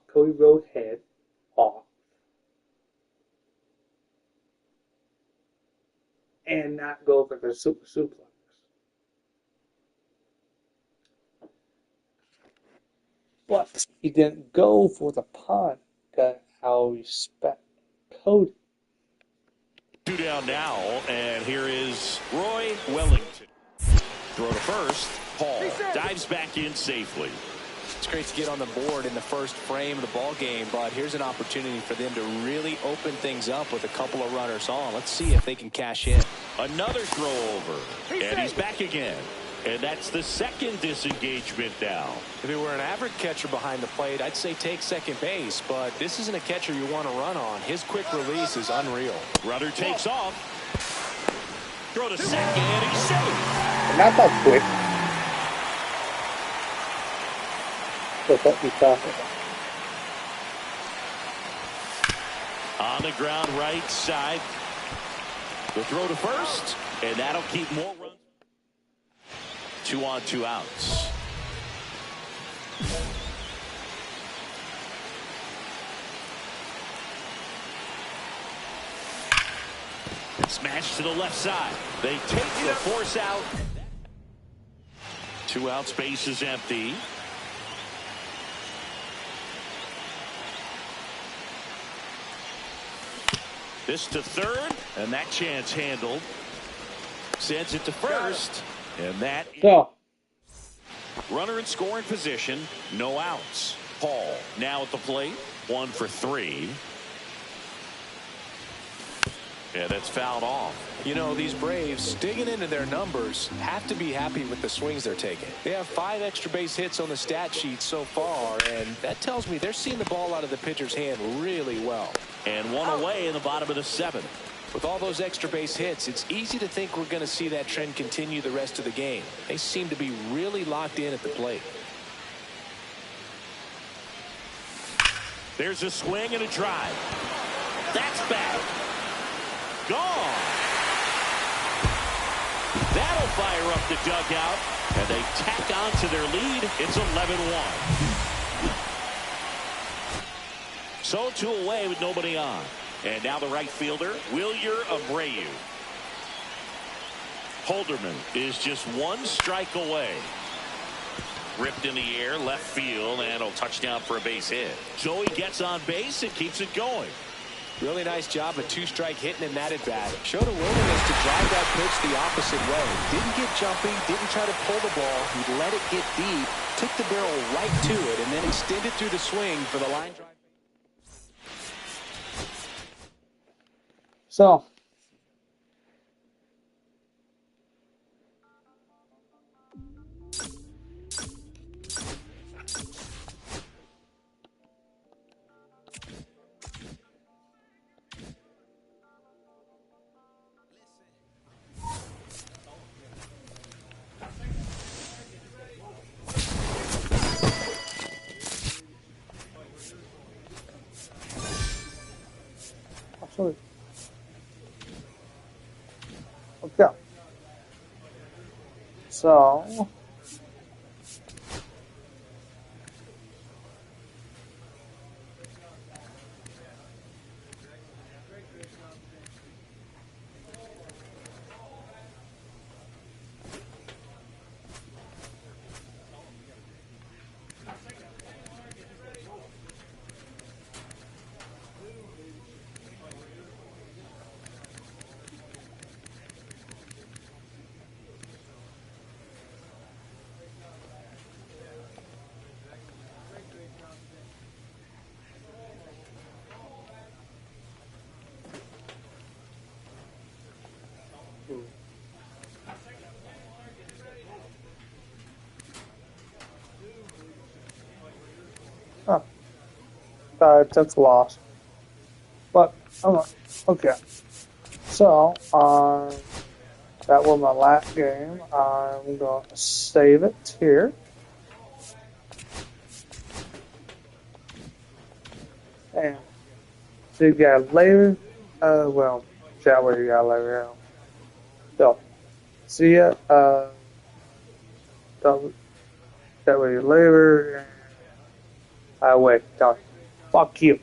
Cody Rhodes' head off and not go for the super suplex. But he didn't go for the punt. Got how respect Cody. Two down now, and here is Roy Wellington. Throw to first. Paul dives back in safely. It's great to get on the board in the first frame of the ball game, but here's an opportunity for them to really open things up with a couple of runners on. Let's see if they can cash in. Another throw over, and he's back again. And that's the second disengagement now. If he were an average catcher behind the plate, I'd say take second base, but this isn't a catcher you want to run on. His quick release is unreal. Runner takes off. Throw to second, he's safe. Not that quick. That's what we talking about. On the ground right side. The throw to first, and that'll keep more runs. 2 on, 2 outs. Smash to the left side. They take the force out. 2 outs, base is empty. This to third, and that chance handled. Sends it to first, and that. So, Runner in scoring position, no outs. Paul now at the plate, 1 for 3. Yeah, that's fouled off. You know, these Braves, digging into their numbers, have to be happy with the swings they're taking. They have 5 extra base hits on the stat sheet so far, and that tells me they're seeing the ball out of the pitcher's hand really well. And 1 away in the bottom of the 7th. With all those extra base hits, it's easy to think we're going to see that trend continue the rest of the game. They seem to be really locked in at the plate. There's a swing and a drive. That's back. Gone. That'll fire up the dugout, and they tack on to their lead. It's 11-1. So 2 away with nobody on. And now the right fielder, Wilyer Abreu. Holderman is just 1 strike away. Ripped in the air, left field, and a touchdown for a base hit. Joey gets on base and keeps it going. Really nice job, a 2-strike hitting in that at bat. Showed a willingness to drive that pitch the opposite way. Didn't get jumpy, didn't try to pull the ball. He let it get deep, took the barrel right to it, and then extended through the swing for the line drive. So, okay. So, that's a loss. But, okay. So, that was my last game. I'm going to save it here. And see you guys later. Well, chat with you guys later. So, see ya. Chat with you later. Wait, fuck you.